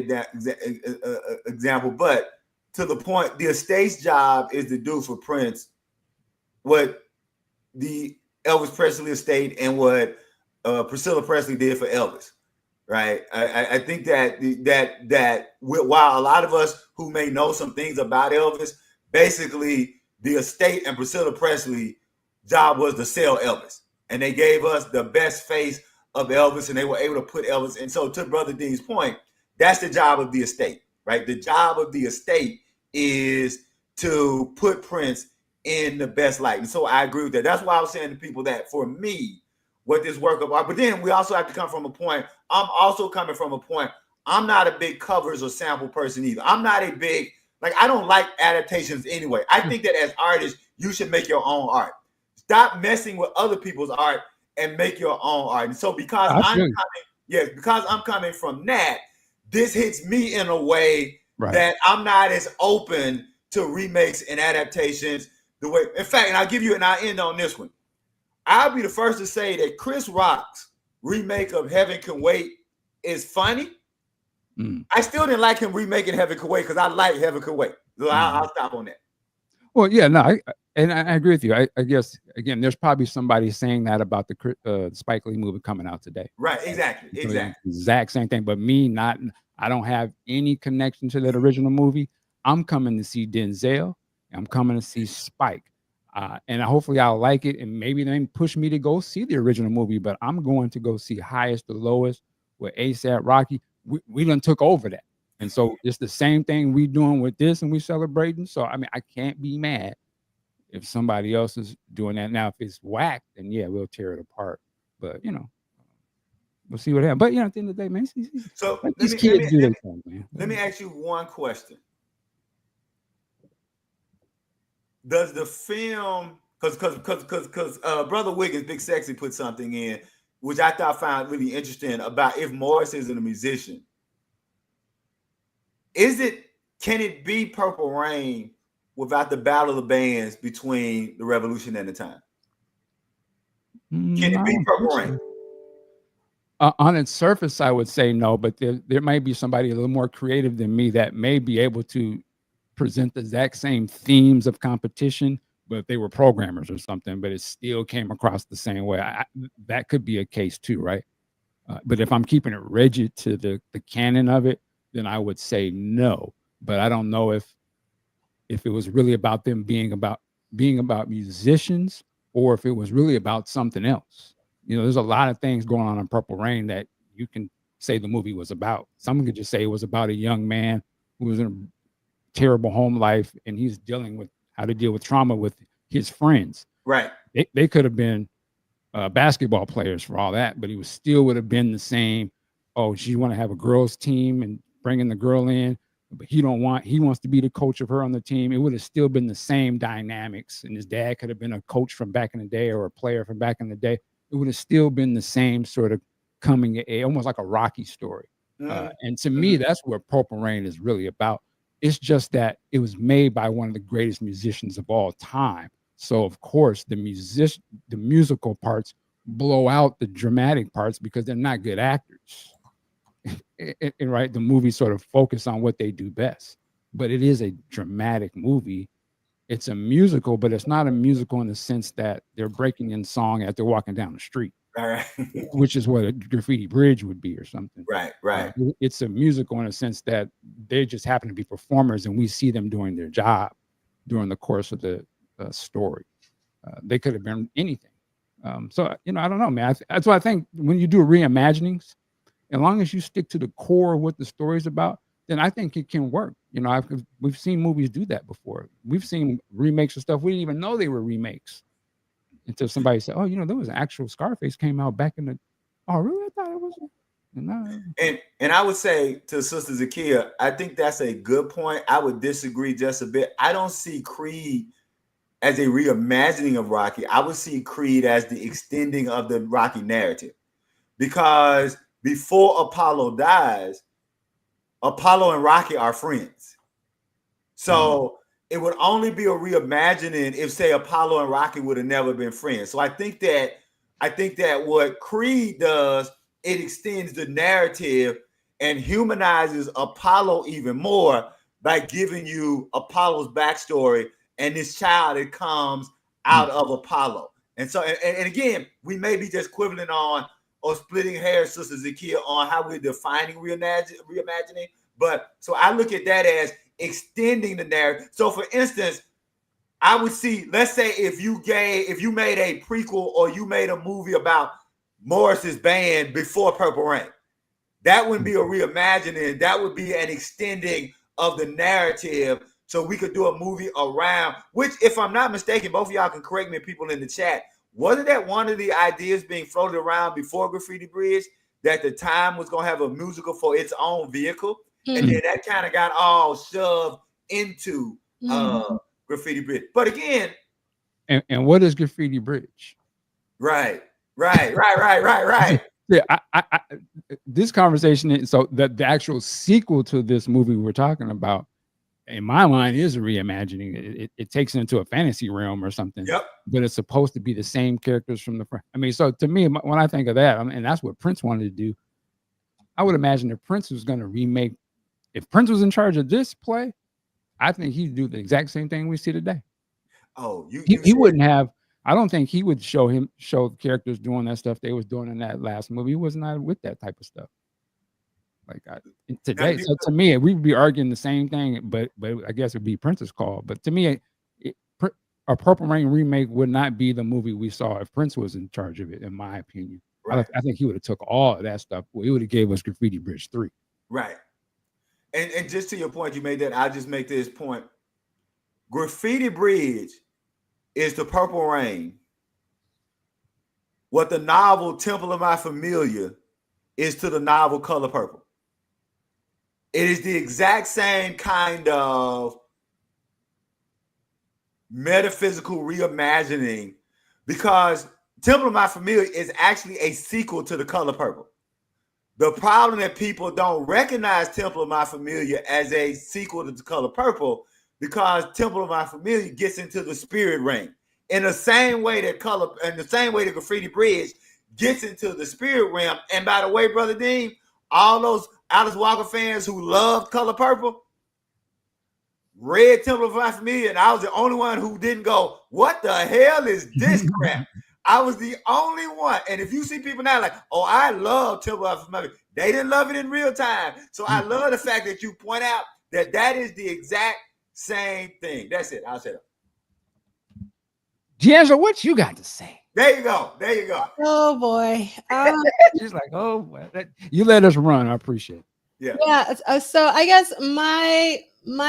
example, but to the point, the estate's job is to do for Prince what the Elvis Presley estate and what Priscilla Presley did for Elvis, right? I think that while a lot of us who may know some things about Elvis, basically the estate and Priscilla Presley job was to sell Elvis, and they gave us the best face of Elvis, and they were able to put Elvis. And so to Brother Dean's point, that's the job of the estate, right? The job of the estate is to put Prince in the best light. And so I agree with that. That's why I was saying to people that for me, what this work of art, but then we also have to come from a point. I'm also coming from a point. I'm not a big covers or sample person either. I'm not a big, I don't like adaptations anyway. I think that as artists, you should make your own art. Stop messing with other people's art and make your own art. And so because I'm coming from that, this hits me in a way that I'm not as open to remakes and adaptations the way. In fact, and I'll end on this one. I'll be the first to say that Chris Rock's remake of Heaven Can Wait is funny. I still didn't like him remaking Heaven Can Wait because I like Heaven Can Wait. So I'll stop on that. Well, yeah, no, I agree with you. I guess, again, there's probably somebody saying that about the Spike Lee movie coming out today. Right, exactly. Exact same thing. But I don't have any connection to that original movie. I'm coming to see Denzel. I'm coming to see Spike. And hopefully I'll like it, and maybe they push me to go see the original movie. But I'm going to go see Highest to Lowest with ASAP Rocky. We done took over that, and so it's the same thing we doing with this, and we celebrating. So I mean, I can't be mad if somebody else is doing that. Now, if it's whack, then yeah, we'll tear it apart. But we'll see what happens. But at the end of the day, man, so let these kids do their thing, man. Let me ask you one question. Does the film, because Brother Wiggins, Big Sexy, put something in, which I thought found really interesting about if Morris isn't a musician. Can it be Purple Rain without the battle of the bands between the Revolution and the Time? Can it be Purple Rain? On its surface, I would say no, but there might be somebody a little more creative than me that may be able to present the exact same themes of competition, but if they were programmers or something, but it still came across the same way. That could be a case too, right? But if I'm keeping it rigid to the canon of it, then I would say no. But I don't know if it was really about them being about musicians, or if it was really about something else. There's a lot of things going on in Purple Rain that you can say the movie was about. Someone could just say it was about a young man who was in a terrible home life, and he's dealing with how to deal with trauma with his friends. Right. They could have been basketball players for all that, but he would have been the same. Oh, she want to have a girls team and bringing the girl in, but he wants to be the coach of her on the team. It would have still been the same dynamics, and his dad could have been a coach from back in the day or a player from back in the day. It would have still been the same sort of coming almost like a Rocky story. And to me, that's what Purple Rain is really about. It's just that it was made by one of the greatest musicians of all time. So of course the musical parts blow out the dramatic parts because they're not good actors. And right, the movie sort of focus on what they do best. But it is a dramatic movie. It's a musical, but it's not a musical in the sense that they're breaking in song as they're walking down the street. Right. Which is what a Graffiti Bridge would be or something. Right. It's a musical in a sense that they just happen to be performers, and we see them doing their job during the course of the story. They could have been anything. So I don't know, man. That's why I think when you do reimaginings, as long as you stick to the core of what the story's about, then I think it can work. We've seen movies do that before. We've seen remakes of stuff we didn't even know they were remakes. Until somebody said, "Oh, there was an actual Scarface came out back in the." Oh, really? I thought it was. No. And I would say to Sister Zakia, I think that's a good point. I would disagree just a bit. I don't see Creed as a reimagining of Rocky. I would see Creed as the extending of the Rocky narrative, because before Apollo dies, Apollo and Rocky are friends. So. It would only be a reimagining if, say, Apollo and Rocky would have never been friends. So I think that what Creed does, it extends the narrative and humanizes Apollo even more by giving you Apollo's backstory and this child that comes out of Apollo. And so, and again, we may be just quibbling on or splitting hairs, Sister Zakia, on how we're defining reimagining. But so I look at that as extending the narrative. So for instance, I would see, let's say if you made a prequel or you made a movie about Morris's band before Purple Rain, that wouldn't be a reimagining. That would be an extending of the narrative. So we could do a movie around, which, if I'm not mistaken, both of y'all can correct me, people in the chat, wasn't that one of the ideas being floated around before Graffiti Bridge, that the Time was going to have a musical for its own vehicle? And then that kind of got all shoved into Graffiti Bridge. But again, and what is Graffiti Bridge? Right. Yeah, I this conversation. So the actual sequel to this movie we're talking about, in my mind, is a reimagining. It takes it into a fantasy realm or something. Yep. But it's supposed to be the same characters from the front. I mean, so to me, when I think of that, and that's what Prince wanted to do, I would imagine if Prince was going to remake. If Prince was in charge of this play, I think he'd do the exact same thing we see today. Oh, he wouldn't have. I don't think he would show characters doing that stuff they was doing in that last movie. He was not with that type of stuff. Like today, so to me, we would be arguing the same thing, but I guess it'd be Prince's call. But to me, a Purple Rain remake would not be the movie we saw if Prince was in charge of it, in my opinion. Right. I think he would have took all of that stuff. He would have gave us Graffiti Bridge 3. Right. And just to your point, you made that. I'll just make this point. Graffiti Bridge is the Purple Rain. What the novel Temple of My Familia is to the novel Color Purple. It is the exact same kind of metaphysical reimagining, because Temple of My Familia is actually a sequel to The Color Purple. The problem that people don't recognize Temple of My Familia as a sequel to The Color Purple, because Temple of My Familia gets into the spirit ring in the same way that Graffiti Bridge gets into the spirit realm. And by the way, Brother Dean, all those Alice Walker fans who loved Color Purple read Temple of My Familia, and I was the only one who didn't go, what the hell is this crap? I was the only one. And if you see people now like, oh, I love Temple of My Familia, they didn't love it in real time. So I love the fact that you point out that that is the exact same thing. That's it. I'll say that. D'Angelo, what you got to say? There you go. There you go. Oh boy. She's like, oh, well, you let us run. I appreciate it. Yeah. So I guess my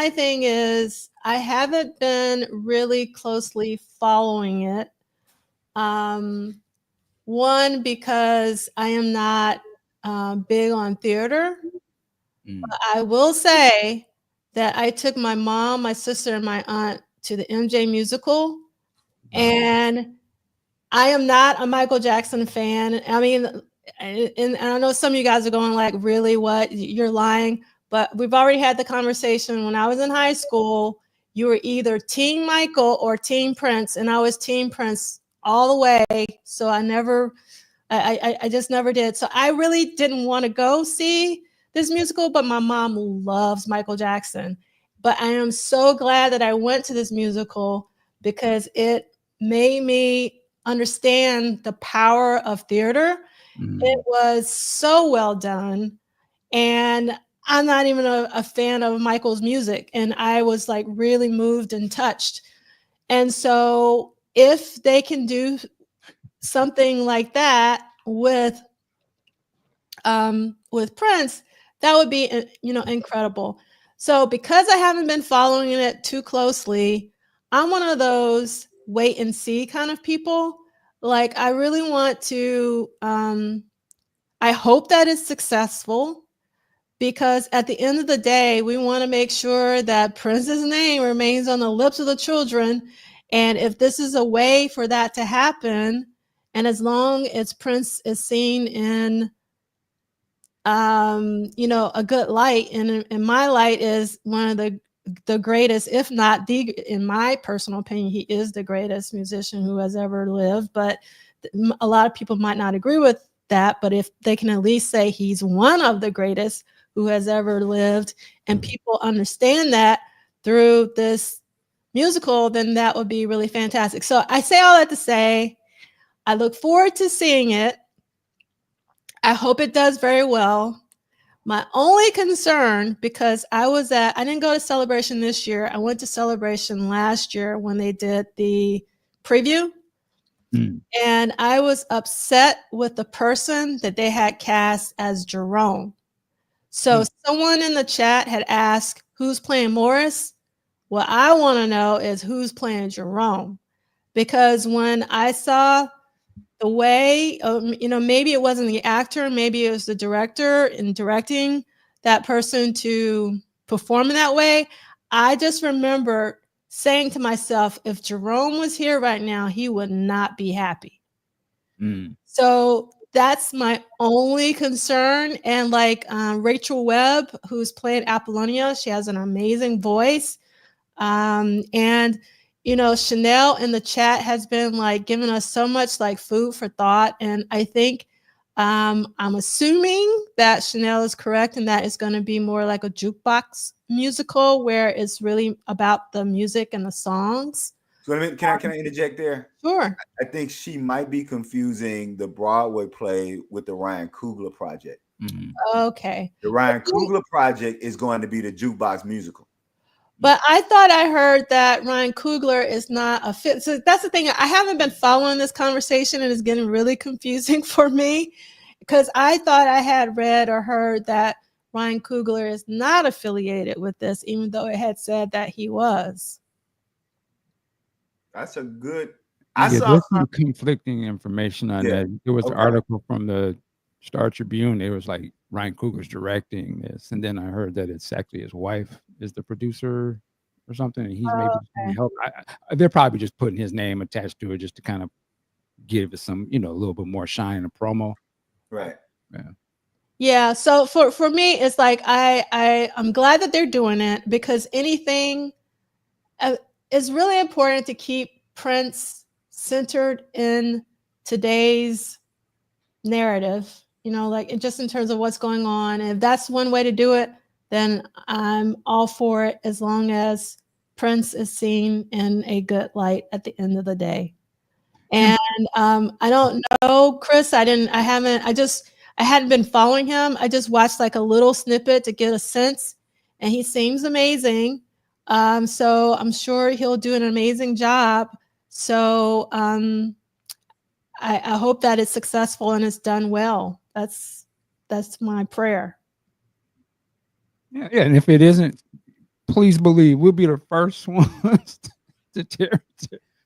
thing is I haven't been really closely following it. One, because I am not big on theater. But I will say that I took my mom, my sister, and my aunt to the MJ musical, and I am not a Michael Jackson fan. I mean, and I know some of you guys are going like, really, what? You're lying. But we've already had the conversation. When I was in high school, you were either Team Michael or Team Prince, and I was Team Prince all the way. So I just never did. So I really didn't want to go see this musical, but my mom loves Michael Jackson. But I am so glad that I went to this musical, because it made me understand the power of theater. It was so well done. And I'm not even a fan of Michael's music. And I was like really moved and touched. And so if they can do something like that with Prince, that would be, incredible. So because I haven't been following it too closely, I'm one of those wait and see kind of people. Like, I really want to, I hope that it's successful, because at the end of the day, we want to make sure that Prince's name remains on the lips of the children. And if this is a way for that to happen, and as long as Prince is seen in, a good light, and in my light is one of the greatest, if not the, in my personal opinion, he is the greatest musician who has ever lived. But a lot of people might not agree with that. But if they can at least say he's one of the greatest who has ever lived, and people understand that through this musical, then that would be really fantastic. So I say all that to say, I look forward to seeing it. I hope it does very well. My only concern, because I didn't go to Celebration this year. I went to Celebration last year when they did the preview. And I was upset with the person that they had cast as Jerome. So someone in the chat had asked, who's playing Morris? What I want to know is who's playing Jerome. Because when I saw the way, maybe it wasn't the actor, maybe it was the director in directing that person to perform in that way. I just remember saying to myself, if Jerome was here right now, he would not be happy. So that's my only concern. And like Rachel Webb, who's playing Apollonia, she has an amazing voice. And Chanel in the chat has been like giving us so much like food for thought. And I think I'm assuming that Chanel is correct, and that it's going to be more like a jukebox musical where it's really about the music and the songs. So can I interject there? Sure. I think she might be confusing the Broadway play with the Ryan Coogler project. Okay. The Ryan Coogler project is going to be the jukebox musical. But I thought I heard that Ryan Coogler is not a fit. So that's the thing. I haven't been following this conversation, and it's getting really confusing for me because I thought I had read or heard that Ryan Coogler is not affiliated with this, even though it had said that he was. That's a good. There's some conflicting information on that. There was an article from the Star Tribune. It was like Ryan Coogler's directing this, and then I heard that it's actually his wife is the producer or something, and he's maybe going to help. They're probably just putting his name attached to it just to kind of give it some, a little bit more shine and promo. Right. Yeah. Yeah. So for me, it's like I'm glad that they're doing it because anything is really important to keep Prince centered in today's narrative, like just in terms of what's going on. And if that's one way to do it, then I'm all for it as long as Prince is seen in a good light at the end of the day. And I don't know, Chris, I hadn't been following him. I just watched like a little snippet to get a sense, and he seems amazing. So I'm sure he'll do an amazing job. So I hope that it's successful and it's done well. That's my prayer. Yeah, and if it isn't, please believe we'll be the first ones to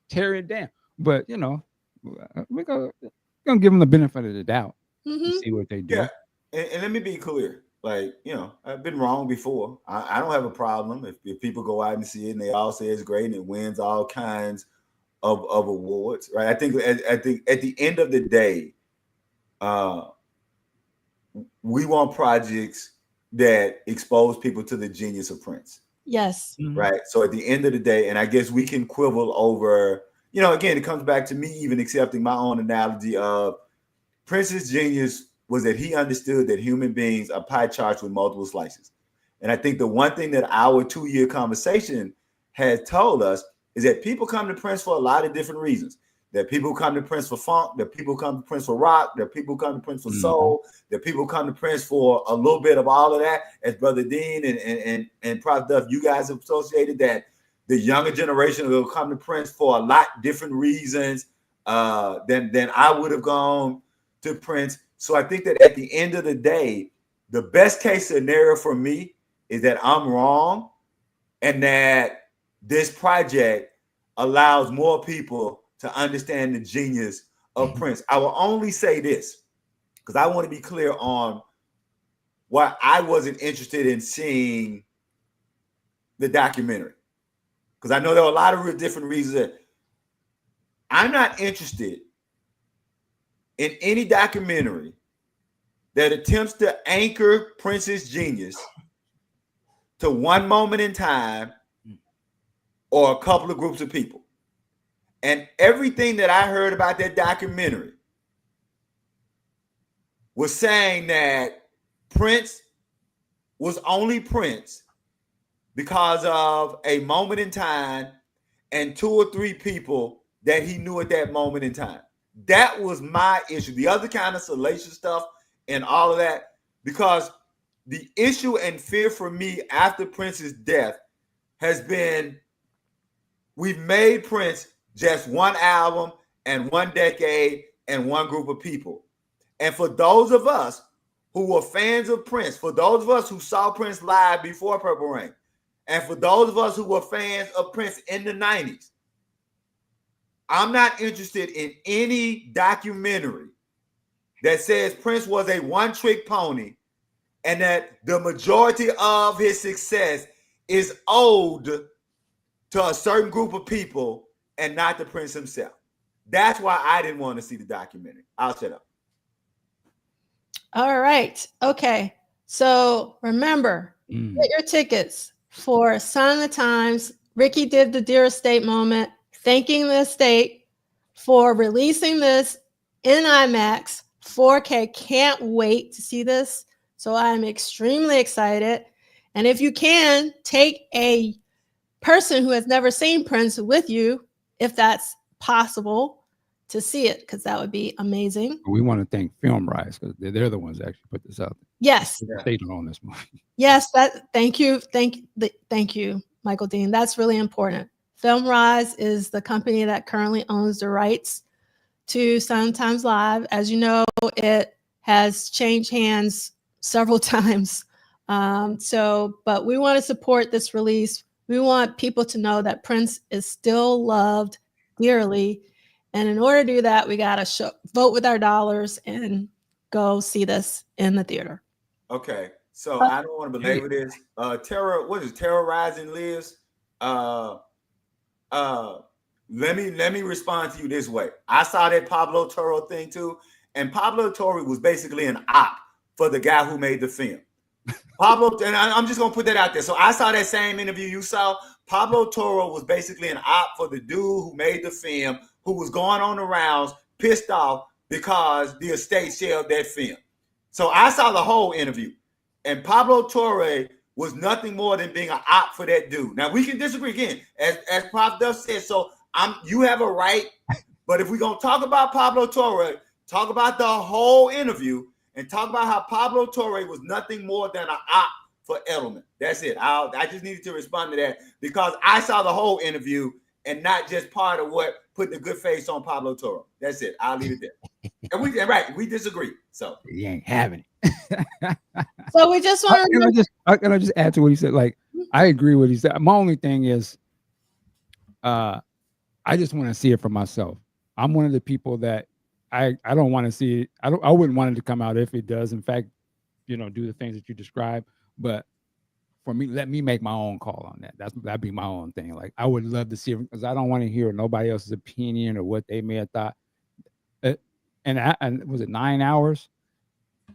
tear it down. But we're gonna give them the benefit of the doubt and see what they do. Yeah, and let me be clear. Like, I've been wrong before. I don't have a problem if people go out and see it and they all say it's great and it wins all kinds of awards, right? I think at the end of the day, we want projects that expose people to the genius of Prince. Yes. Right. So at the end of the day, and I guess we can quibble over, again, it comes back to me even accepting my own analogy of Prince's genius was that he understood that human beings are pie charts with multiple slices. And I think the one thing that our 2-year conversation has told us is that people come to Prince for a lot of different reasons. That people come to Prince for funk, that people come to Prince for rock, that people come to Prince for soul, that people come to Prince for a little bit of all of that. As Brother Dean and Prof. Duff, you guys have associated that the younger generation will come to Prince for a lot different reasons than I would have gone to Prince. So I think that at the end of the day, the best case scenario for me is that I'm wrong and that this project allows more people to understand the genius of Prince. I will only say this because I want to be clear on why I wasn't interested in seeing the documentary. Because I know there are a lot of different reasons that I'm not interested in any documentary that attempts to anchor Prince's genius to one moment in time or a couple of groups of people. And everything that I heard about that documentary was saying that Prince was only Prince because of a moment in time and 2 or 3 people that he knew at that moment in time. That was my issue. The other kind of salacious stuff and all of that, because the issue and fear for me after Prince's death has been we've made Prince just one album and one decade and one group of people. And for those of us who were fans of Prince, for those of us who saw Prince live before Purple Rain, and for those of us who were fans of Prince in the 90s, I'm not interested in any documentary that says Prince was a one-trick pony and that the majority of his success is owed to a certain group of people and not the Prince himself. That's why I didn't want to see the documentary. I'll shut up. All right. Okay. So remember, get your tickets for Sign of the Times. Ricky did the Dear Estate moment, thanking the estate for releasing this in IMAX 4K. Can't wait to see this. So I'm extremely excited. And if you can, take a person who has never seen Prince with you, if that's possible, to see it, because that would be amazing. We want to thank Film Rise because they're the ones that actually put this out. Yes. They don't own this movie. Yes, thank you. Thank you. Michael Dean. That's really important. FilmRise is the company that currently owns the rights to Sometimes Live. As you know, it has changed hands several times. But we want to support this release. We want people to know that Prince is still loved dearly. And in order to do that, we got to vote with our dollars and go see this in the theater. Okay. So I don't want to belabor this. Terrorizing Lives? Let me respond to you this way. I saw that Pablo Toro thing too, and Pablo Toro was basically an op for the guy who made the film. Pablo, and I'm just gonna put that out there. So I saw that same interview you saw. Pablo Toro was basically an op for the dude who made the film, who was going on the rounds, pissed off because the estate shelved that film. So I saw the whole interview, and Pablo Toro was nothing more than being an op for that dude. Now we can disagree again, as Prof. Duff said. So you have a right, but if we're gonna talk about Pablo Toro, talk about the whole interview and talk about how Pablo Toro was nothing more than an op for Edelman. That's it. I just needed to respond to that because I saw the whole interview and not just part of what put the good face on Pablo Toro. That's it. I'll leave it there. And we disagree. So you ain't having it. So we just want to. Can I just add to what he said? Like, I agree with what he said. My only thing is, I just want to see it for myself. I'm one of the people that I don't want to see it. I wouldn't want it to come out if it does, in fact, do the things that you described. But for me, let me make my own call on that. That'd be my own thing. Like, I would love to see it because I don't want to hear nobody else's opinion or what they may have thought. And was it 9 hours?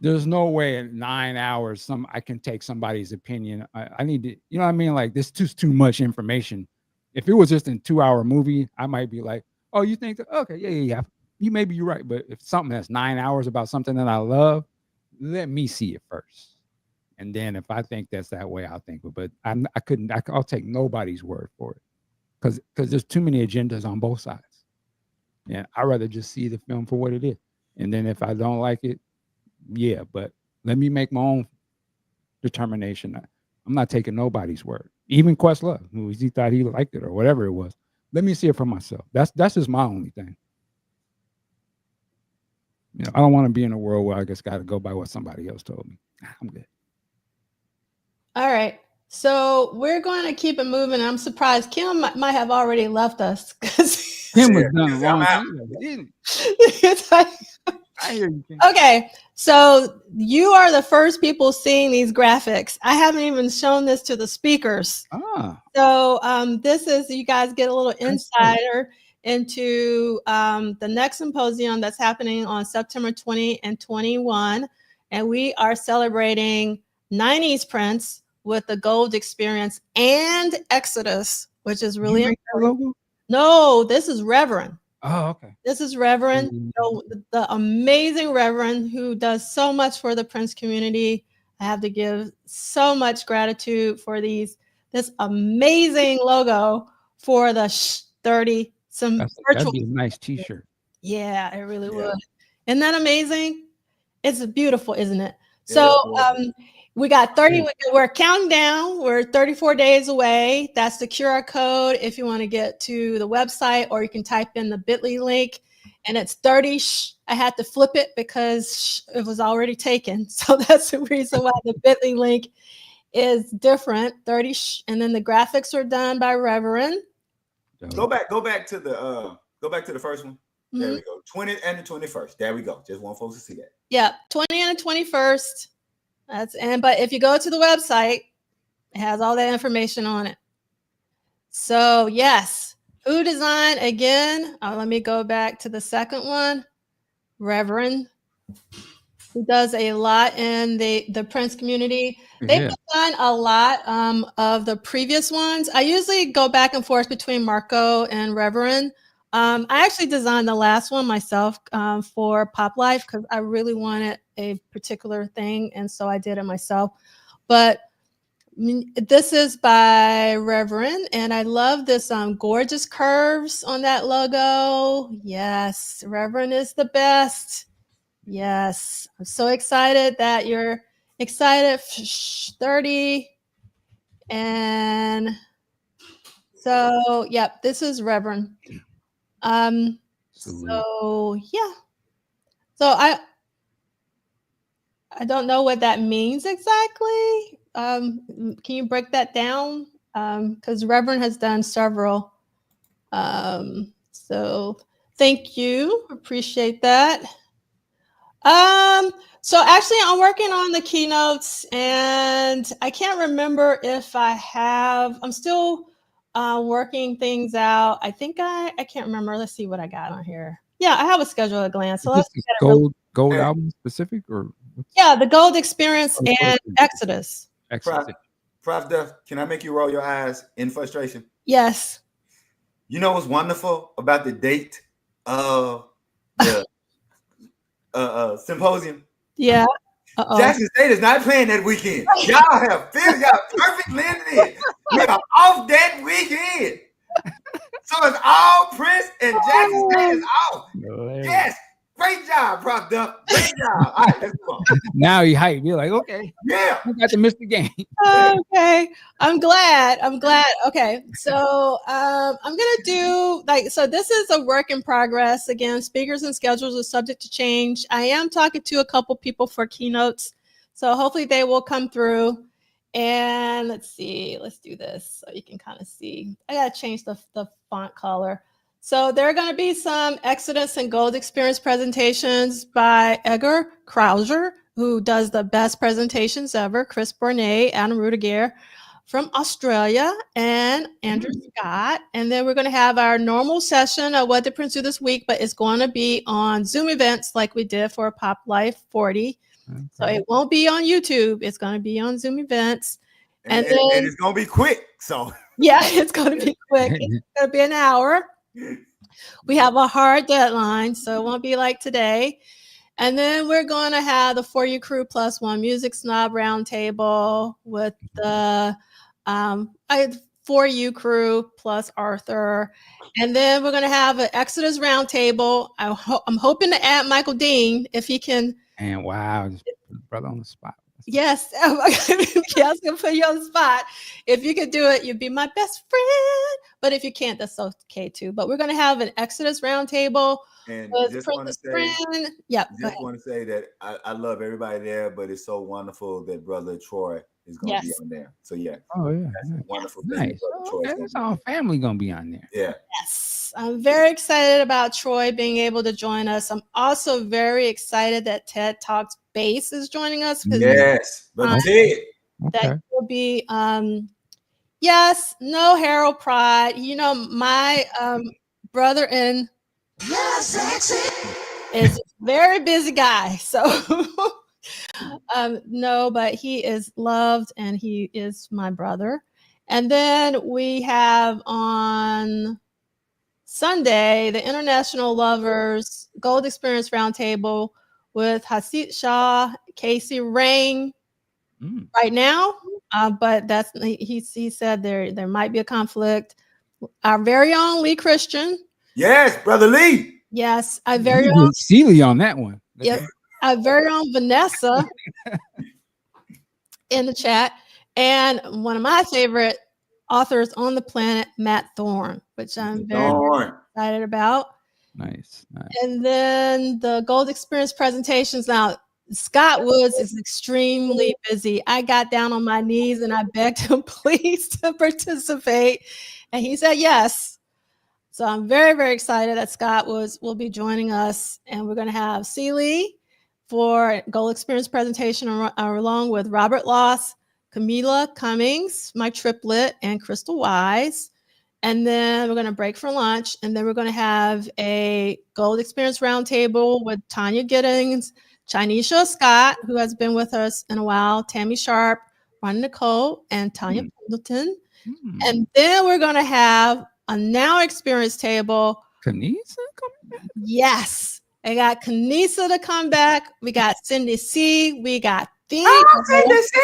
There's no way in 9 hours I can take somebody's opinion. I need to, you know what I mean? Like, this is too much information. If it was just a 2-hour movie, I might be like, oh, you think that? Okay, yeah. You're right. But if something that's 9 hours about something that I love, let me see it first. And then if I think that's that way, I'll think. But I'll take nobody's word for it. Because there's too many agendas on both sides. Yeah, I'd rather just see the film for what it is. And then if I don't like it, yeah, but let me make my own determination. I'm not taking nobody's word. Even Questlove, who he thought he liked it or whatever it was. Let me see it for myself. That's just my only thing. I don't want to be in a world where I just got to go by what somebody else told me. I'm good. All right. So we're going to keep it moving. I'm surprised Kim might have already left us because Kim was done wrong. Didn't I hear you, Kim. Okay. So you are the first people seeing these graphics. I haven't even shown this to the speakers. So this is, you guys get a little insider into the next symposium that's happening on September 20 and 21. And we are celebrating 90s Prince with the Gold Experience and Exodus, which is really important. No, this is Reverend. Oh, okay. This is Reverend, the amazing Reverend who does so much for the Prince community. I have to give so much gratitude for this amazing logo for the 30. That'd be a nice T-shirt. Yeah, it really would. Isn't that amazing? It's beautiful, isn't it? So we got 30. We're counting down. We're 34 days away. That's the QR code if you want to get to the website, or you can type in the bit.ly link, and it's 30. I had to flip it because it was already taken. So that's the reason why the bit.ly link is different. 30. And then the graphics are done by Reverend. Go back to the first one. There we go. 20 and the 21st. There we go. Just want folks to see that. Yeah, 20 and the 21st. But if you go to the website, it has all that information on it. So yes, who designed again? Let me go back to the second one. Reverend, who does a lot in the Prince community. They've done a lot of the previous ones. I usually go back and forth between Marco and Reverend. I actually designed the last one myself for Pop Life because I really wanted a particular thing, and so I did it myself. But this is by Reverend, and I love this gorgeous curves on that logo. Yes, Reverend is the best. Yes, I'm so excited that you're excited. 30 and So, yep, this is Reverend. Salute. So yeah. So I don't know what that means exactly. Can you break that down? Because Reverend has done several. So thank you. Appreciate that. So actually I'm working on the keynotes and I can't remember if I'm still working things out. I think I can't remember. Let's see what I got on here. Yeah, I have a schedule at a glance. So Is this gold album specific or yeah, the Gold Experience and Exodus. Excellent. Prof Def, can I make you roll your eyes in frustration? Yes. You know what's wonderful about the date of the symposium? Yeah. Jackson State is not playing that weekend. Y'all have perfect landed in. We are off that weekend. So it's all Prince and Jackson State is off. Yes. Great job, Prof Duff. Great job. All right, let's go on. Now you hype. You're like, okay. Yeah. I got to miss the game. Okay. I'm glad. Okay. So I'm gonna do so this is a work in progress. Again, speakers and schedules are subject to change. I am talking to a couple people for keynotes. So hopefully they will come through. And let's see, let's do this so you can kind of see. I gotta change the font color. So there are going to be some Exodus and Gold Experience presentations by Edgar Krauser, who does the best presentations ever, Chris Bournet, Adam Rudiger from Australia, and Andrew Scott. And then we're going to have our normal session of What Did Prince Do This Week, but it's going to be on Zoom events like we did for Pop Life 40. Okay. So it won't be on YouTube. It's going to be on Zoom events. And it's going to be quick. So yeah, it's going to be quick. It's going to be an hour. We have a hard deadline, so it won't be like today. And then we're going to have the For You Crew Plus One Music Snob Roundtable with the For You Crew plus Arthur. And then we're going to have an Exodus Roundtable. I'm hoping to add Michael Dean if he can. And wow, just put the brother on the spot. Yes, I was gonna put you on the spot. If you could do it, you'd be my best friend. But if you can't, that's okay too. But we're gonna have an Exodus roundtable. And with just want to say, just want to say that I love everybody there, but it's so wonderful that Brother Troy is going to be on there. So yeah, that's wonderful. Nice. It's all family gonna be on there. Yeah. Yes, I'm very excited about Troy being able to join us. I'm also very excited that TED Talks Bass is joining us. Yes, but that will be yes, no Harold Pride. You know, my brother in is a very busy guy. So no, but he is loved and he is my brother. And then we have on Sunday the International Lovers Gold Experience Roundtable with Hasit Shah, Casey Rain right now. But that's he said there might be a conflict. Our very own Lee Christian. Yes, Brother Lee. Yes, our very own Seeley on that one. Yep, our very own Vanessa in the chat. And one of my favorite authors on the planet, Matt Thorne, which I'm very excited about. Nice. And then the Gold Experience presentations. Now, Scott Woods is extremely busy. I got down on my knees and I begged him, please, to participate. And he said yes. So I'm very, very excited that Scott Woods will be joining us. And we're going to have Seeley for Gold Experience presentation along with Robert Loss, Camila Cummings, my triplet, and Crystal Wise. And then we're going to break for lunch. And then we're going to have a Gold Experience roundtable with Tanya Giddings, Chinesha Scott, who has been with us in a while, Tammy Sharp, Ron Nicole, and Tanya Pendleton. And then we're going to have a Now Experience table. Kanisa coming back? Yes. I got Kanisa to come back. We got Cindy C. We got Theo. Cindy C.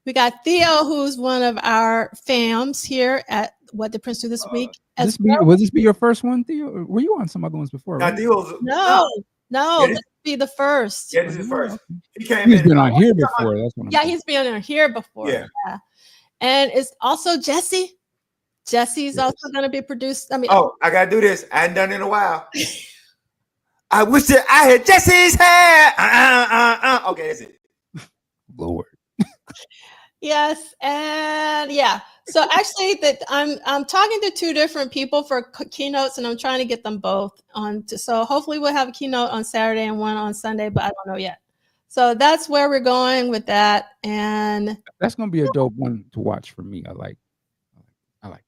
We got Theo, who's one of our fams here at What Did Prince Do This Week. Will this be your first one, Theo? Were you on some other ones before? Right? No, this will be the first. Yeah, this is first. He's been on here before. That's what he's been on here before. Yeah. And it's also Jesse. Jesse's also going to be produced. I mean, I got to do this. I hadn't done it in a while. I wish that I had Jesse's hair. Okay, that's it. Lord. Yes, and yeah. So actually, that I'm talking to 2 different people for keynotes, and I'm trying to get them both on. So hopefully, we'll have a keynote on Saturday and one on Sunday, but I don't know yet. So that's where we're going with that, and that's going to be a dope one to watch for me. I like that.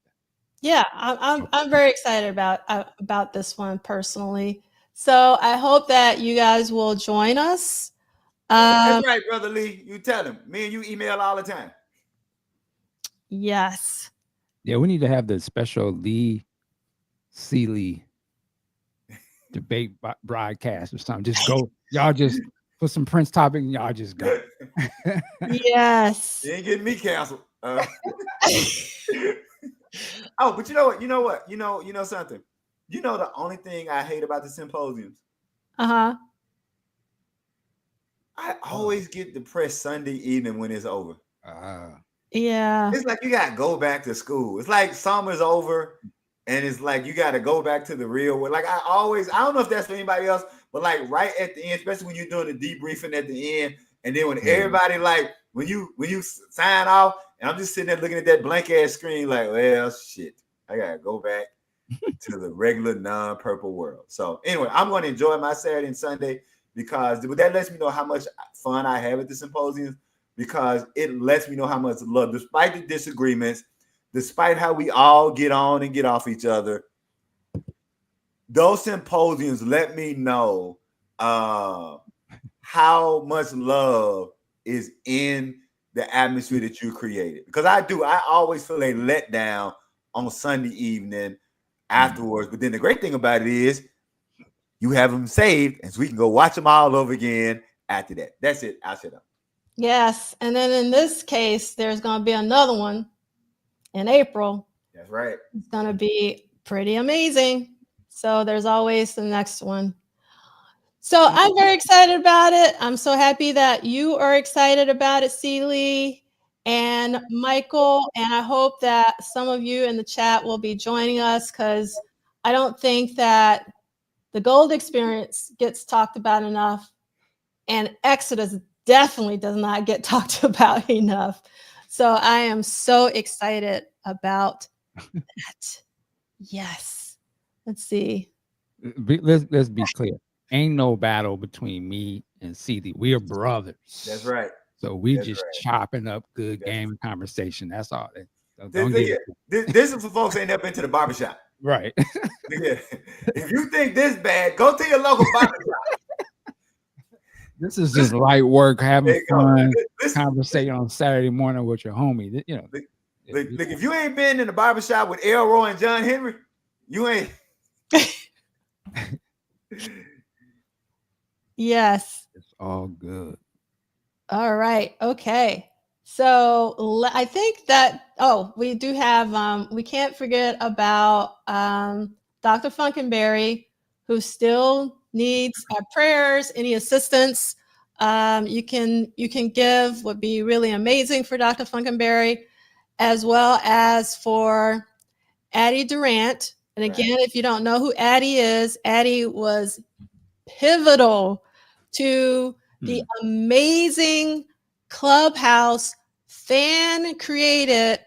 Yeah, I'm very excited about this one personally. So I hope that you guys will join us. That's right, Brother Lee. You tell him. Me and you email all the time. Yes. Yeah, we need to have the special Lee Seeley debate broadcast or something. Just go, y'all just put some Prince topic and y'all just go. Yes. You ain't getting me canceled. Oh, but you know what? You know something. You know the only thing I hate about the symposiums? Uh-huh. I always get depressed Sunday evening when it's over. Yeah. It's like you gotta go back to school. It's like summer's over, and it's like you gotta go back to the real world. Like I don't know if that's for anybody else, but like right at the end, especially when you're doing the debriefing at the end, and then when everybody like when you sign off, and I'm just sitting there looking at that blank ass screen, like, well, shit, I gotta go back to the regular non-purple world. So anyway, I'm gonna enjoy my Saturday and Sunday because that lets me know how much fun I have at the symposiums, because it lets me know how much love, despite the disagreements, despite how we all get on and get off each other, those symposiums let me know how much love is in the atmosphere that you created. Because I always feel a letdown on Sunday evening afterwards. But then the great thing about it is you have them saved, and so we can go watch them all over again after that. That's it. I'll shut up. Yes. And then in this case, there's going to be another one in April. That's right. It's going to be pretty amazing. So there's always the next one. So I'm very excited about it. I'm so happy that you are excited about it, Celie and Michael. And I hope that some of you in the chat will be joining us, because I don't think that the Gold Experience gets talked about enough, and Exodus definitely does not get talked about enough. So I am so excited about that. Yes. Let's see. Let's be clear. Ain't no battle between me and CD. We are brothers. That's right. So we just chopping up good game and conversation. That's all. This is for folks ain't never been to the barbershop. Right. If you think this bad, go to your local barbershop. This is just light work, having fun, conversating on Saturday morning with your homie. You know, look, if you ain't been in the barbershop with Elroy and John Henry, you ain't. Yes. It's all good. All right. Okay. So I think that, we do have, we can't forget about Dr. Funkenberry, who still needs our prayers, any assistance you can give would be really amazing for Dr. Funkenberry, as well as for Addie Durant. And again, if you don't know who Addie is, Addie was pivotal to the amazing Clubhouse fan created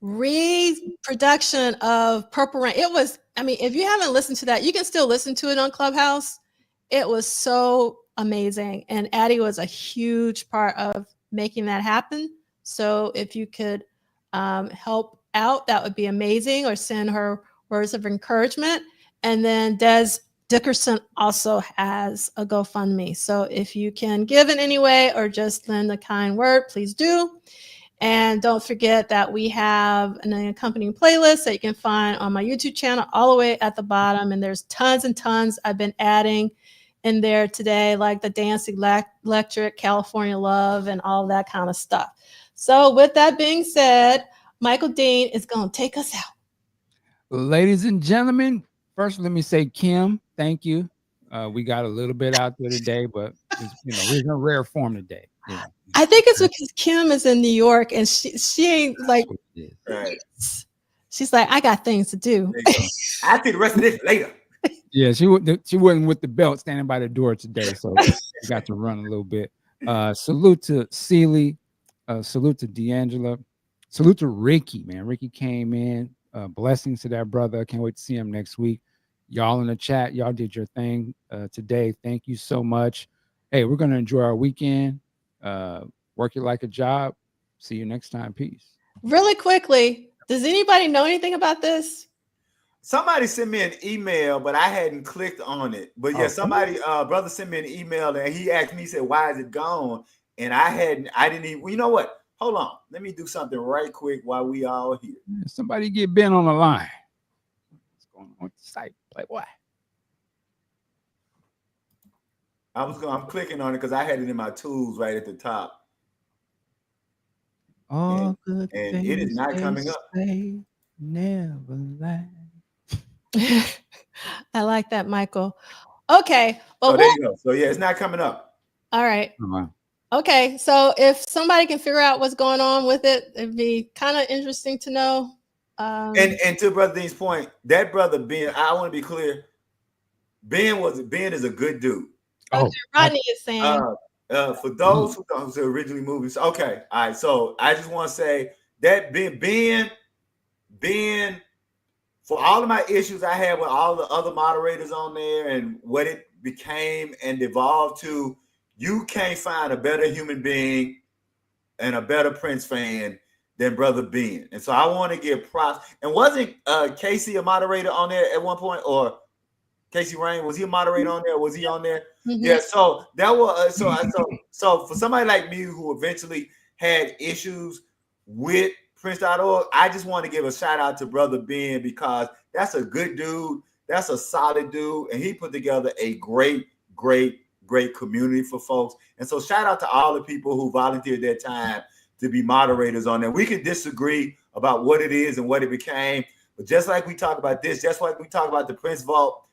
reproduction of Purple Rain. It was, I mean, if you haven't listened to that, you can still listen to it on Clubhouse. It was so amazing. And Addie was a huge part of making that happen. So if you could help out, that would be amazing, or send her words of encouragement. And then Des Dickerson also has a GoFundMe. So if you can give in any way or just lend a kind word, please do. And don't forget that we have an accompanying playlist that you can find on my YouTube channel all the way at the bottom. And there's tons and tons I've been adding in there today, like the Dance Electric, California Love, and all that kind of stuff. So with that being said, Michael Dean is going to take us out. Ladies and gentlemen, first let me say, Kim, thank you. We got a little bit out there today, but we're in a rare form today. Yeah. I think it's because Kim is in New York and she ain't like, She's like, I got things to do. I'll see the rest of this later. Yeah, she wasn't with the belt standing by the door today, so she got to run a little bit. Salute to Celie, salute to D'Angela, salute to Ricky, man. Ricky came in. Blessings to that brother. Can't wait to see him next week. Y'all in the chat, y'all did your thing today. Thank you so much. Hey, we're gonna enjoy our weekend. Work it like a job. See you next time. Peace. Really quickly, does anybody know anything about this? Somebody sent me an email, but I hadn't clicked on it. But yeah, somebody, brother sent me an email and he asked me, he said, why is it gone? And I didn't even, well, you know what? Hold on. Let me do something right quick while we all here. Somebody get Ben on the line. What's going on with the site? Like what? I'm clicking on it because I had it in my tools right at the top. And it is not coming up. Never lie. I like that, Michael. Okay. Well, there you go. So yeah, it's not coming up. All right. Okay. So if somebody can figure out what's going on with it, it'd be kind of interesting to know. And to Brother Dean's point, that brother Ben, I want to be clear. Ben is a good dude. Okay, Rodney is saying. For those who don't originally movies, okay, all right. So I just want to say that Ben, for all of my issues I had with all the other moderators on there and what it became and evolved to, you can't find a better human being and a better Prince fan than Brother Ben. And so I want to give props. And wasn't Casey a moderator on there at one point, or Casey Rain, was he a moderator on there? Was he on there? Mm-hmm. Yeah. So that was so for somebody like me who eventually had issues with Prince.org, I just want to give a shout out to Brother Ben because that's a good dude. That's a solid dude. And he put together a great community for folks. And so shout out to all the people who volunteered their time to be moderators on there. We could disagree about what it is and what it became. But just like we talk about this, just like we talk about the Prince Vault,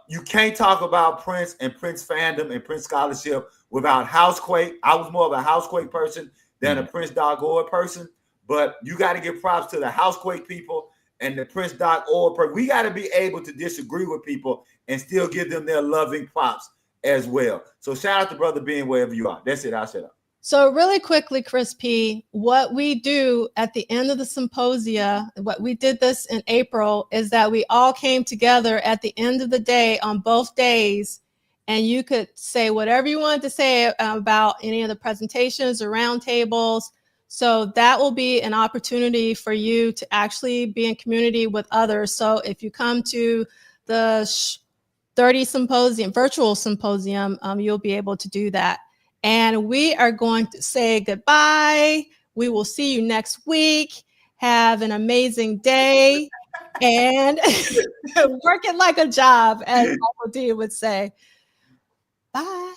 you can't talk about Prince and Prince fandom and Prince scholarship without Housequake. I was more of a Housequake person than a Prince.org person. But you got to give props to the Housequake people and the Prince.org. We got to be able to disagree with people and still give them their loving props as well. So shout out to Brother Ben wherever you are. That's it. I'll shut up. So really quickly, Chris P., what we do at the end of the symposia, what we did this in April, is that we all came together at the end of the day on both days, and you could say whatever you wanted to say about any of the presentations or roundtables. So that will be an opportunity for you to actually be in community with others. So if you come to the 30 symposium, virtual symposium, you'll be able to do that. And we are going to say goodbye. We will see you next week. Have an amazing day and work it like a job, as Michael D would say. Bye.